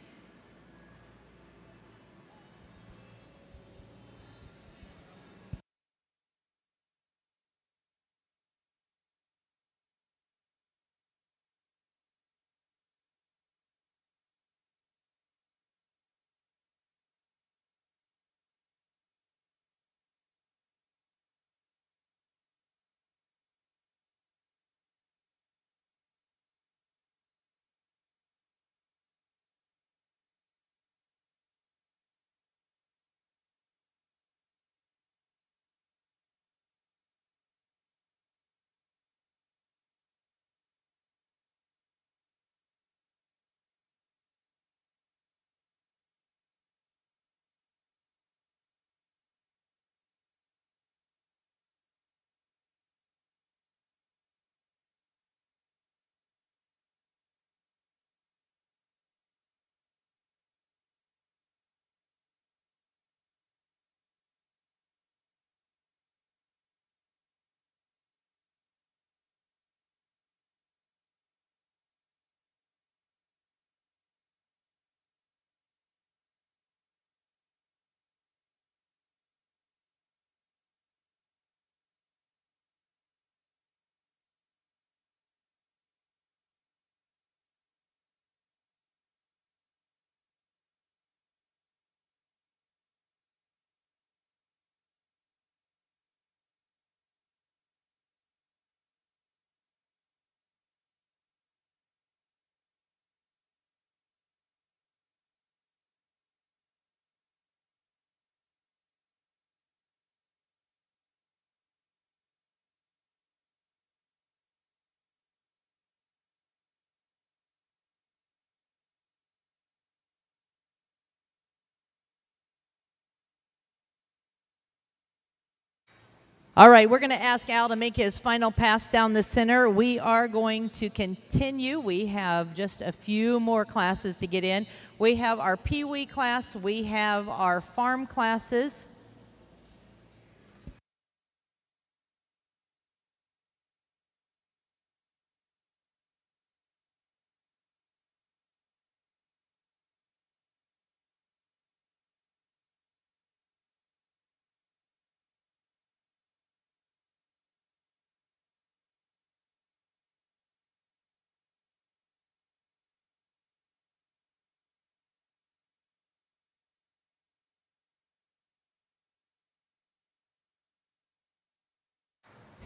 All right, we're going to ask Al to make his final pass down the center. We are going to continue. We have just a few more classes to get in. We have our Pee Wee class. We have our farm classes.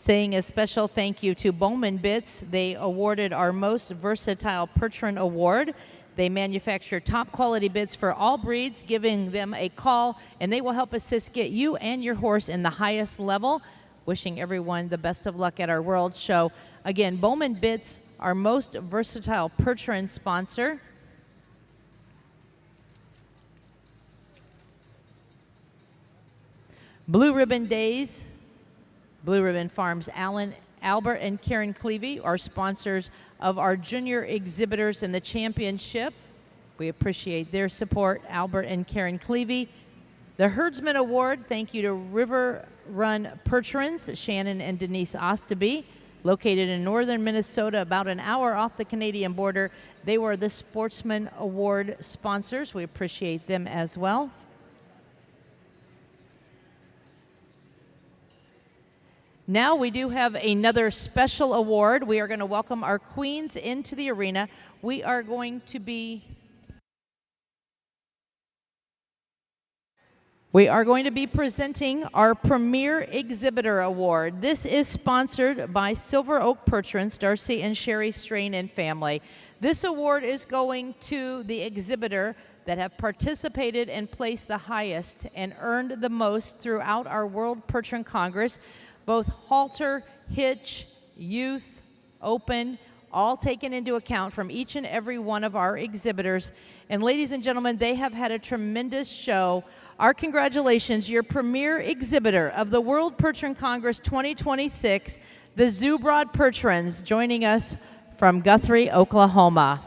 Saying a special thank you to Bowman Bits. They awarded our most versatile Percheron Award. They manufacture top quality bits for all breeds. Giving them a call and they will help assist get you and your horse in the highest level. Wishing everyone the best of luck at our World Show. Again, Bowman Bits, our most versatile Percheron sponsor. Blue Ribbon Days. Blue Ribbon Farms, Albert and Karen Clevey are sponsors of our junior exhibitors in the championship. We appreciate their support, Albert and Karen Clevey. The Herdsman Award, thank you to River Run Percherons, Shannon and Denise Ostaby, located in northern Minnesota, about an hour off the Canadian border. They were the Sportsman Award sponsors. We appreciate them as well. Now we do have another special award. We are going to welcome our queens into the arena. We are going to be presenting our Premier Exhibitor Award. This is sponsored by Silver Oak Percherons, Darcy and Sherry Strain and family. This award is going to the exhibitor that have participated and placed the highest and earned the most throughout our World Percheron Congress. Both halter, hitch, youth, open, all taken into account from each and every one of our exhibitors. And ladies and gentlemen, they have had a tremendous show. Our congratulations, your premier exhibitor of the World Percheron Congress 2026, the Zoobrod Percherons, joining us from Guthrie, Oklahoma.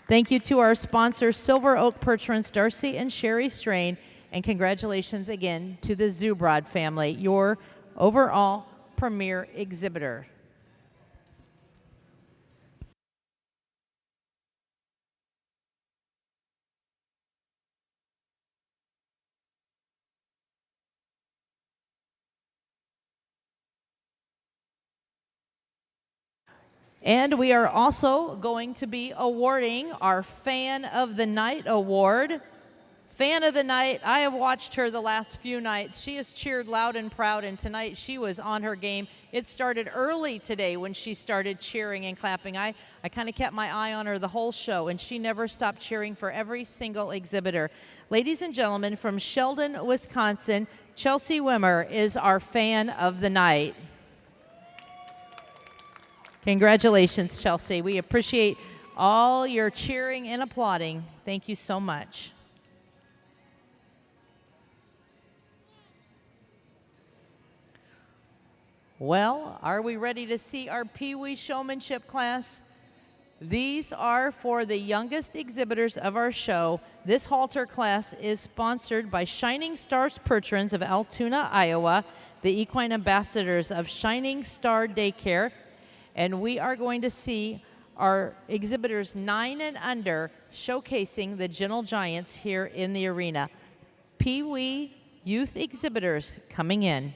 Thank you to our sponsors, Silver Oak Percherons, Darcy and Sherry Strain, and congratulations again to the Zoobrod family, your overall premier exhibitor. And we are also going to be awarding our Fan of the Night Award. Fan of the Night, I have watched her the last few nights. She has cheered loud and proud, and tonight she was on her game. It started early today when she started cheering and clapping. I kind of kept my eye on her the whole show, and she never stopped cheering for every single exhibitor. Ladies and gentlemen, from Sheldon, Wisconsin, Chelsea Wimmer is our Fan of the Night. Congratulations, Chelsea. We appreciate all your cheering and applauding. Thank you so much. Well, are we ready to see our Pee Wee showmanship class? These are for the youngest exhibitors of our show. This halter class is sponsored by Shining Stars Percherons of Altoona, Iowa, the equine ambassadors of Shining Star Daycare. And we are going to see our exhibitors 9 and under showcasing the gentle giants here in the arena. Pee Wee youth exhibitors coming in.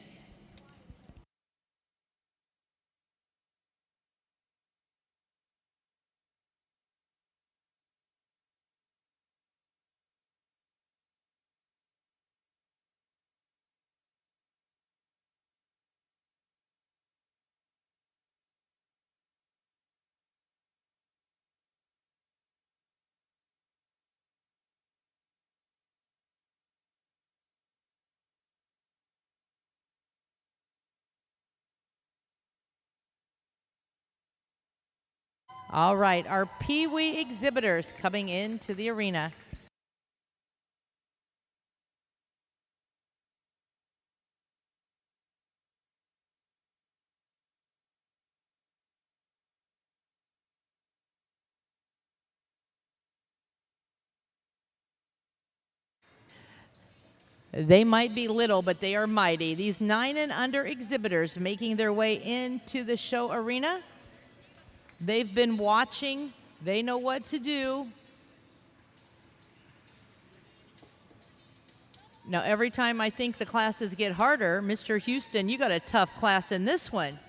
All right, our Pee Wee exhibitors coming into the arena. They might be little, but they are mighty. These 9 and under exhibitors making their way into the show arena. They've been watching. They know what to do. Now, every time I think the classes get harder, Mr. Houston, you got a tough class in this one.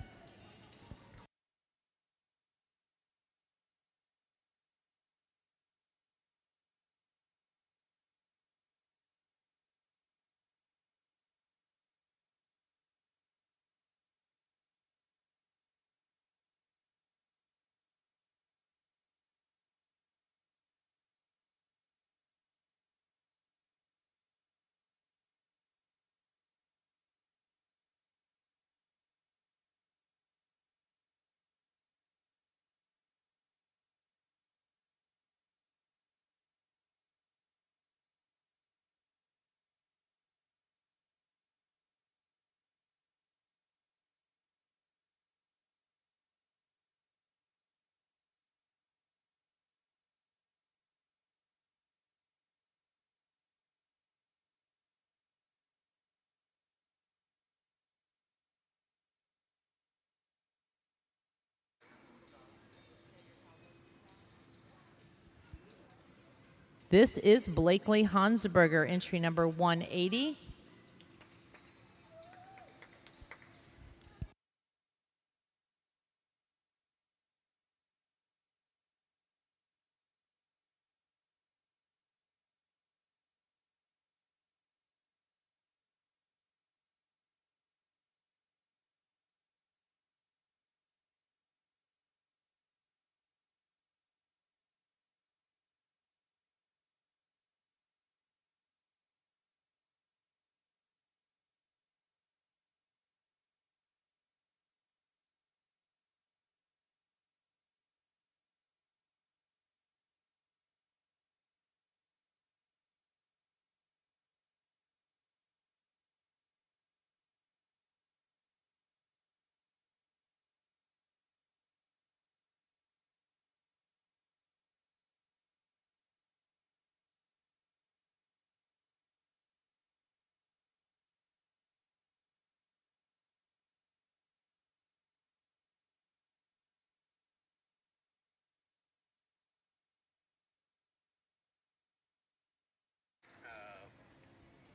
This is Blakely Hansberger, entry number 180.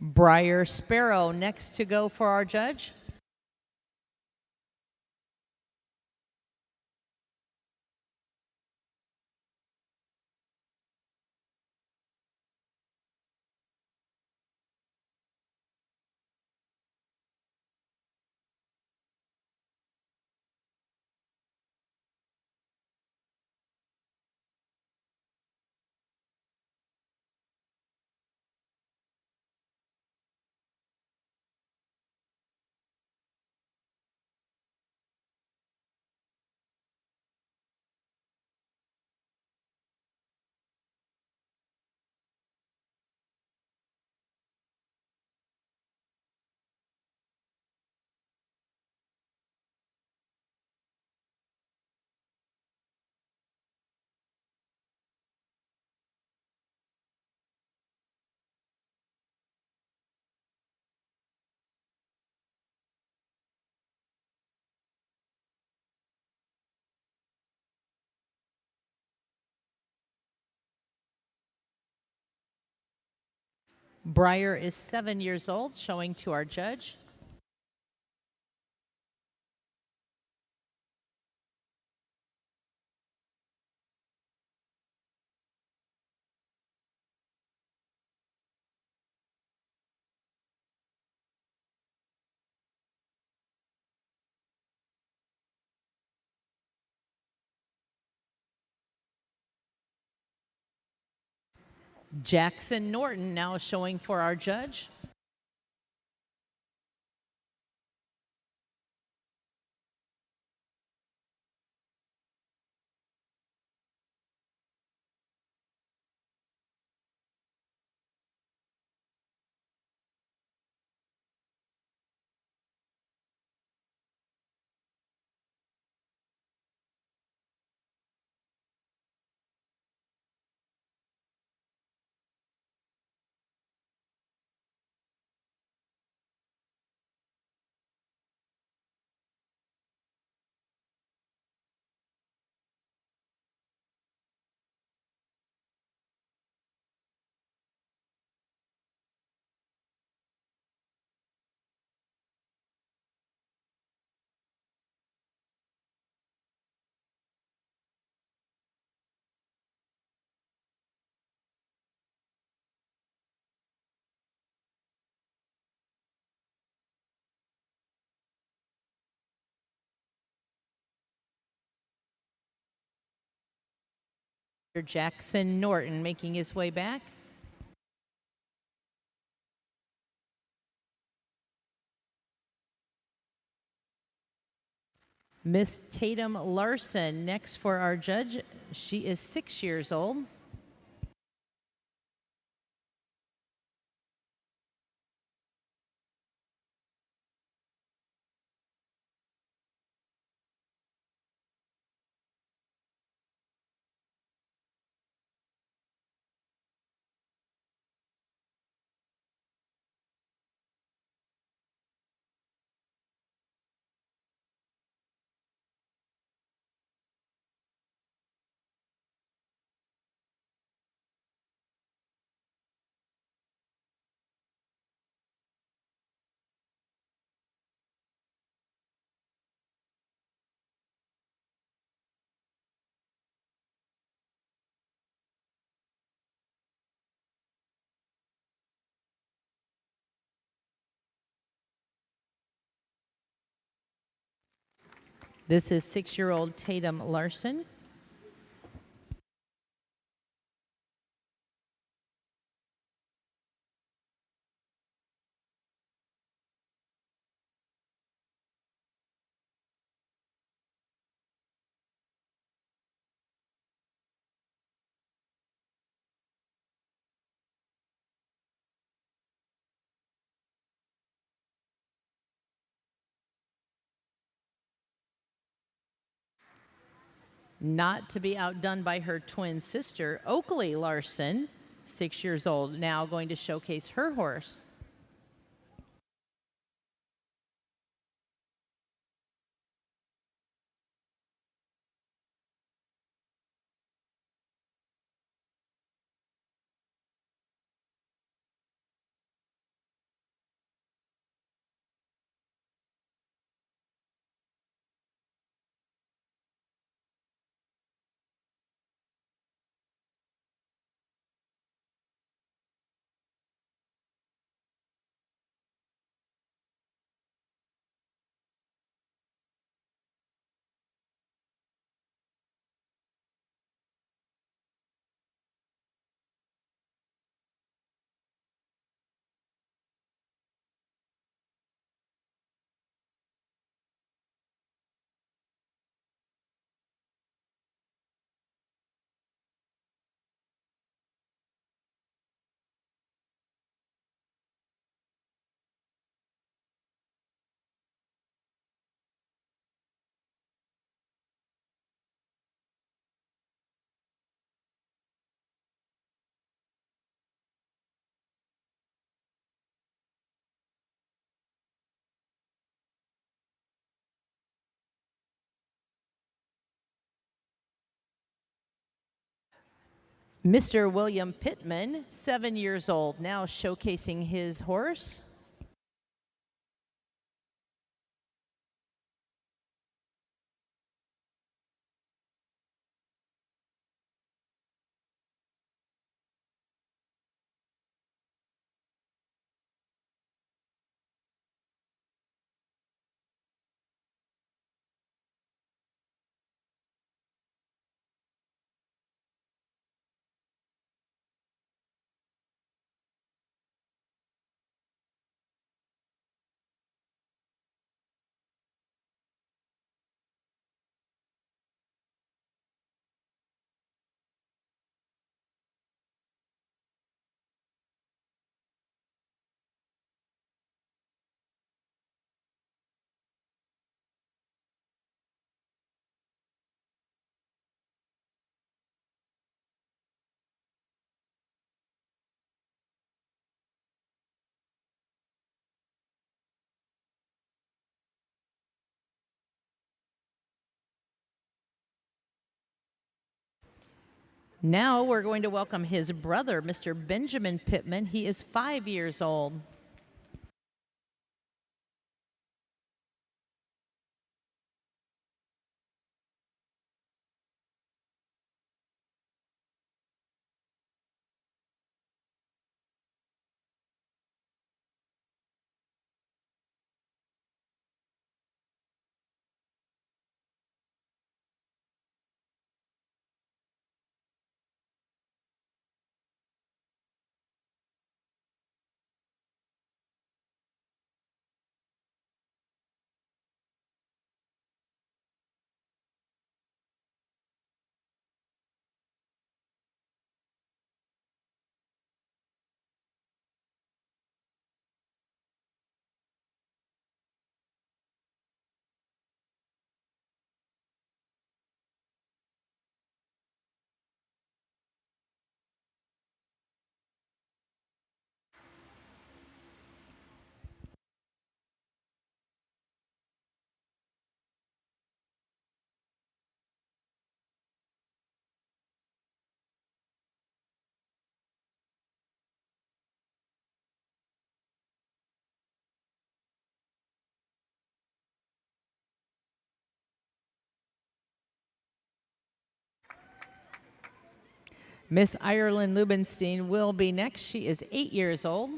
Briar Sparrow next to go for our judge. Briar is 7 years old, showing to our judge. Jackson Norton now showing for our judge. Jackson Norton making his way back. Miss Tatum Larson next for our judge. She is 6 years old. This is 6-year-old Tatum Larson. Not to be outdone by her twin sister, Oakley Larson, 6 years old, now going to showcase her horse. Mr. William Pittman, 7 years old, now showcasing his horse. Now we're going to welcome his brother, Mr. Benjamin Pittman. He is 5 years old. Miss Ireland Lubenstein will be next. She is 8 years old.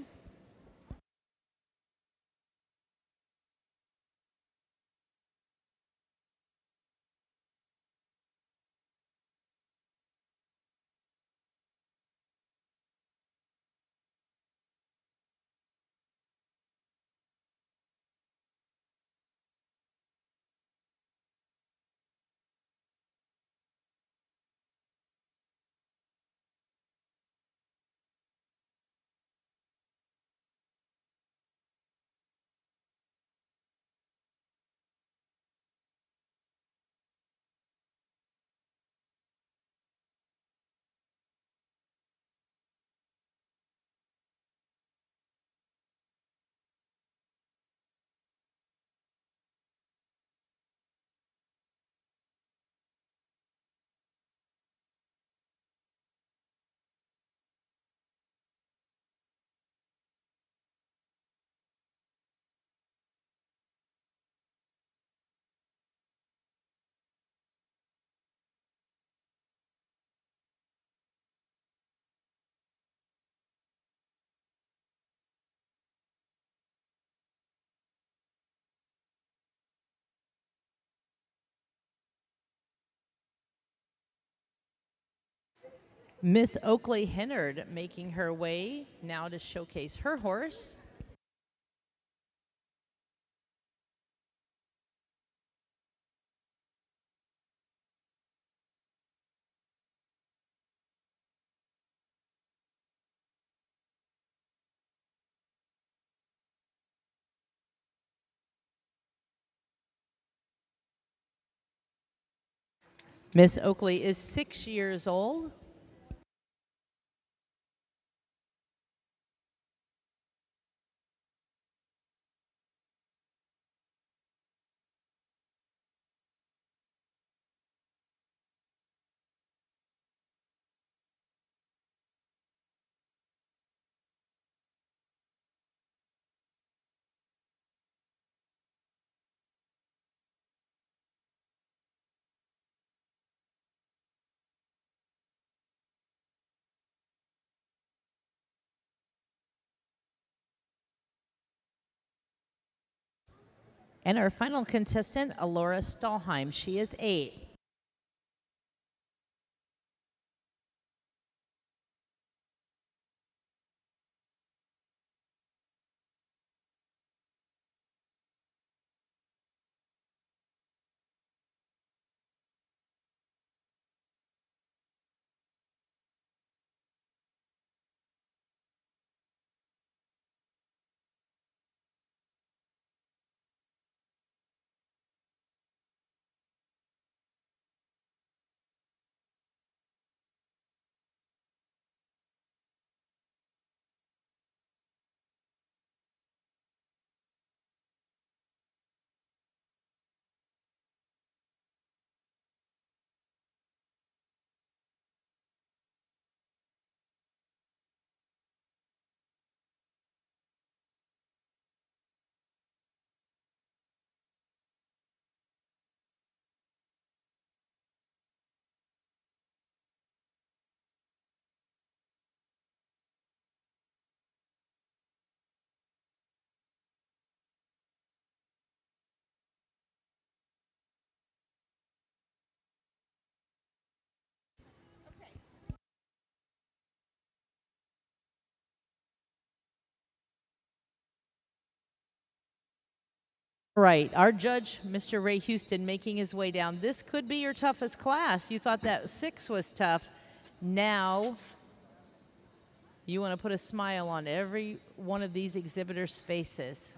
Miss Oakley Hennard making her way now to showcase her horse. Miss Oakley is 6 years old. And our final contestant, Alora Stahlheim. She is 8. Right. Our judge, Mr. Ray Houston, making his way down. This could be your toughest class. You thought that 6 was tough. Now you want to put a smile on every one of these exhibitors' faces.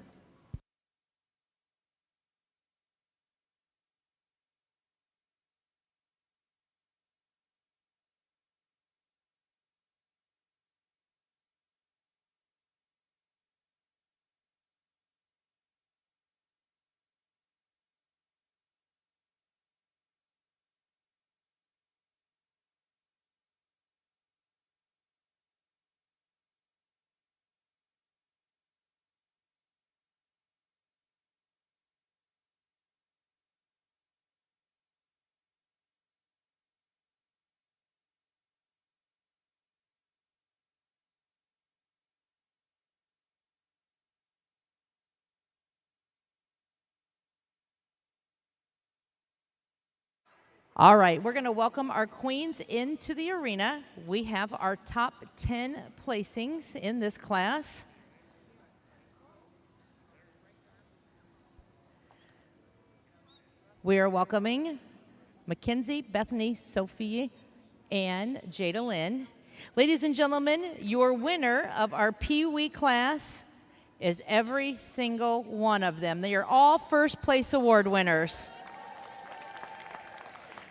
All right, we're going to welcome our queens into the arena. We have our top 10 placings in this class. We are welcoming Mackenzie, Bethany, Sophie, and Jada Lynn. Ladies and gentlemen, your winner of our Pee Wee class is every single one of them. They are all first place award winners.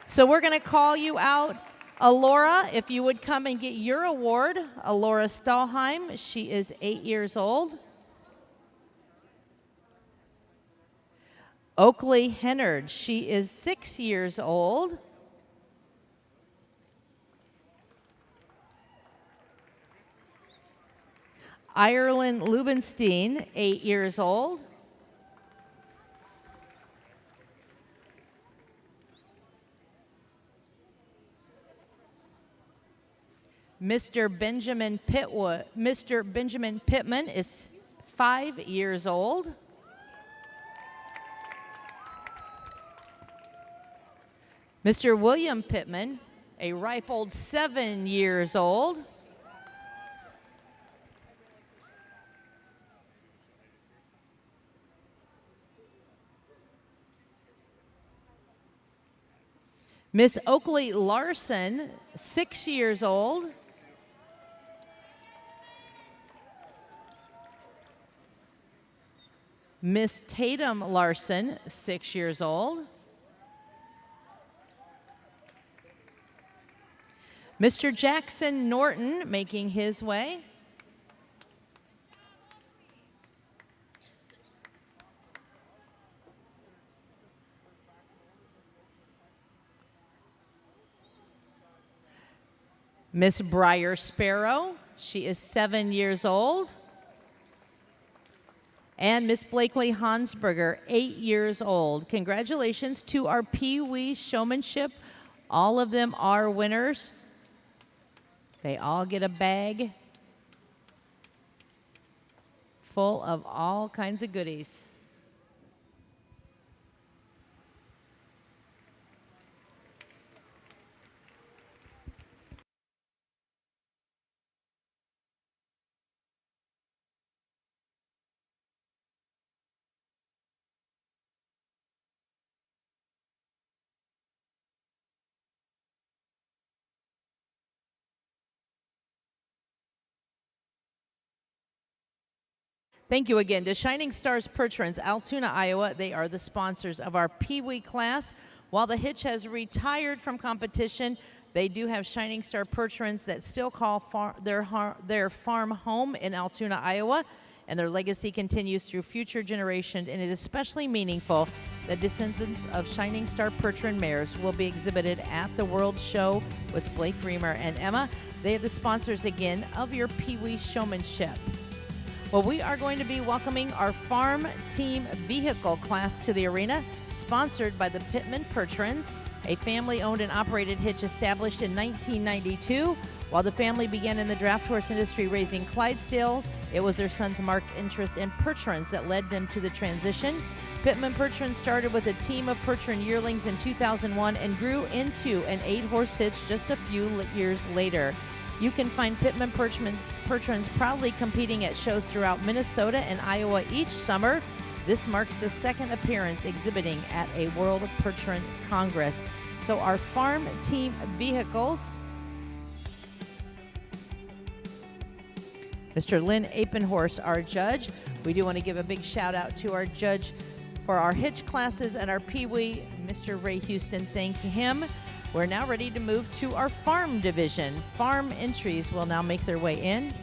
So we're going to call you out. Alora, if you would come and get your award. Alora Stahlheim, she is 8 years old. Oakley Hennard, she is 6 years old. Ireland Lubenstein, 8 years old. Mr. Benjamin Pittman is 5 years old. Mr. William Pittman, a ripe old 7 years old. Miss Oakley Larson, 6 years old. Miss Tatum Larson, 6 years old. Mr. Jackson Norton making his way. Miss Briar Sparrow, she is 7 years old. And Miss Blakely Hansberger, 8 years old. Congratulations to our Pee Wee showmanship. All of them are winners. They all get a bag full of all kinds of goodies. Thank you again to Shining Stars Percherons, Altoona, Iowa. They are the sponsors of our Pee Wee class. While the Hitch has retired from competition, they do have Shining Star Percherons that still call their farm home in Altoona, Iowa, and their legacy continues through future generations, and it is especially meaningful that descendants of Shining Star Percheron mares will be exhibited at the World Show with Blake Reamer and Emma. They are the sponsors again of your Pee Wee showmanship. Well, we are going to be welcoming our farm team vehicle class to the arena, sponsored by the Pittman Percherons, a family-owned and operated hitch established in 1992. While the family began in the draft horse industry raising Clydesdales, it was their son's marked interest in Percherons that led them to the transition. Pittman Percheron started with a team of Percheron yearlings in 2001 and grew into an 8-horse hitch just a few years later. You can find Pittman Percherons proudly competing at shows throughout Minnesota and Iowa each summer. This marks the second appearance exhibiting at a World Percheron Congress. So our farm team vehicles, Mr. Lynn Apenhorst, our judge. We do want to give a big shout out to our judge for our hitch classes and our Pee Wee, Mr. Ray Houston. Thank him. We're now ready to move to our farm division. Farm entries will now make their way in.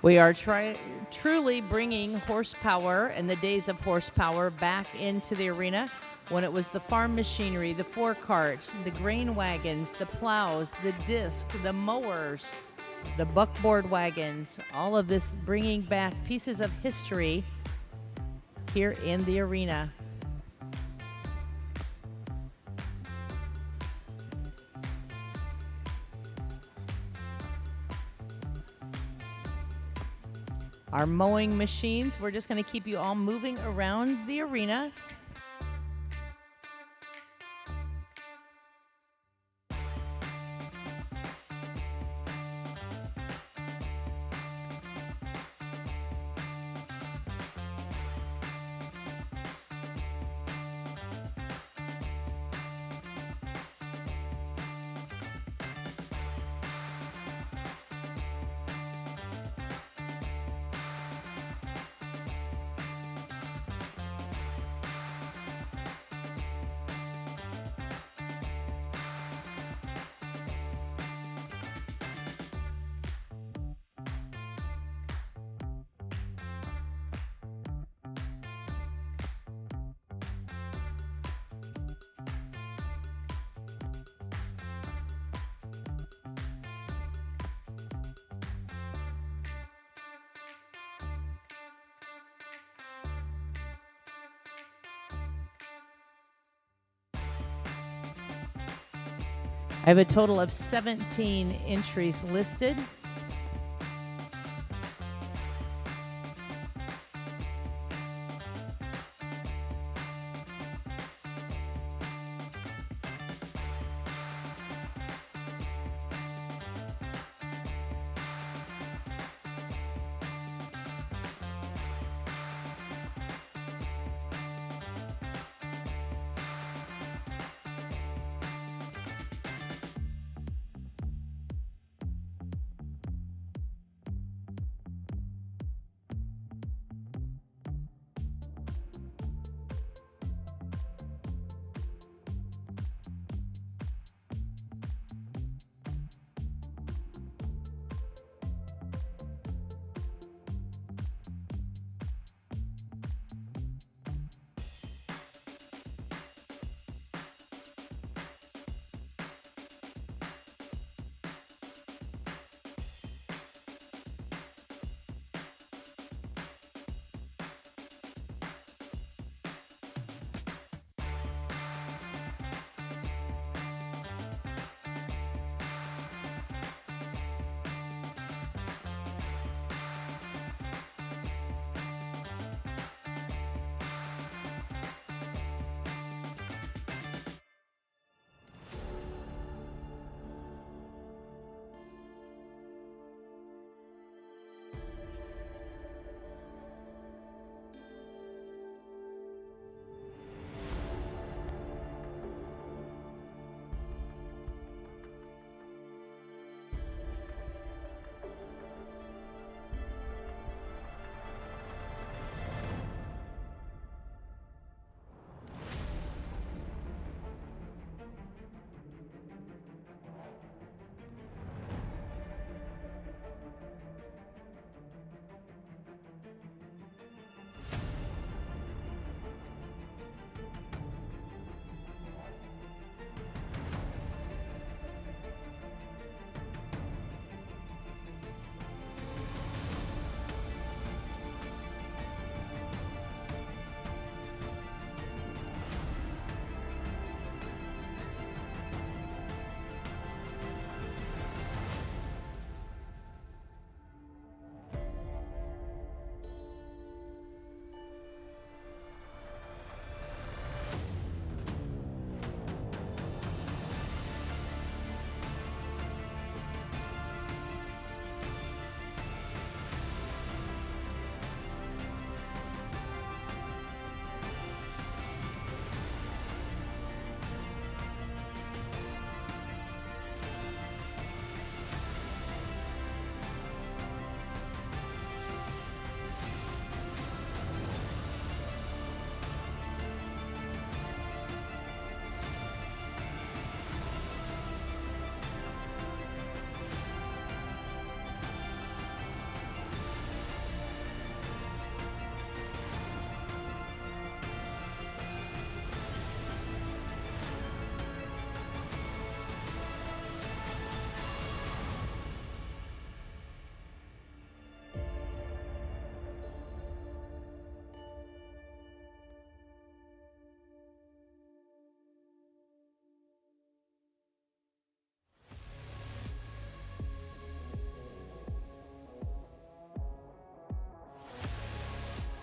We are truly bringing horsepower and the days of horsepower back into the arena when it was the farm machinery, the forecarts, the grain wagons, the plows, the disc, the mowers, the buckboard wagons, all of this bringing back pieces of history here in the arena. Our mowing machines, we're just going to keep you all moving around the arena. I have a total of 17 entries listed.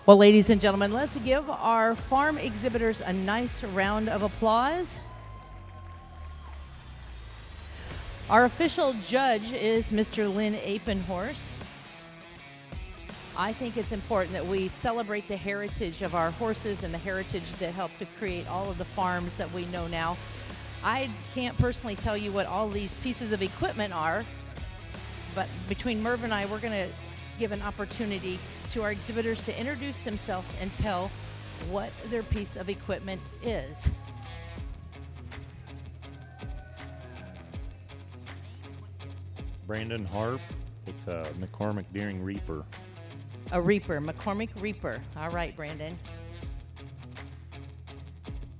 Well, ladies and gentlemen, let's give our farm exhibitors a nice round of applause. Our official judge is Mr. Lynn Apenhorst. I think it's important that we celebrate the heritage of our horses and the heritage that helped to create all of the farms that we know now. I can't personally tell you what all these pieces of equipment are, but between Merv and I, we're going to give an opportunity to our exhibitors to introduce themselves and tell what their piece of equipment is. Brandon Harp. It's a McCormick Deering Reaper. A Reaper, McCormick Reaper. All right, Brandon.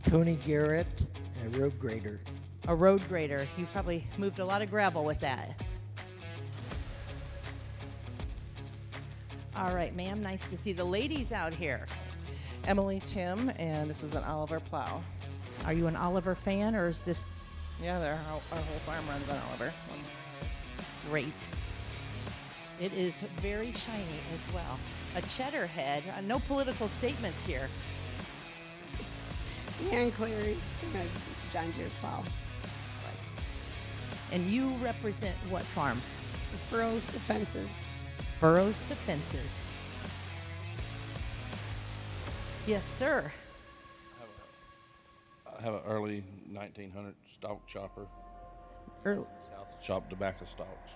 Tony Garrett, a road grader. A road grader. You probably moved a lot of gravel with that. All right, ma'am. Nice to see the ladies out here. Emily Tim, and this is an Oliver plow. Are you an Oliver fan, or is this Yeah, our whole farm runs on Oliver. great? It is very shiny as well. A cheddar head. No political statements here. Ann Cleary, John Deere plow. And you represent what farm? The furrows to fences. Furrows to fences. Yes, sir. I have an early 1900 stalk chopper. Er- South chop tobacco stalks.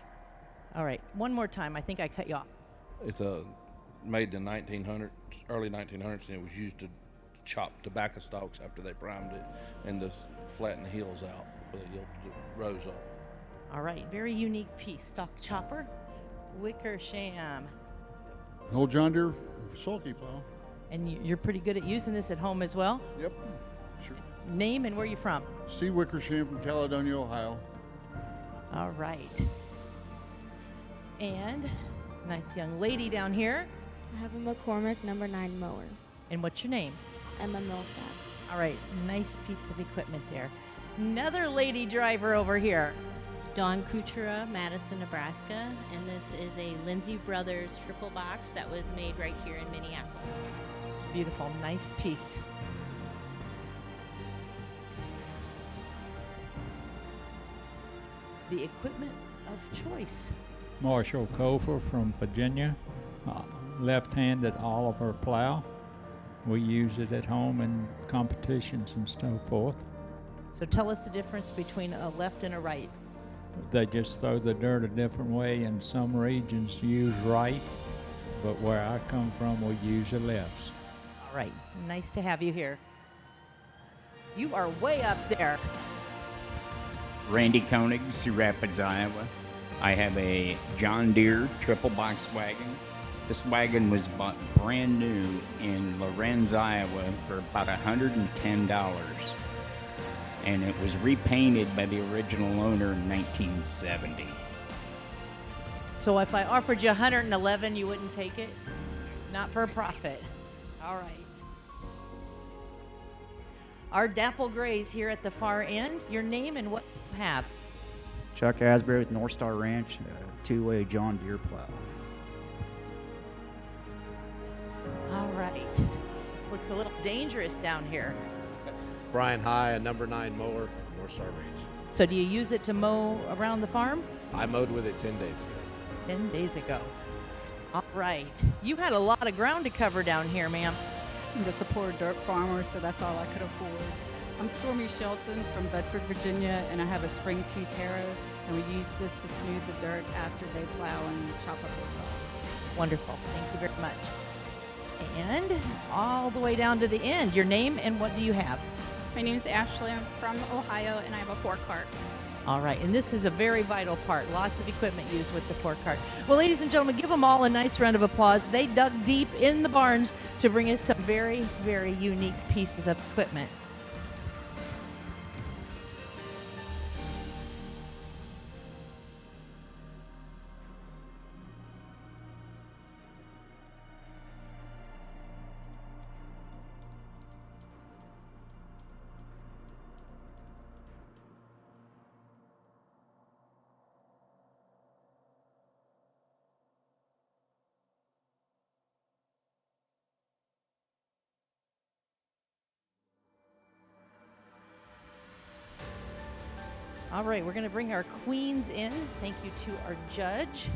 All right, one more time. I think I cut you off. It's made in 1900, early 1900s, and it was used to chop tobacco stalks after they primed it and to flatten the hills out before they yoked the rows up. All right, very unique piece. Stock chopper, Wickersham. An old John Deere sulky plow. And you're pretty good at using this at home as well. Yep, sure. Name and where you from? Steve Wickersham from Caledonia, Ohio. All right. And nice young lady down here. I have a McCormick #9 mower. And what's your name? Emma Millsap. All right, nice piece of equipment there. Another lady driver over here. Dawn Kuchera, Madison, Nebraska, and this is a Lindsay Brothers triple box that was made right here in Minneapolis. Beautiful, nice piece. The equipment of choice. Marshall Cofer from Virginia, left-handed Oliver plow. We use it at home in competitions and so forth. So tell us the difference between a left and a right. They just throw the dirt a different way. In some regions use right, but where I come from, we use the lefts. All right, nice to have you here. You are way up there. Randy Koenig, Sioux Rapids, Iowa. I have a John Deere triple box wagon. This wagon was bought brand new in Lorenz, Iowa for about $110. And it was repainted by the original owner in 1970. So if I offered you 111, you wouldn't take it? Not for a profit. All right. Our dapple grays here at the far end. Your name and what you have? Chuck Asbury with North Star Ranch, two-way John Deere plow. All right. This looks a little dangerous down here. Brian High, a #9 mower, North Star Range. So do you use it to mow around the farm? I mowed with it 10 days ago. 10 days ago. All right. You had a lot of ground to cover down here, ma'am. I'm just a poor dirt farmer, so that's all I could afford. I'm Stormy Shelton from Bedford, Virginia, and I have a spring tooth harrow, and we use this to smooth the dirt after they plow and chop up the stalks. Wonderful. Thank you very much. And all the way down to the end, your name and what do you have? My name is Ashley. I'm from Ohio, and I have a fork-cart. All right, and this is a very vital part. Lots of equipment used with the fork-cart. Well, ladies and gentlemen, give them all a nice round of applause. They dug deep in the barns to bring us some very, very unique pieces of equipment. All right, we're going to bring our queens in. Thank you to our judge.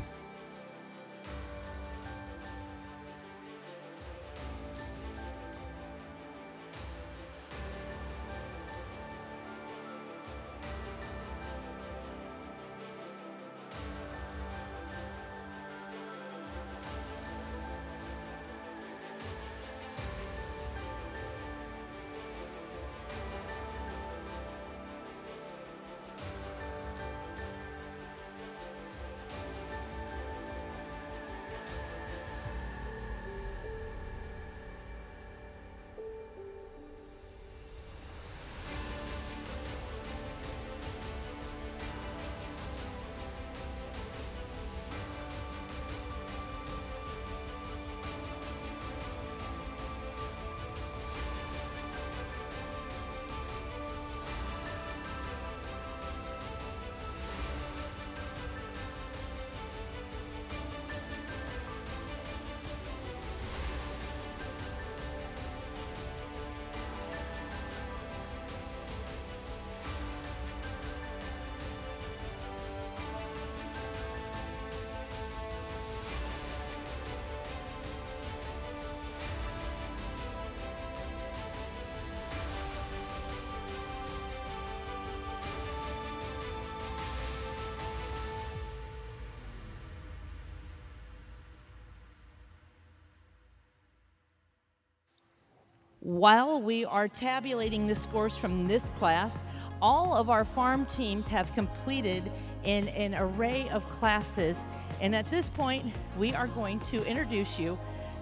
While we are tabulating the scores from this class, all of our farm teams have completed in an array of classes. And at this point, we are going to introduce you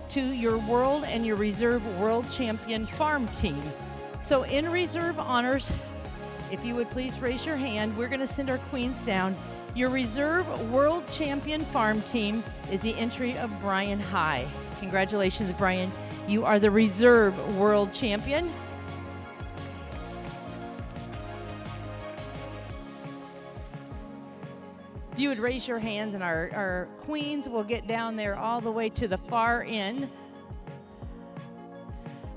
to your world and your reserve world champion farm team. So in reserve honors, if you would please raise your hand, we're gonna send our queens down. Your reserve world champion farm team is the entry of Brian High. Congratulations, Brian. You are the reserve world champion. If you would raise your hands, and our queens will get down there all the way to the far end.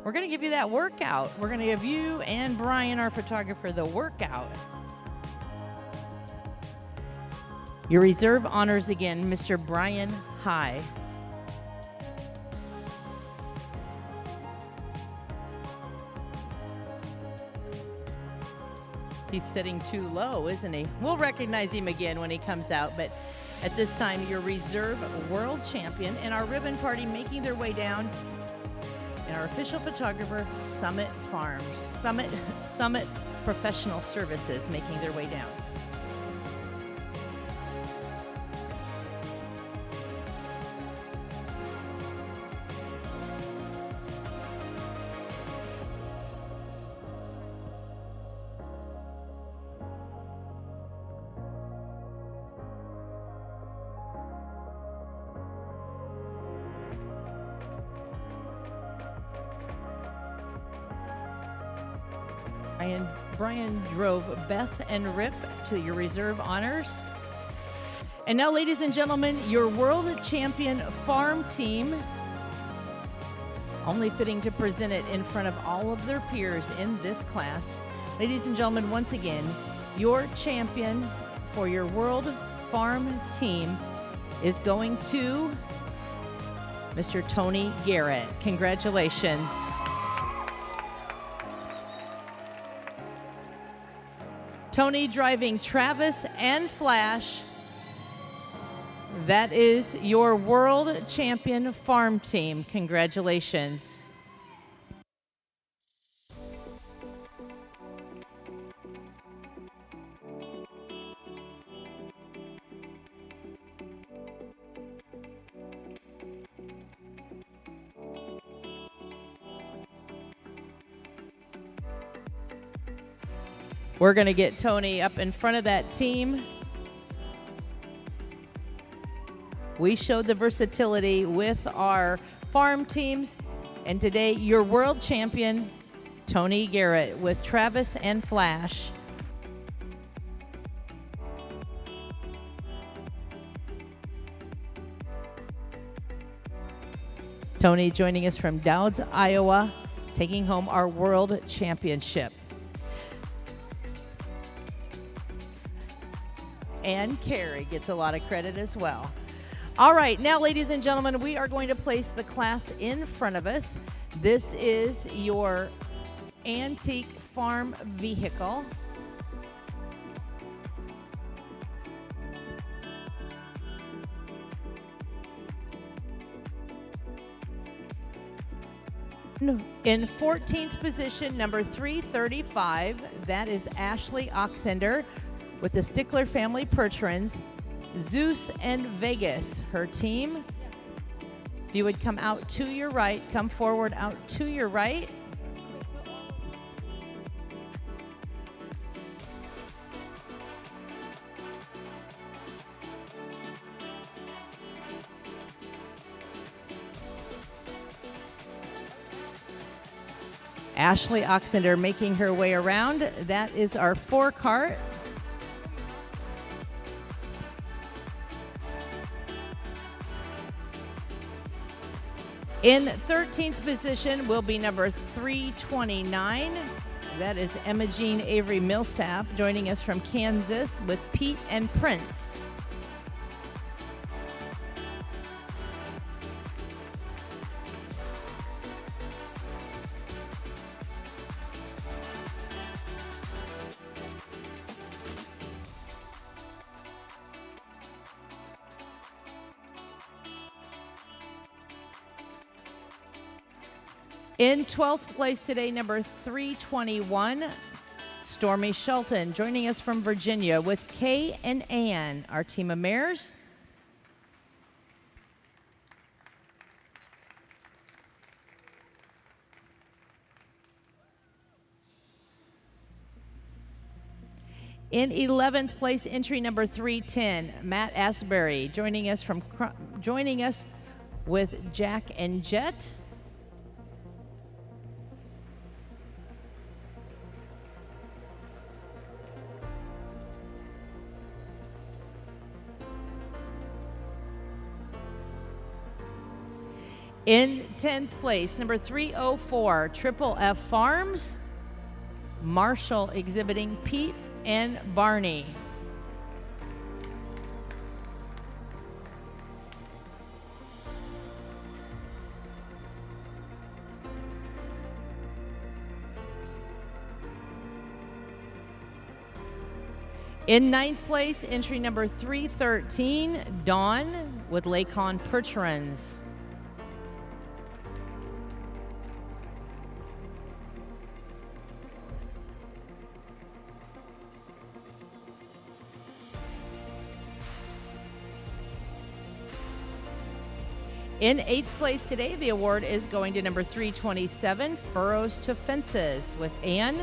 We're going to give you that workout. We're going to give you and Brian, our photographer, the workout. Your reserve honors again, Mr. Brian High. He's sitting too low, isn't he? We'll recognize him again when he comes out, but at this time, your reserve world champion and our ribbon party making their way down, and our official photographer, Summit Farms, Summit Professional Services making their way down. Brian drove Beth and Rip to your reserve honors. And now, ladies and gentlemen, your world champion farm team, only fitting to present it in front of all of their peers in this class. Ladies and gentlemen, once again, your champion for your world farm team is going to Mr. Tony Garrett. Congratulations. Tony driving Travis and Flash. That is your world champion farm team. Congratulations. We're going to get Tony up in front of that team. We showed the versatility with our farm teams, and today your world champion, Tony Garrett, with Travis and Flash. Tony joining us from Dowds, Iowa, taking home our world championship. And Carrie gets a lot of credit as well. All right, now, ladies and gentlemen, we are going to place the class in front of us. This is your antique farm vehicle. In 14th position, number 335, that is Ashley Oxender with the Stickler Family Percherons, Zeus and Vegas, her team. If you would come out to your right, come forward out to your right. Ashley Oxender making her way around. That is our 4-cart. In 13th position will be number 329. That is Emma Jean Avery Millsap joining us from Kansas with Pete and Prince. In 12th place today, number 321, Stormy Shelton, joining us from Virginia with Kay and Ann, our team of mares. In 11th place, entry number 310, Matt Asbury, joining us with Jack and Jet. In 10th place, number 304, Triple F Farms, Marshall exhibiting Pete and Barney. In 9th place, entry number 313, Dawn with Lacon Percherons. In 8th place today, the award is going to number 327, Furrows to Fences with Ann.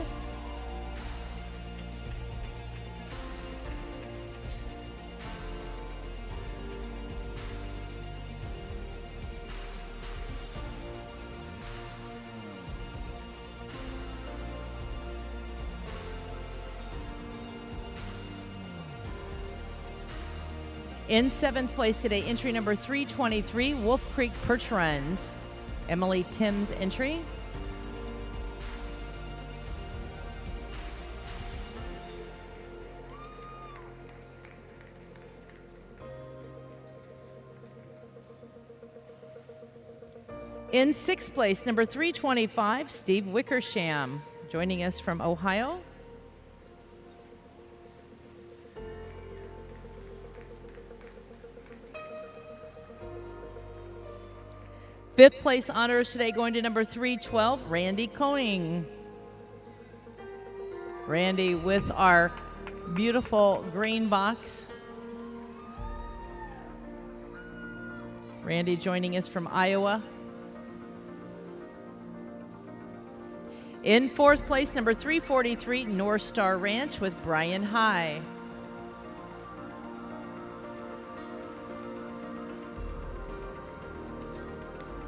In 7th place today, entry number 323, Wolf Creek Percherons, Emily Tim's entry. In 6th place, number 325, Steve Wickersham, joining us from Ohio. Fifth place honors today going to number 312, Randy Koenig. Randy with our beautiful green box. Randy joining us from Iowa. In 4th place, number 343, North Star Ranch with Brian High.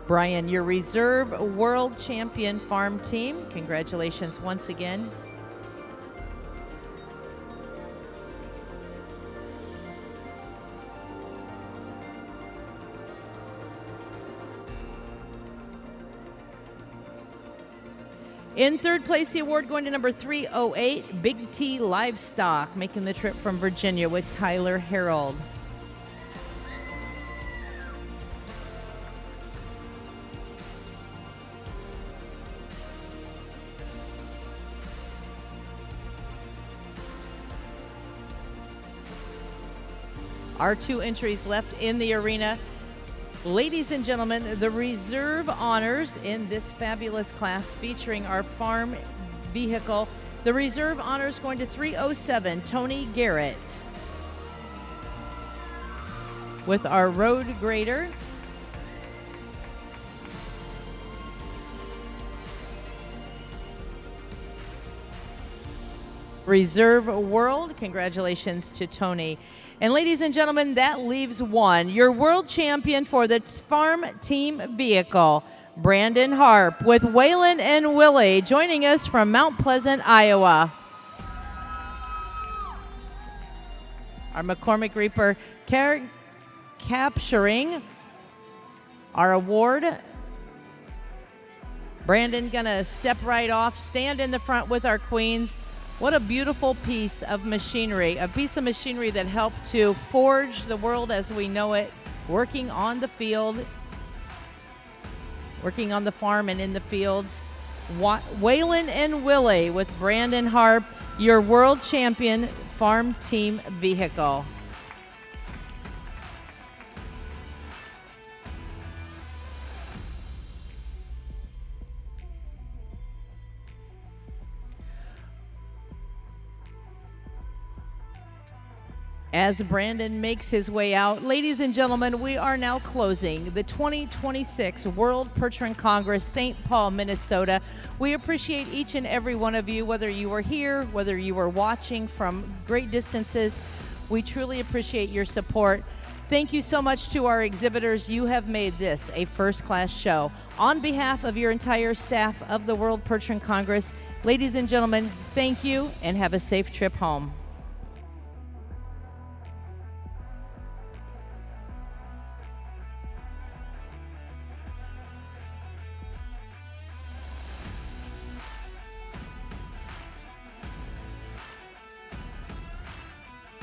Brian, your reserve world champion farm team. Congratulations once again. In third place, the award going to number 308, Big T Livestock, making the trip from Virginia with Tyler Harold. Our 2 entries left in the arena. Ladies and gentlemen, the reserve honors in this fabulous class featuring our farm vehicle. The reserve honors going to 307, Tony Garrett. With our road grader. Reserve World, congratulations to Tony. And ladies and gentlemen, that leaves one. Your world champion for the farm team vehicle, Brandon Harp, with Waylon and Willie, joining us from Mount Pleasant, Iowa. Our McCormick Reaper capturing our award. Brandon gonna step right off, stand in the front with our queens. What a beautiful piece of machinery, a piece of machinery that helped to forge the world as we know it, working on the field, working on the farm and in the fields. Waylon and Willie with Brandon Harp, your world champion farm team vehicle. As Brandon makes his way out, ladies and gentlemen, we are now closing the 2026 World Percheron Congress, St. Paul, Minnesota. We appreciate each and every one of you, whether you were here, whether you were watching from great distances. We truly appreciate your support. Thank you so much to our exhibitors. You have made this a first-class show. On behalf of your entire staff of the World Percheron Congress, ladies and gentlemen, thank you and have a safe trip home.